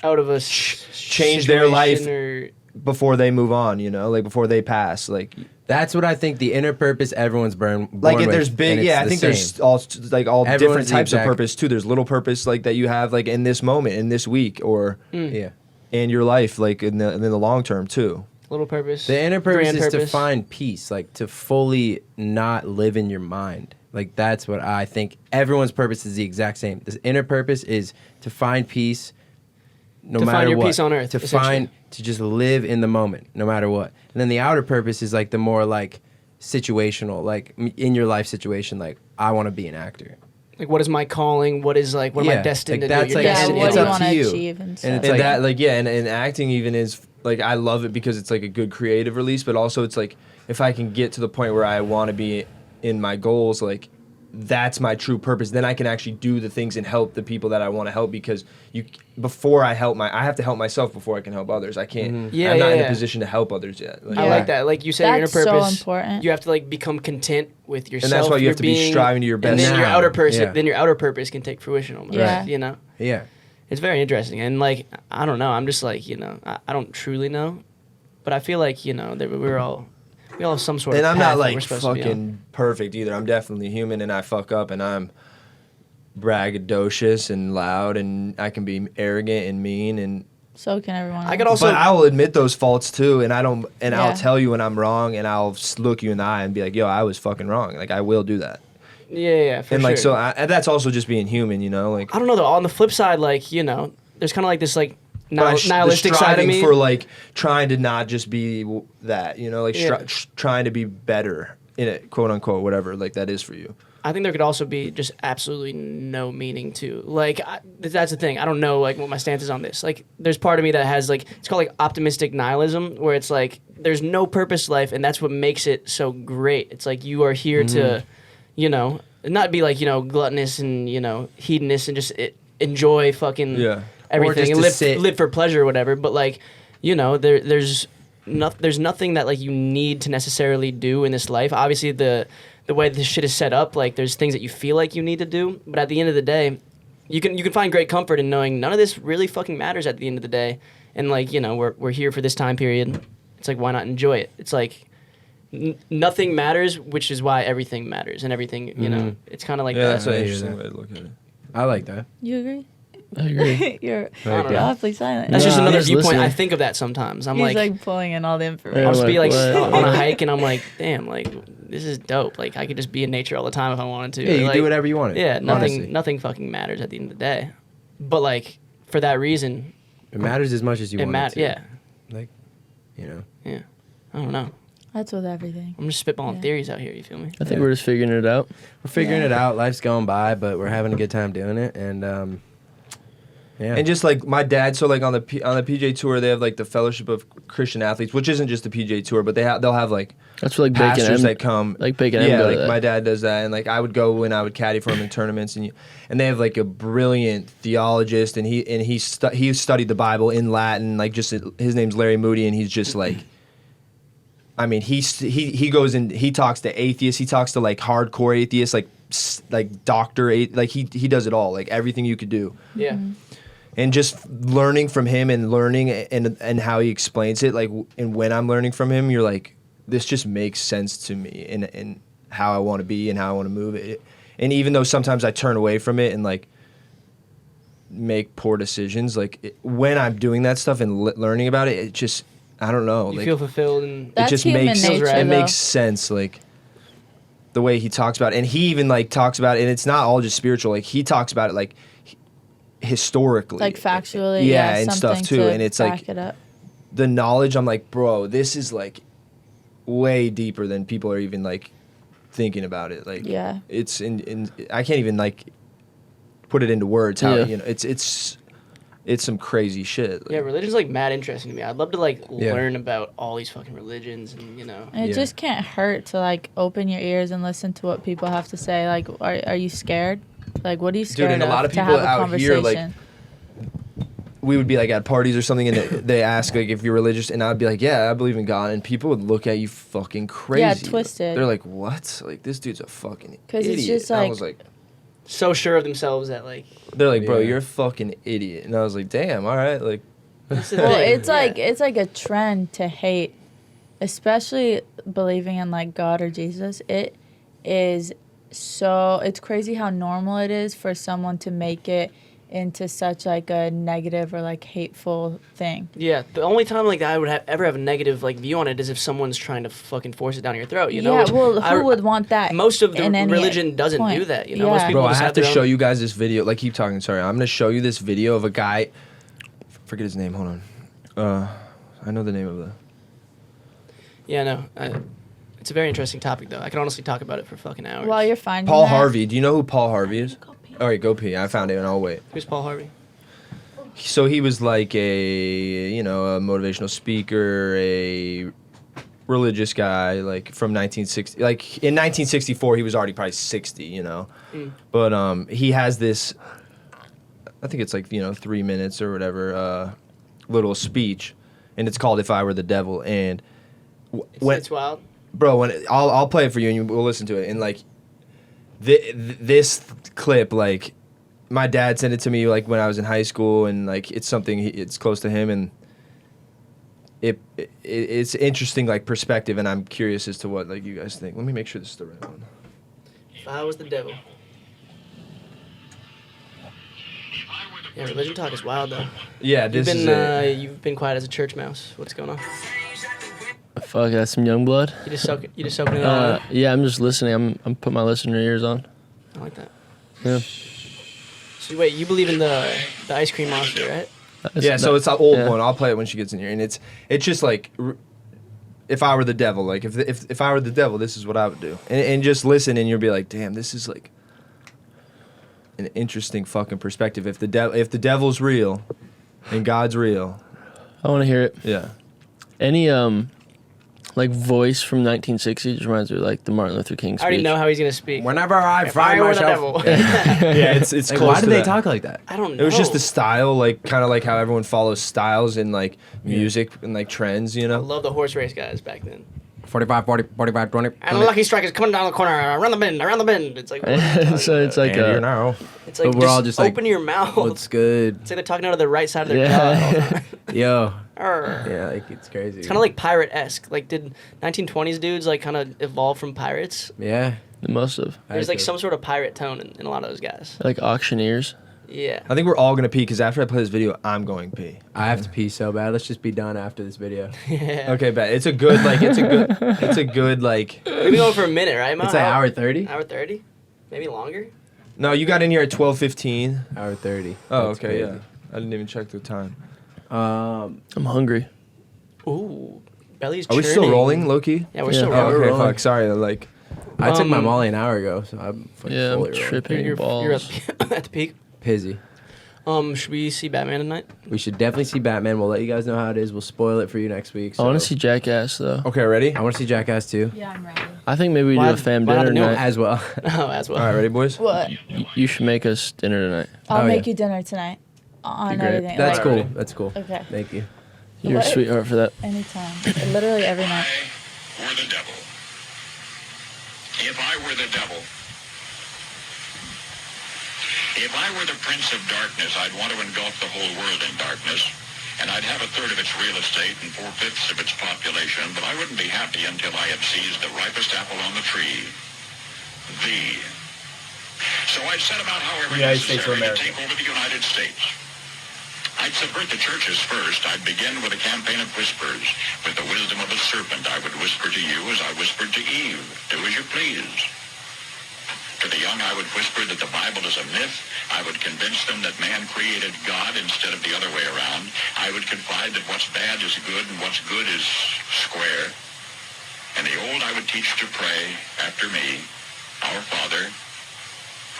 out of a change their life situation before they move on, you know, like before they pass, like That's what I think the inner purpose everyone's born like with, there's big and it's yeah I the think same. there's all like all Everyone's different the types of exact- purpose too. There's little purpose like that you have like in this moment, in this week, or Yeah. in your life, like in the long term too. little purpose. The inner purpose grand is to purpose. find peace, like to fully not live in your mind. Like that's what I think. Everyone's purpose is the exact same. This inner purpose is to find peace, no To matter find your what. peace on earth, To essentially. find to just live in the moment, no matter what. And then the outer purpose is like the more like situational, like in your life situation. Like I want to be an actor. Like what is my calling? What is like what am I Yeah, destined like, to that's do? You're like- yeah, destined what it's do you up want to to you. achieve and stuff. And it's And like- that like yeah and acting even is like I love it because it's like a good creative release, but also it's like if I can get to the point where I want to be in my goals, like that's my true purpose, then I can actually do the things and help the people that I want to help, because before I have to help myself before I can help others. I can't Yeah, I'm not in yeah. a position to help others yet. Like, I Yeah. like that. Like you said, your inner That's so purpose. important. You have to like become content with yourself. and that's why you your have to be being, striving to your And best. then your now. outer person, Yeah. then your outer purpose can take fruition almost. Yeah. You know, Yeah. it's very interesting. And like I don't know. I'm just like I don't truly know, but I feel like that we all have some sort And of. I'm path not that like we're supposed to be on. fucking perfect either. I'm definitely human and I fuck up and I'm braggadocious and loud and I can be arrogant and mean and So can everyone. I could else. also. but I will admit those faults too, and I'll Yeah. tell you when I'm wrong, and I'll look you in the eye and be like, "Yo, I was fucking wrong." Like I will do that, yeah, for and sure. like so, and that's also just being human, you know. Like I don't know though. On the flip side, like there's kind of like this like but the nihilistic side of striving me. for like trying to not just be that, you know, like Yeah. trying to be better in it, quote unquote, whatever like that is for you. I think there could also be just absolutely no meaning to, like, that's the thing. I don't know, like, what my stance is on this. Like, there's part of me that has, like, it's called, like, optimistic nihilism, where it's, like, there's no purpose to life, and that's what makes it so great. It's, like, you are here to, you know, not be, like, you know, gluttonous and, you know, hedonist and just enjoy fucking everything and live for pleasure or whatever. But, like, you know, there's nothing that, like, you need to necessarily do in this life. Obviously, the way this shit is set up, like, there's things that you feel like you need to do, but at the end of the day, you can find great comfort in knowing none of this really fucking matters at the end of the day. And, like, you know, we're here for this time period. It's like, why not enjoy it? It's like nothing matters, which is why everything matters, and everything, you know, it's kind of like that. That's an interesting way to look at it. I like that. You agree? I agree. You're don't know. awfully silent. That's just No, another I'm just viewpoint. listening. I think of that sometimes. I'm He's like like pulling in all the information. I'll just be like What? on a hike, and I'm like, damn, like this is dope. Like I could just be in nature all the time if I wanted to. Yeah, you like, do whatever you want. Yeah, honestly. nothing fucking matters at the end of the day. But like for that reason, It matters as much as you it want matters. it to. Yeah, Like, you know. yeah. I don't know. That's with everything. I'm just spitballing Yeah. theories out here. You feel me? I think we're just figuring it out. We're figuring Yeah. it out. Life's going by, but we're having a good time doing it. And, yeah. And just like my dad, so like on the PJ Tour, they have like the Fellowship of Christian Athletes, which isn't just the PJ Tour, but they'll have like That's what like Bacon pastors M, that come. like Bacon M. Yeah, go to like that. my dad does that, and like I would go when I would caddy for him in tournaments, and they have like a brilliant theologist, and he studied the Bible in Latin, like just his name's Larry Moody, and he's just like, I mean, he goes and he talks to atheists, he talks to like hardcore atheists, like doctor, like he does it all, like everything you could do. Yeah. And just learning from him and learning and how he explains it, like, and when I'm learning from him, you're like, this just makes sense to me and how I want to be and how I want to move it. And even though sometimes I turn away from it and like make poor decisions, like when I'm doing that stuff and learning about it, it just, I don't know. You like, feel fulfilled and That's it just human makes nature, it though. makes sense, like the way he talks about it. And he even like talks about it, and it's not all just spiritual. Like he talks about it like historically, Like factually, yeah, and stuff something too. to And it's back like it up. the knowledge. I'm like, bro, this is like way deeper than people are even like thinking about it. Like, Yeah. it's in I can't even like put it into words. How Yeah. you know it's some crazy shit. Like, yeah, religion's like mad interesting to me. I'd love to like Yeah. learn about all these fucking religions and you know. And it Yeah. just can't hurt to like open your ears and listen to what people have to say. Like, are you scared? Like, what are you scared and a lot of to people have a out here, like, conversation? we would be like at parties or something, and they ask like if you're religious, and I'd be like, yeah, I believe in God, and people would look at you fucking crazy. Yeah, twisted. They're like, what? Like this dude's a fucking 'Cause idiot. it's just And I like- was like, So sure of themselves that like they're like, bro, Yeah. you're a fucking idiot, and I was like, damn, all right, like. that's the Well, thing. it's like it's like a trend to hate, especially believing in like God or Jesus. It is so it's crazy how normal it is for someone to make it into such like a negative or like hateful thing. Yeah, the only time like I would ever have a negative like view on it is if someone's trying to fucking force it down your throat. You know, yeah, which well, I- who would want that? most of the in any religion doesn't point? do that. You know, most Yeah. people Bro, I just have to their show own- you guys this video. Like, keep talking. Sorry, I'm gonna show you this video of a guy. Forget his name. Hold on. I know the name of the. Yeah, no, it's a very interesting topic though. I can honestly talk about it for fucking hours. While you're finding Paul that, Harvey. Do you know who Paul Harvey is? All right, go pee. I found it, and I'll wait. Who's Paul Harvey? So he was like a motivational speaker, a religious guy, like from 1960. Like in 1964, he was already probably 60. You know, but he has this. I think it's like 3 minutes or whatever, little speech, and it's called "If I Were the Devil." And It's wild. bro, when I'll play it for you and we'll listen to it. And like this clip, like my dad sent it to me like when I was in high school, and like it's something it's close to him, and it's interesting like perspective, and I'm curious as to what like you guys think. Let me make sure this is the right one. If I was the devil. Yeah, religion talk is wild though. Yeah, this is it. You've been quiet as a church mouse. What's going on? Fuck, that's some young blood. You just soaking it all in? Yeah, I'm just listening. I'm putting my listener ears on. I like that. Yeah. So wait, you believe in the ice cream monster, right? Yeah, so it's an old yeah. one. I'll play it when she gets in here, and it's just like if I were the devil, like if I were the devil, this is what I would do, and just listen, and you'll be like, damn, this is like an interesting fucking perspective. If the devil's real, and God's real, I want to hear it. yeah. Any like voice from 1960 just reminds me of like the Martin Luther King I speech. already know how he's gonna speak. Whenever I If find I were the myself, devil. Yeah, it's like, close why do to they that. talk like that? I don't know. It was just the style, like kind of like how everyone follows styles in like music and like trends, you I know. love the horse race guys back then. 45, 40, 45, 20. And the lucky strike is coming down the corner, around the bend. It's like, what are you talking So it's about? like And you're now. It's like But we're all just like, open your mouth. What's good? It's like they're talking out of the right side of their Yeah. jaw all the time. Yo. Arr. Yeah, like it's crazy. It's kind of like pirate-esque. Like, did 1920s dudes like kind of evolve from pirates? Yeah. Most of There's like I'd some sort of pirate tone in a lot of those guys. like auctioneers. Yeah. I think we're all gonna pee because after I play this video, I'm going pee. I have to pee so bad. Let's just be done after this video. Yeah. Okay, bet it's a good like it's a good like. We've been going for a minute, right, Mo? It's like hour 30. Hour 30? Maybe longer? No, you got in here at 12:15. Hour 30. Oh, That's okay, yeah. crazy. I didn't even check the time. I'm hungry. Ooh. Belly's Are we still churning. rolling, Loki? Yeah, we're Yeah. still Oh, rolling. we're okay, rolling. fuck. Sorry, like. I took my Um, Molly an hour ago, so I'm fucking Yeah, I'm fully rolling. tripping You're balls. at the peak. Pizzy. Should we see Batman tonight? We should definitely see Batman. We'll let you guys know how it is. We'll spoil it for you next week. I want to so- see Jackass though. Okay, ready? I want to see Jackass too. Yeah, I'm ready. I think maybe we do Why- a fam why not dinner the new one? tonight. As well. Oh, as well. All right, ready, boys? What? You should make us dinner tonight. I'll Oh, make yeah. you dinner tonight. On Great. everything. That's like, cool. Alright. That's cool. Okay. Thank you. You're What? a sweetheart for that. Anytime. Literally every night. Or the devil. If I were the devil. If I were the prince of darkness, I'd want to engulf the whole world in darkness. And I'd have a third of its real estate and 4/5 of its population, but I wouldn't be happy until I had seized the ripest apple on the tree. Thee. So I'd set about however United States of necessary to America. take over the United States. I'd subvert the churches first. I'd begin with a campaign of whispers. With the wisdom of a serpent, I would whisper to you as I whispered to Eve. Do as you please. To the young, I would whisper that the Bible is a myth. I would convince them that man created God instead of the other way around. I would confide that what's bad is good and what's good is square. And the old, I would teach to pray after me, Our Father,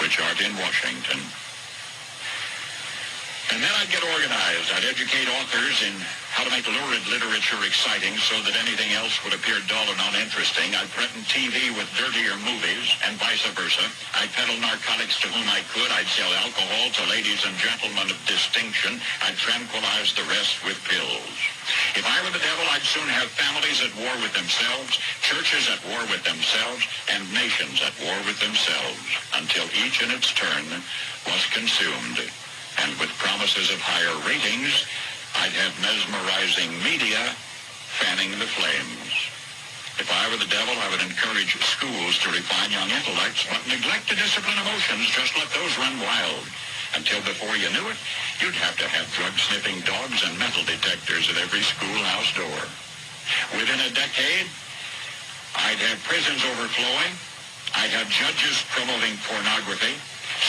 which art in Washington. And then I'd get organized. I'd educate authors in how to make lurid literature exciting so that anything else would appear dull and uninteresting. I'd threaten TV with dirtier movies and vice versa. I'd peddle narcotics to whom I could. I'd sell alcohol to ladies and gentlemen of distinction. I'd tranquilize the rest with pills. If I were the devil, I'd soon have families at war with themselves, churches at war with themselves, and nations at war with themselves, until each in its turn was consumed. And with promises of higher ratings, I'd have mesmerizing media fanning the flames. If I were the devil, I would encourage schools to refine young intellects, but neglect to discipline emotions. Just let those run wild. Until before you knew it, you'd have to have drug-sniffing dogs and metal detectors at every schoolhouse door. Within a decade, I'd have prisons overflowing. I'd have judges promoting pornography.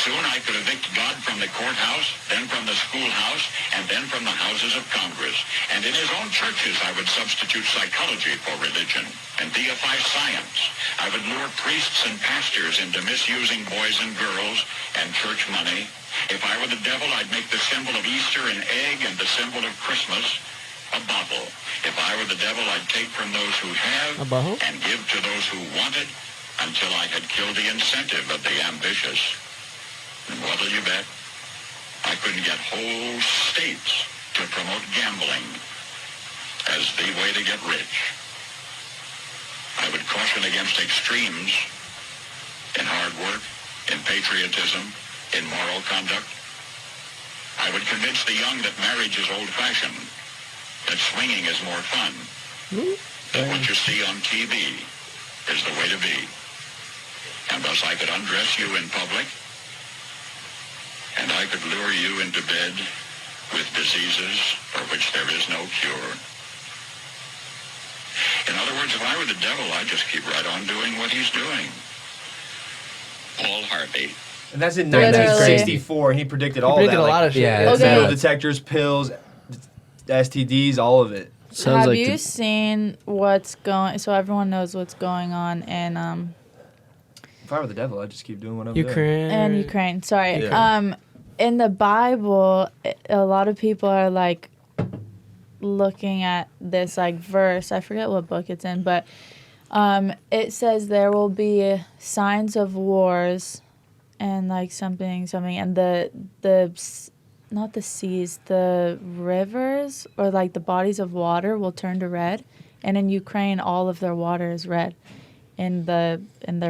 Soon I could evict God from the courthouse, then from the schoolhouse, and then from the houses of Congress. And in his own churches, I would substitute psychology for religion and deify science. I would lure priests and pastors into misusing boys and girls and church money. If I were the devil, I'd make the symbol of Easter an egg and the symbol of Christmas a bottle. If I were the devil, I'd take from those who have A bottle? and give to those who wanted until I had killed the incentive of the ambitious. And what'll you bet? I couldn't get whole states to promote gambling as the way to get rich. I would caution against extremes in hard work, in patriotism, in moral conduct. I would convince the young that marriage is old-fashioned, that swinging is more fun, that what you see on TV is the way to be. And thus I could undress you in public, and I could lure you into bed with diseases for which there is no cure. In other words, if I were the devil, I'd just keep right on doing what he's doing. Paul Harvey. And that's in Literally. 1964, and he predicted all Predicted that. a like lot of shit. yeah, Yeah. it's Okay. metal detectors, pills, STDs, all of it. Sounds have like you seen what's going? So everyone knows what's going on in If I were the devil, I'd just keep doing what I'm Ukraine. and Ukraine. Sorry. Yeah. In the Bible, a lot of people are like looking at this like verse. I forget what book it's in, but it says there will be signs of wars and like something, and not the seas, the rivers or like the bodies of water will turn to red, and in Ukraine, all of their water is red. In their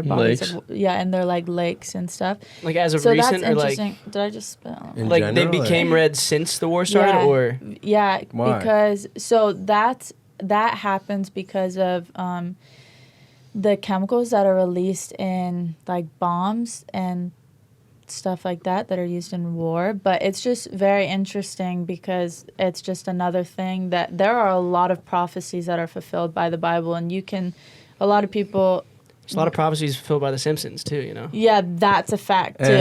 bodies, in their like lakes and stuff. Like as of So recent, that's or like interesting. Did I just spell? In like they general, became red since the war started, or Yeah, Why? because so that happens because of the chemicals that are released in like bombs and stuff like that are used in war. But it's just very interesting because it's just another thing that there are a lot of prophecies that are fulfilled by the Bible, and a lot of people. there's a lot of prophecies fulfilled by The Simpsons too. You know. Yeah, that's a fact too.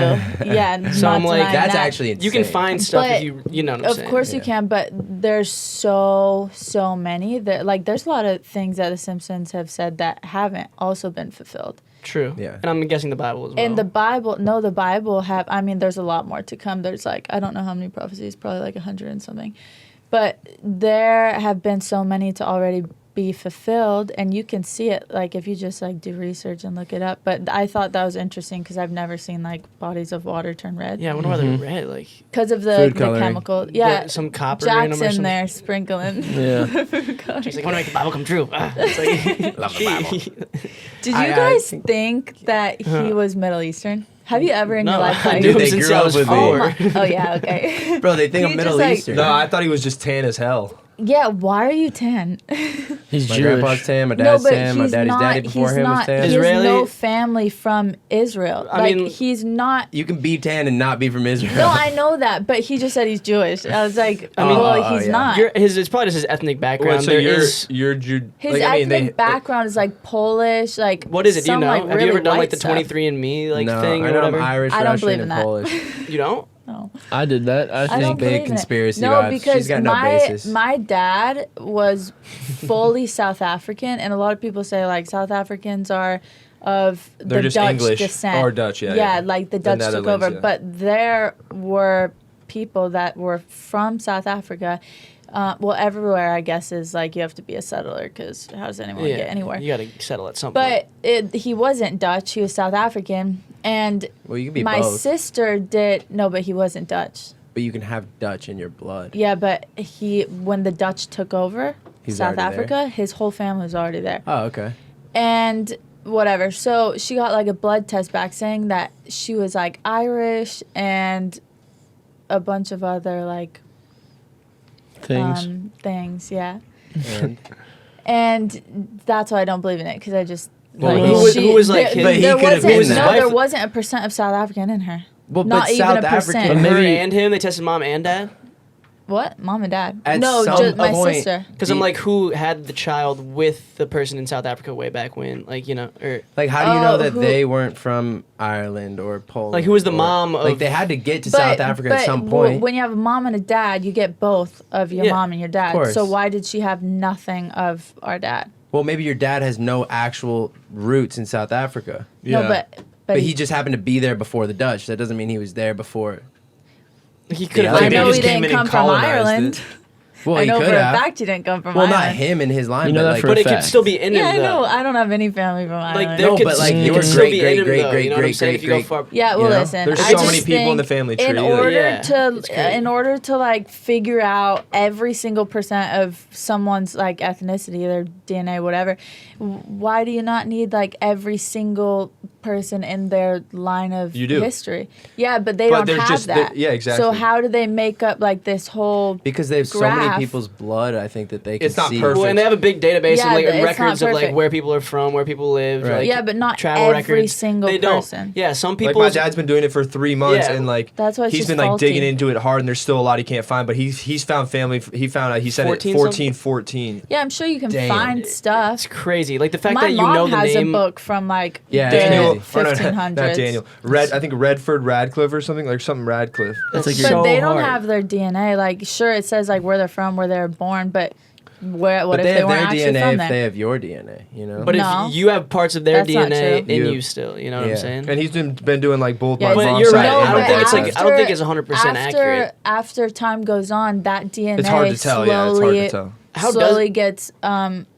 Yeah, So I'm like, That's that. actually insane. You can find stuff But if you know what I'm Of saying. course you Yeah. can, but there's so many that like there's a lot of things that The Simpsons have said that haven't also been fulfilled. True. Yeah. And I'm guessing the Bible as well. And the Bible there's a lot more to come. There's like I don't know how many prophecies, probably like 100 and something. But there have been so many to already be fulfilled, and you can see it like if you just like do research and look it up. But I thought that was interesting because I've never seen like bodies of water turn red. Yeah, I wonder why they're red. Like Because of Food the coloring. chemical. Yeah. some copper in them or Jackson something. there sprinkling. Yeah. She's like, I want to make the Bible come true. It's like, Love the Bible. Did you I guys think that he was Middle Eastern? Have you ever in No, your life I thought knew he him They since grew I up was with me. 4. Oh yeah, okay. Bro, they think I'm He Middle just, like- Eastern. No, I thought he was just tan as hell. Yeah, why are you tan? He's My Jewish. grandpa's tan, my No, dad's but tan, my he's daddy's not. daddy before He's him was not. tan. He has Israeli- no family from Israel. I Like mean- he's not. You can be tan and not be from Israel. No, I know that, but he just said he's Jewish. I was like, I mean- well, he's yeah. not. It's probably just his ethnic background. Wait, so There you're is- you're Jude. His like, I mean, ethnic background is like Polish, like what is it? Do you some, know? Like, Have really you ever done white like the stuff. 23andMe like no, thing I or know whatever? I'm Irish, I don't Russian, believe and in that. Polish. You don't? No. I did that. I I think. don't big believe in it. conspiracy No, vibes. because She's got no basis. my dad was fully South African, and a lot of people say like South Africans are of They're the just Dutch English descent or Dutch, yeah, Yeah, yeah. like the The Dutch took Netherlands, over, yeah. but there were people that were from South Africa. Well, everywhere I guess is like you have to be a settler because how does anyone get anywhere? You got to settle at some point. But he wasn't Dutch; he was South African, and Well, you can be my both, sister did no, but he wasn't Dutch. but you can have Dutch in your blood. Yeah, but when the Dutch took over He's South already there? Africa, his whole family was already there. Oh, okay. And whatever. So she got like a blood test back saying that she was like Irish and a bunch of other like things, yeah. And And that's why I don't believe in it because I just Well, like who was, like, his- But he there could have wasn't been that. there wasn't a percent of South African in her. well, Not but even South a percent. African. Her maybe- and him, they tested mom and dad? What? Mom and dad? At No, some just my point- sister. Because I'm like, who had the child with the person in South Africa way back when? Like, you know, or Like, how do you know Oh, that who- they weren't from Ireland or Poland? Like, who was the or- mom Like, of- they had to get to South Africa at some point. When you have a mom and a dad, you get both of your Yeah, mom and your dad. course. So why did she have nothing of our dad? Well, maybe your dad has no actual roots in South Africa, No, Yeah. but he just happened to be there before the Dutch. That doesn't mean he was there before. he could have. Yeah, I like, know they he just didn't come from Ireland. Well, I he know could for have. a fact he didn't come from Well, not Ireland. him and his line, You know but that like, for but a it could fact. still be in Yeah, him, I know. though. I don't have any family from Ireland. Like, there No, could, but, like, it your could still be great, in him, great, though. great, You know what I'm great, saying? If you go great, far. Yeah, well, you know? listen. There's I so just many people in the think family tree. In like- order Yeah, to, it's crazy. in order to like figure out every single percent of someone's like ethnicity, their DNA, whatever, why do you not need like every single person in their line of You do. history? Yeah, but they But don't there's have just- that. yeah, exactly. So how do they make up like this whole? because they have so many graph. people's blood, I think that they can It's not see. perfect. Well, and they have a big database Yeah, of like but it's records not of like perfect. where people are from, where people live. Right. Like, Yeah, but not travel every records. single They don't. person. Yeah, some Like people. my dad's been doing it for 3 months, Yeah. and like That's why it's he's just been like faulty. digging into it hard, and there's still a lot he can't find. But he's found family. He found out. He said 14 it 14. Yeah, I'm sure you can Damn. find stuff. It's crazy. Like the fact My that you mom know the has name. a book from like Yeah, the Daniel- Or no, 1500s. not Daniel. I think Redford Radcliffe or something like something Radcliffe. That's like But so they don't hard. have their DNA. Like, sure, it says like where they're from, where they're born, but What But if they they have weren't their actually DNA from if there? they have your DNA, you know? But No. if you have parts of their That's not DNA true. in You- you still, you know what Yeah. I'm saying? And he's been doing like both Yeah, my But mom's you're side right. and I don't my think dad's it's like side. I don't think it's 100% accurate. After time goes on, that DNA It's hard to tell. slowly, Yeah, it's hard to tell. How slowly gets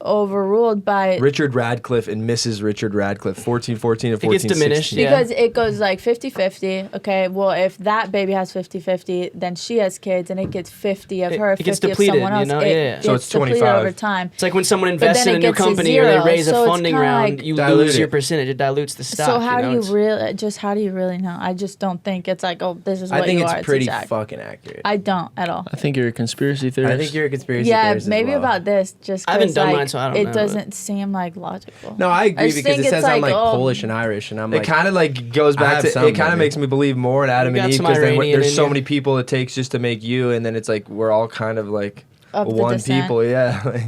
overruled by Richard Radcliffe and Mrs. Richard Radcliffe, 1414 and It gets 1416. diminished, yeah. because it goes like 50-50. Okay, well, if that baby has 50-50, then she has kids, and it gets 50 of her, it gets 50 depleted, of someone you else. know? It Yeah. So gets it's depleted 25. over time. It's like when someone But invests then in a it new gets to company or they zero, raise a so it's funding kinda round, like- you Dilute lose it. your percentage. It dilutes the stock. So how you know? do you It's- really? Just how do you really know? I just don't think it's like, oh, this is what I think you it's are. pretty exact. fucking accurate. I don't at all. I think you're a conspiracy theorist. I think you're a conspiracy Yeah, theorist as maybe well. about this, just I haven't 'cause, done like, mine, so I don't it know, doesn't seem like logical. No, I agree just because think it it's says I'm like, like oh, Polish and Irish, and I'm It like, kind of like goes I back have to some, it. Kind of maybe. makes me believe more in Adam You and got Eve some because Iranian there's in so you. many people it takes just to make you, and then it's like we're all kind of like Of the one descent. people. Yeah, like,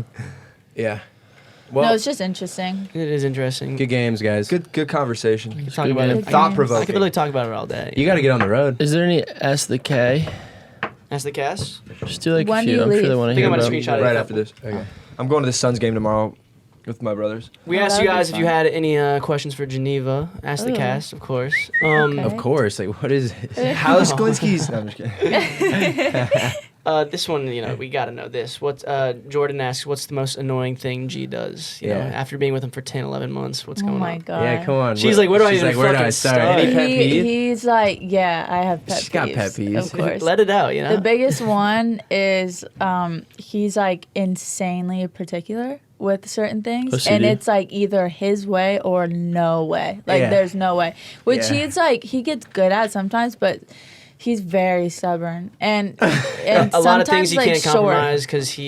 yeah. No, Well, it's just interesting. It is interesting. good games, guys. good conversation. We could talk good about game. it. Good Thought games. I provoking. could really talk about it all day. You got to get on the road. Is there any Ask the K? That's the cast. Just do like When a do few. you I'm sure leave? they want I to think hear I'm gonna about. screenshot it. Right after this. Okay. I'm going to the Suns game tomorrow with my brothers. We Oh, asked that'd you be guys if you fun. had any questions for Geneva. Ask the Ooh. cast, of course. Okay. Of course. Like, what is it? How's Glinski's? No, I'm just kidding. This one, we got to know this. What Jordan asks, what's the most annoying thing G does? You know, Yeah. after being with him for 10, 11 months, what's Oh going my on? god. Yeah, come on. She's like, where do I She's even like, where do I fucking start? start? Any pet peeve? He's like, yeah, I have pet She's peeves. got pet peeves. Of course. Let it out, you know? The biggest one is he's like insanely particular with certain things, OCD. and it's like either his way or no way. Like Yeah. there's no way. Which Yeah. he's like he gets good at sometimes, but he's very stubborn and a lot of things sometimes, he like, can't short. compromise because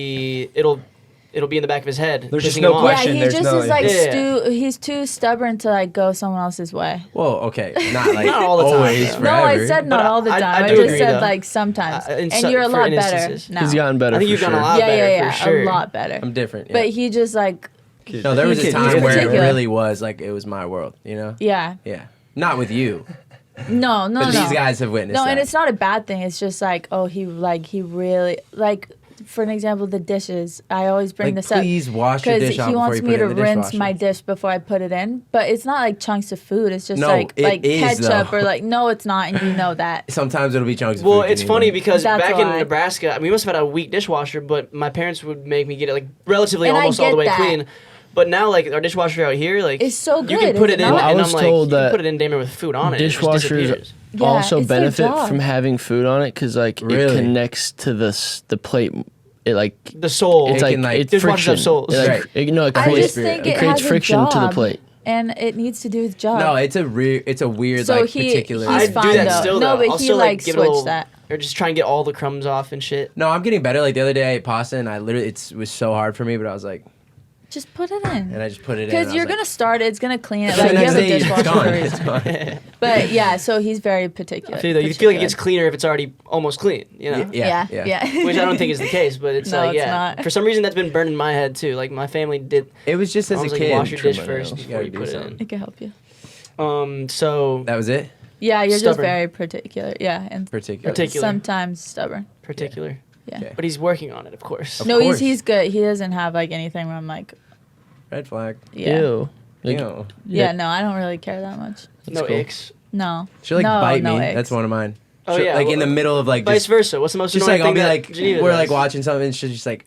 it'll be in the back of his head. There's just pissing no him off. question. Yeah, he There's just no- is like Yeah. he's too stubborn to like go someone else's way. Well, okay. Not like Not all the time, always, though. forever. No, I said not But all the I- time. I I, do just agree, said though. like sometimes, In and you're a for lot better instances. now. He's gotten better. I think for you've sure. gotten a lot yeah, better yeah, for sure. a lot better. I'm different. Yeah. But he just like No, there was a He's time where it particular. really was like it was my world, you know? yeah. Yeah. Not with you. No, no, But no. these guys have witnessed No, that. and it's not a bad thing. It's just like, oh, he really like. For an example, the dishes. I always bring Like, this up please wash your because dish off he before wants you me put it to in the rinse dishwasher. my dish before I put it in. But it's not like chunks of food. It's just No, like it is, ketchup though. or like no, it's not, and you know that. Sometimes it'll be chunks of Well, food. it's Geneva. funny because That's back in why. Nebraska, we must have had a weak dishwasher, but my parents would make me get it like relatively And I almost all the get way that. clean. But now, like our dishwasher out here, like It's so you can good, put is it it in, not? Well, I and was I'm like, told you can that put it in damn near with food on it. It just Dishwashers disappears. Yeah, also it's their benefit job. from having food on it because like Really? it connects to the plate. It like The soul. it's It like can, like- it's Dishwashers friction. have souls. It, like, Right. it I creates, just think it creates has friction a to the job, plate. and it needs to do its job. No, it's a weird So like he- particular. he's I do fine, that though. still. No, though. but I'll he, still, like, give it a little, switched that. or just try and get all the crumbs off and shit. No, I'm getting better. Like the other day, I ate pasta and I literally it was so hard for me, but I was like, Just put it in. and I just put it in. Because and I you're was gonna start it, it's gonna clean it. like, Like the you next have a day, it's dishwasher gone. for a It's reason. gone. But yeah, so he's very particular. I feel like you feel like it gets particular. cleaner if it's already almost clean. You know. Yeah. yeah. Which I don't think is the case, but it's No, like, it's yeah. not. For some reason, that's been burned in my head too. Like my family did. It was just as I a was like, kid. wash your dish Trim my first nails. before you Gotta put do it something. It can help you. in. So That was it. Yeah, you're just Stubborn. very particular. Yeah, and Particular. Particular. sometimes stubborn. particular, Yeah. Okay. but he's working on it, of course. Of No, course. he's good. He doesn't have like anything where I'm like, Red flag. yeah. Ew. Like, Ew. Yeah, no, I don't really care that much. No cool. icks. No. She'll like no, bite no me. eggs. That's one of mine. Oh, She'll- yeah, Like in the well, middle of like Vice just, versa. What's the most just annoying like I'll thing be that like Geneva we're does? like watching something and she's just like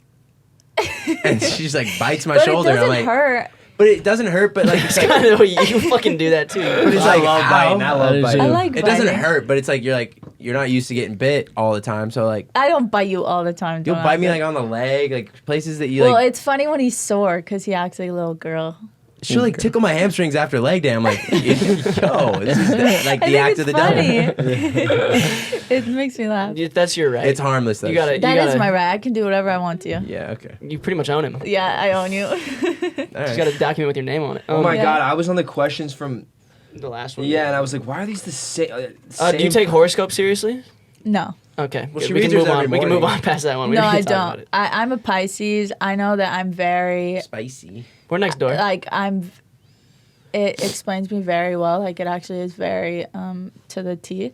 and she just like bites my But shoulder. it and I'm doesn't like, hurt. but it doesn't hurt. But like it's It's like, kind of you fucking do that too. but it's I like love ow. biting. I love I biting. I do. like It doesn't biting. hurt, but it's like you're not used to getting bit all the time. So like I don't bite you all the time. you'll don't bite me I? like on the leg, like places that you Well, like. it's funny when he's sore because he acts like a little girl. She'll like tickle my hamstrings after leg day. I'm like, yo, this is like I the think act it's of the funny. devil. It makes me laugh. That's your right. It's harmless though. You gotta. That you is gotta, my right. I can do whatever I want to. Yeah. Okay. You pretty much own him. You Yeah, I own you. All just right. got to document with your name on it. Oh my Yeah. god, I was on the questions from The last one. and I was like, why are these the same? Do you take horoscope seriously? No. Okay. Well, good. she We can reads yours move on. every We can move morning. on past that one. We No, don't need I to talk about don't. it. I'm a Pisces. I know that I'm very Spicy. We're next door. like it explains me very well. Like it actually is very to the T.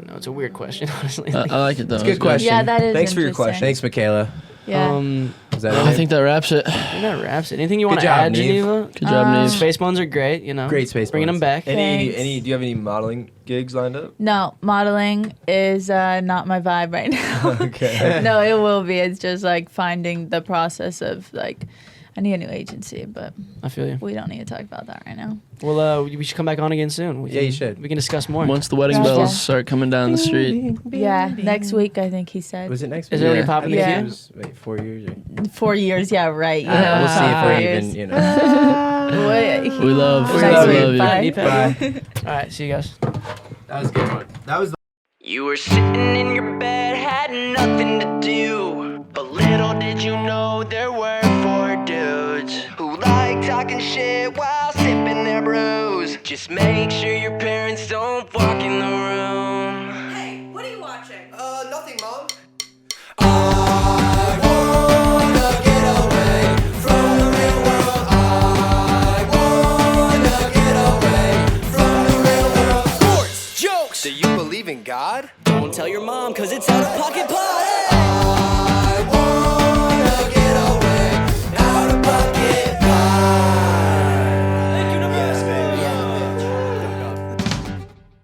fucking know. It's a weird question, honestly. I like it though. It's a good question. Yeah, that is. Thanks for your interesting. question. Thanks, Michaela. Yeah. Is that I it? think that wraps it. I think that wraps it. Anything you want to job, add, Neve. Geneva? Good job, Neve. Space buns are great, you know. Great space Bringing buns. them back. Thanks. Do you have any modeling gigs lined up? No, modeling is not my vibe right now. Okay. No, it will be. It's just like finding the process of like, I need a new agency, but I feel you. we don't need to talk about that right now. Well, we should come back on again soon. Yeah, you should. We can discuss more. Once the wedding Okay. bells start coming down the street. Yeah, next week I think he said. Was it next week? Is there any Yeah. popping Yeah. the It was, wait, 4 years? Or? 4 years, yeah, right. You We'll know, see if 4 we're years. even, you know. Wait. We love We you. love We you. love you. Bye. Knee pad? Bye. All right, see you guys. That was a good one. That was. You were sitting in your bed, had nothing to do. But little did you know there were 4 dudes who like talking shit while sipping their brews. Just make sure your parents don't walk in the room. Hey, what are you watching? Nothing, Mom. I wanna get away from the real world. I wanna get away from the real world. Sports, jokes. Do you believe in God? Don't tell your mom, cause it's out of pocket